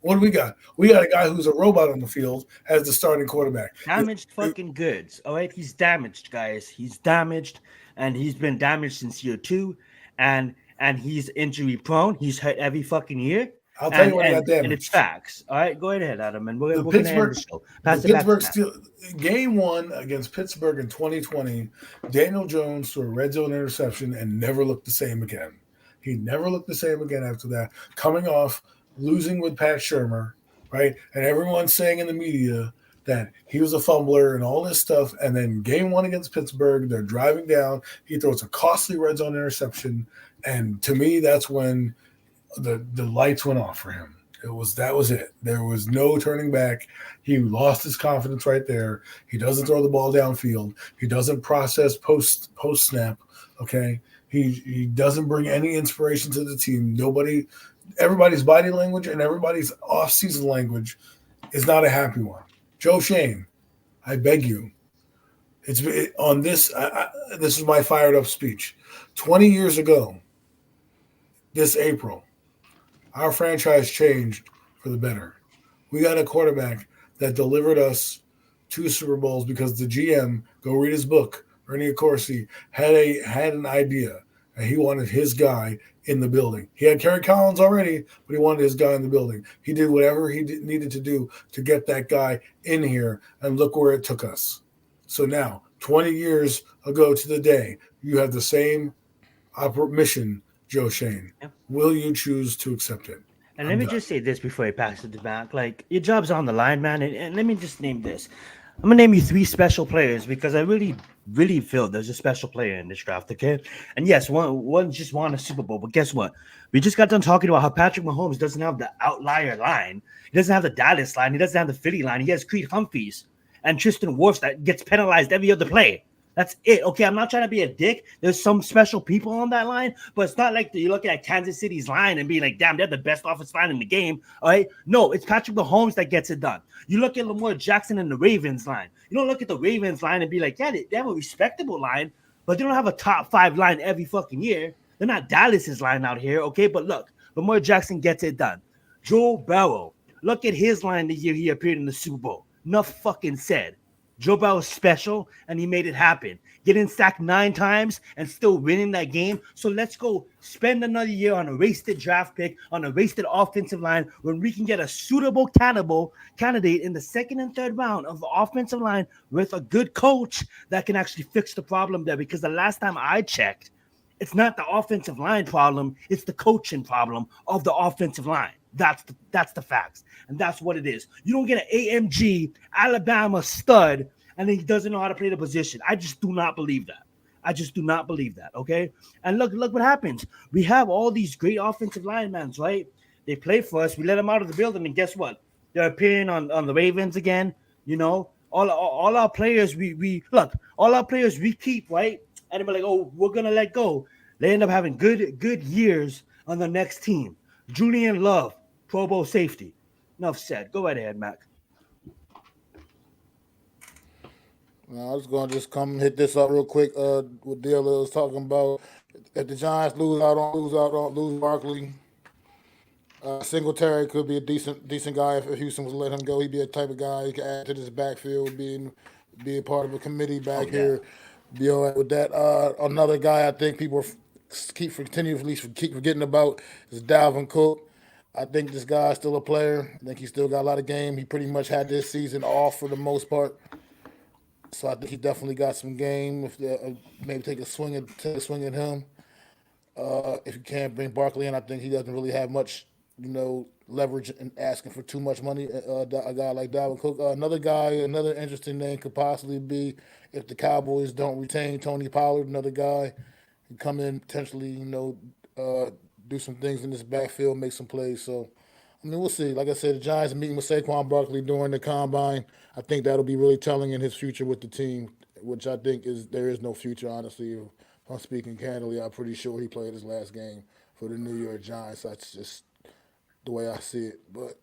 What do we got? We got a guy who's a robot on the field as the starting quarterback. Damaged fucking goods. All right, he's damaged, guys. He's damaged, and he's been damaged since year 2, and he's injury prone. He's hurt every fucking year. I'll tell you when he got damaged. And it's facts. All right, go ahead, Adam, and we're going to end the show. Game 1 against Pittsburgh in 2020, Daniel Jones threw a red zone interception and never looked the same again. He never looked the same again after that. Coming off losing with Pat Shurmur, right? And everyone's saying in the media that he was a fumbler and all this stuff. And then game 1 against Pittsburgh, they're driving down. He throws a costly red zone interception. And to me, that's when the lights went off for him. That was it. There was no turning back. He lost his confidence right there. He doesn't throw the ball downfield. He doesn't process post snap. Okay. He doesn't bring any inspiration to the team. Everybody's body language and everybody's off-season language is not a happy one. Joe Shane, I beg you. This is my fired up speech. 20 years ago, this April, our franchise changed for the better. We got a quarterback that delivered us 2 Super Bowls because the GM, go read his book, Ernie Accorsi, had an idea, and he wanted his guy in the building. He had Kerry Collins already, but he wanted his guy in the building. He did whatever he needed to do to get that guy in here, and look where it took us. So now, 20 years ago to the day, you have the same mission, Joe Shane. Yep. Will you choose to accept it? And let me just say this before I pass it back. Like, your job's on the line, man. And let me just name this. I'm going to name you 3 special players because I really, really feel there's a special player in this draft, okay? And yes, one just won a Super Bowl, but guess what? We just got done talking about how Patrick Mahomes doesn't have the outlier line. He doesn't have the Dallas line. He doesn't have the Philly line. He has Creed Humphreys and Tristan Wirfs that gets penalized every other play. That's it. Okay, I'm not trying to be a dick. There's some special people on that line, but it's not like you're looking at Kansas City's line and being like, damn, they're the best offensive line in the game. All right? No, it's Patrick Mahomes that gets it done. You look at Lamar Jackson and the Ravens line. You don't look at the Ravens line and be like, yeah, they have a respectable line, but they don't have a top 5 line every fucking year. They're not Dallas's line out here, okay? But look, Lamar Jackson gets it done. Joe Burrow, look at his line the year he appeared in the Super Bowl. Enough fucking said. Joe Burrow's special, and he made it happen. Getting sacked 9 times and still winning that game. So let's go spend another year on a wasted draft pick, on a wasted offensive line, when we can get a suitable candidate in the 2nd and 3rd round of the offensive line with a good coach that can actually fix the problem there. Because the last time I checked, it's not the offensive line problem, it's the coaching problem of the offensive line. That's the facts. And that's what it is. You don't get an AMG Alabama stud and then he doesn't know how to play the position. I just do not believe that. Okay. And look what happens. We have all these great offensive linemen, right? They play for us. We let them out of the building, and guess what? They're appearing on the Ravens again. You know, all our players we keep, right? and they're like, "Oh, we're gonna let go." They end up having good years on the next team. Julian Love, Pro Bowl safety. Enough said. Go right ahead, Mac. Now, I was going to just come hit this up real quick. What Dale was talking about. If the Giants lose Barkley, Singletary could be a decent guy if Houston was to let him go. He'd be a type of guy he could add to this backfield, be a part of a committee Oh back yeah. here, be all right with that. Another guy I think people keep forgetting about is Dalvin Cook. I think this guy's still a player. I think he still got a lot of game. He pretty much had this season off for the most part. So I think he definitely got some game. If maybe take a swing at him. If you can't bring Barkley in, I think he doesn't really have much, leverage in asking for too much money. A guy like Dalvin Cook. Another interesting name could possibly be if the Cowboys don't retain Tony Pollard. Another guy who come in potentially, do some things in this backfield, make some plays. So, I mean, we'll see. Like I said, the Giants are meeting with Saquon Barkley during the combine. I think that'll be really telling in his future with the team, which I think there is no future, honestly. If I'm speaking candidly, I'm pretty sure he played his last game for the New York Giants. That's just the way I see it. But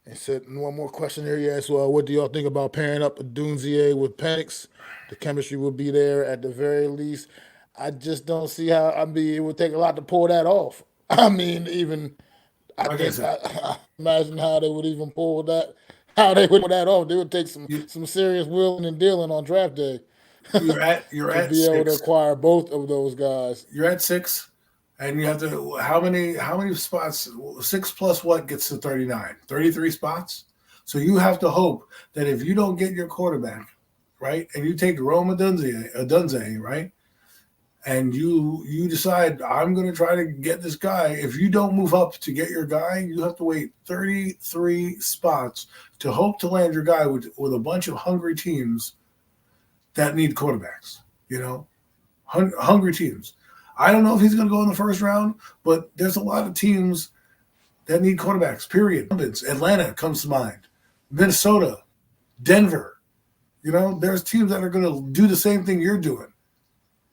and said one more question here. Yes, well, what do y'all think about pairing up Dunzier with Penix? The chemistry will be there at the very least. I just don't see how. I mean, it would take a lot to pull that off. I mean, even I Like I think said, I imagine how they would even pull that. How they would pull that off? They would take you, some serious wheeling and dealing on draft day you're to at be able to six. acquire both of those guys. You're at six, and you have to how many spots? Six plus what gets to 39? 33 spots. So you have to hope that if you don't get your quarterback right, and you take Rome Dunze, right, and you decide I'm going to try to get this guy. If you don't move up to get your guy, you have to wait 33 spots to hope to land your guy with a bunch of hungry teams that need quarterbacks. You know, hungry teams. I don't know if he's going to go in the first round, but there's a lot of teams that need quarterbacks. Period. Atlanta comes to mind. Minnesota, Denver. There's teams that are going to do the same thing you're doing.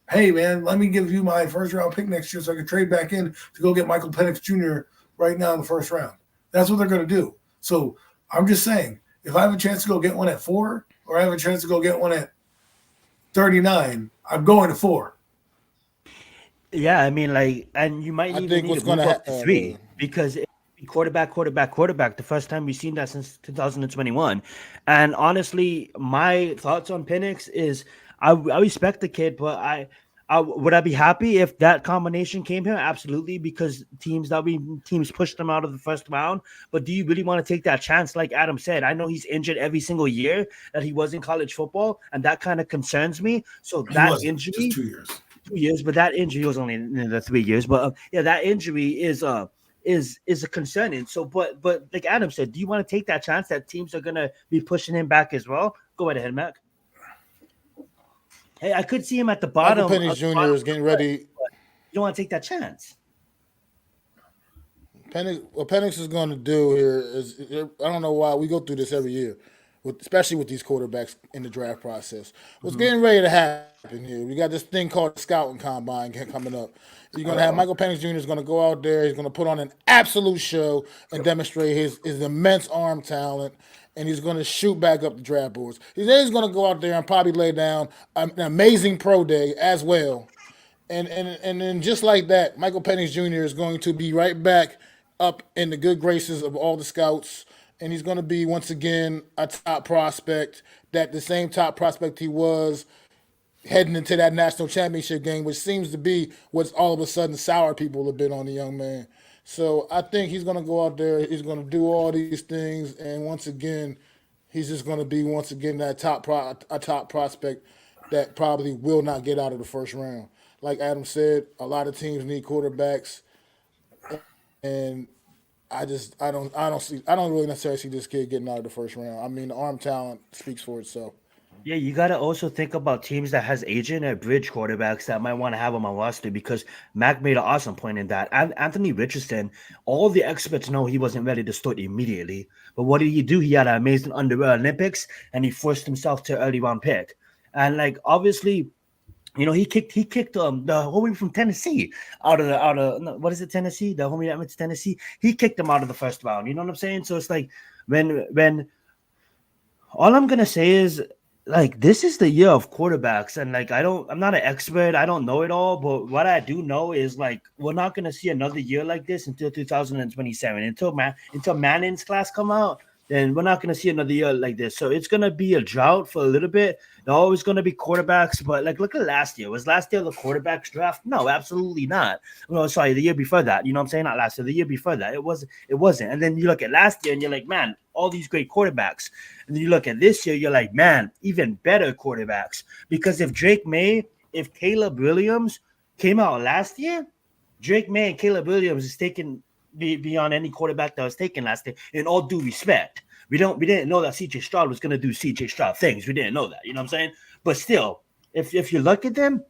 Hey, man, let me give you my first round pick next year so I can trade back in to go get Michael Penix Jr. right now in the first round. That's what they're going to do. So I'm just saying, if I have a chance to go get one at 4 or I have a chance to go get one at 39, I'm going to 4. Yeah, I mean, like, and you might I even think need what's to going move to up to happen. 3 because it quarterback. The first time we've seen that since 2021. And honestly, my thoughts on Penix is I respect the kid, but I would I be happy if that combination came here? Absolutely, because teams pushed them out of the first round. But do you really want to take that chance? Like Adam said, I know he's injured every single year that he was in college football, and that kind of concerns me. So He that wasn't, just injury 2 years. 2 years, but that injury was only in the 3 years. But yeah, that injury is a concerning. So, but like Adam said, do you want to take that chance that teams are gonna be pushing him back as well? Go right ahead, Mac. Hey, I could see him at the Michael bottom Penix of the Jr. bottom is of the getting list, ready. but you don't want to take that chance. What Penix is going to do here is I don't know why we go through this every year, especially with these quarterbacks in the draft process. What's Mm-hmm. getting ready to happen here? We got this thing called the scouting combine coming up. You're going to have Uh-oh. Michael Penix Jr. is going to go out there. He's going to put on an absolute show and demonstrate his immense arm talent. And he's going to shoot back up the draft boards. He's going to go out there and probably lay down an amazing pro day as well. And then just like that, Michael Penix Jr. is going to be right back up in the good graces of all the scouts, and he's going to be once again a top prospect. That the same top prospect he was heading into that national championship game, which seems to be what's all of a sudden sour people a bit on the young man. So I think he's going to go out there. He's going to do all these things, and once again, he's just going to be once again that a top prospect that probably will not get out of the first round. Like Adam said, a lot of teams need quarterbacks, and I don't really necessarily see this kid getting out of the first round. I mean, the arm talent speaks for itself. Yeah, you got to also think about teams that has agent or bridge quarterbacks that might want to have him on roster because Mac made an awesome point in that. And Anthony Richardson, all the experts know he wasn't ready to start immediately. But what did he do? He had an amazing under Olympics and he forced himself to early round pick. And like obviously he kicked the homie from Tennessee out of no, what is it, Tennessee? The homie that went to Tennessee, he kicked him out of the first round. You know what I'm saying? So it's like when all I'm gonna say is like this is the year of quarterbacks, and like I'm not an expert, I don't know it all, but what I do know is like we're not gonna see another year like this until 2027, until Manning's class come out. Then we're not gonna see another year like this. So it's gonna be a drought for a little bit. They're always gonna be quarterbacks, but like look at last year. Was last year the quarterbacks draft? No, absolutely not. No, sorry, the year before that. You know what I'm saying? Not last year, the year before that. It wasn't. And then you look at last year and you're like, man, all these great quarterbacks. And then you look at this year, you're like, man, even better quarterbacks. Because if Caleb Williams came out last year, Drake May and Caleb Williams is taken beyond any quarterback that was taken last year. In all due respect, we didn't know that CJ Stroud was going to do CJ Stroud things. We didn't know that. You know what I'm saying? But still, if you look at them,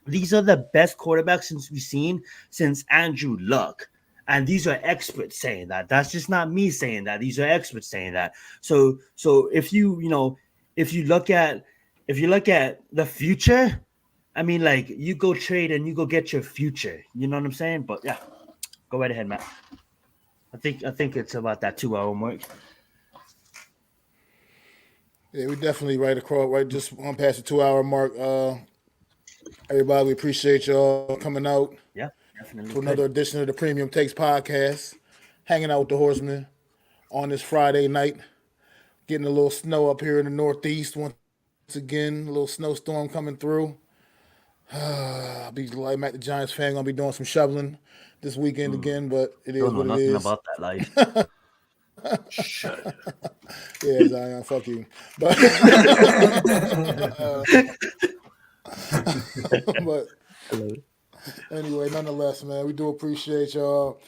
these are the best quarterbacks since we've seen since Andrew Luck. And these are experts saying that. That's just not me saying that. These are experts saying that. So if you look at the future, I mean, like you go trade and you go get your future. You know what I'm saying? But yeah, go right ahead, Matt. I think it's about that 2 hour mark. Yeah, we definitely right just on past the 2 hour mark. Everybody, we appreciate y'all coming out Yeah, to definitely another could. edition of the Premium Takes podcast, hanging out with the Horsemen on this Friday night, getting a little snow up here in the Northeast once again, a little snowstorm coming through. I'll be like Mac the Giants fan, gonna be doing some shoveling this weekend Mm, again, but it is don't know what it nothing is. about that life. Shut Yeah, Zion, fuck you. But but anyway, nonetheless, man, we do appreciate y'all.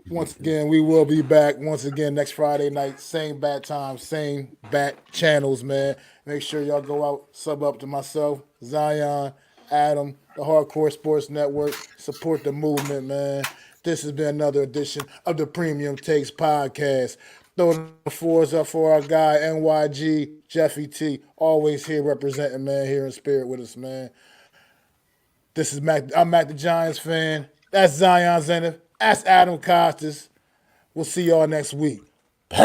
Once again, we will be back once again next Friday night, same bat time, same bat channels, man. Make sure y'all go out, sub up to myself, Zion, Adam, the Hardcore Sports Network. Support the movement, man. This has been another edition of the Premium Takes podcast. Throw the fours up for our guy NYG Jeffy T. Always here representing, man, here in spirit with us, man. This is Mac. I'm Mac the Giants fan. That's Zion Zenith. That's Adam Costas. We'll see y'all next week. Peace.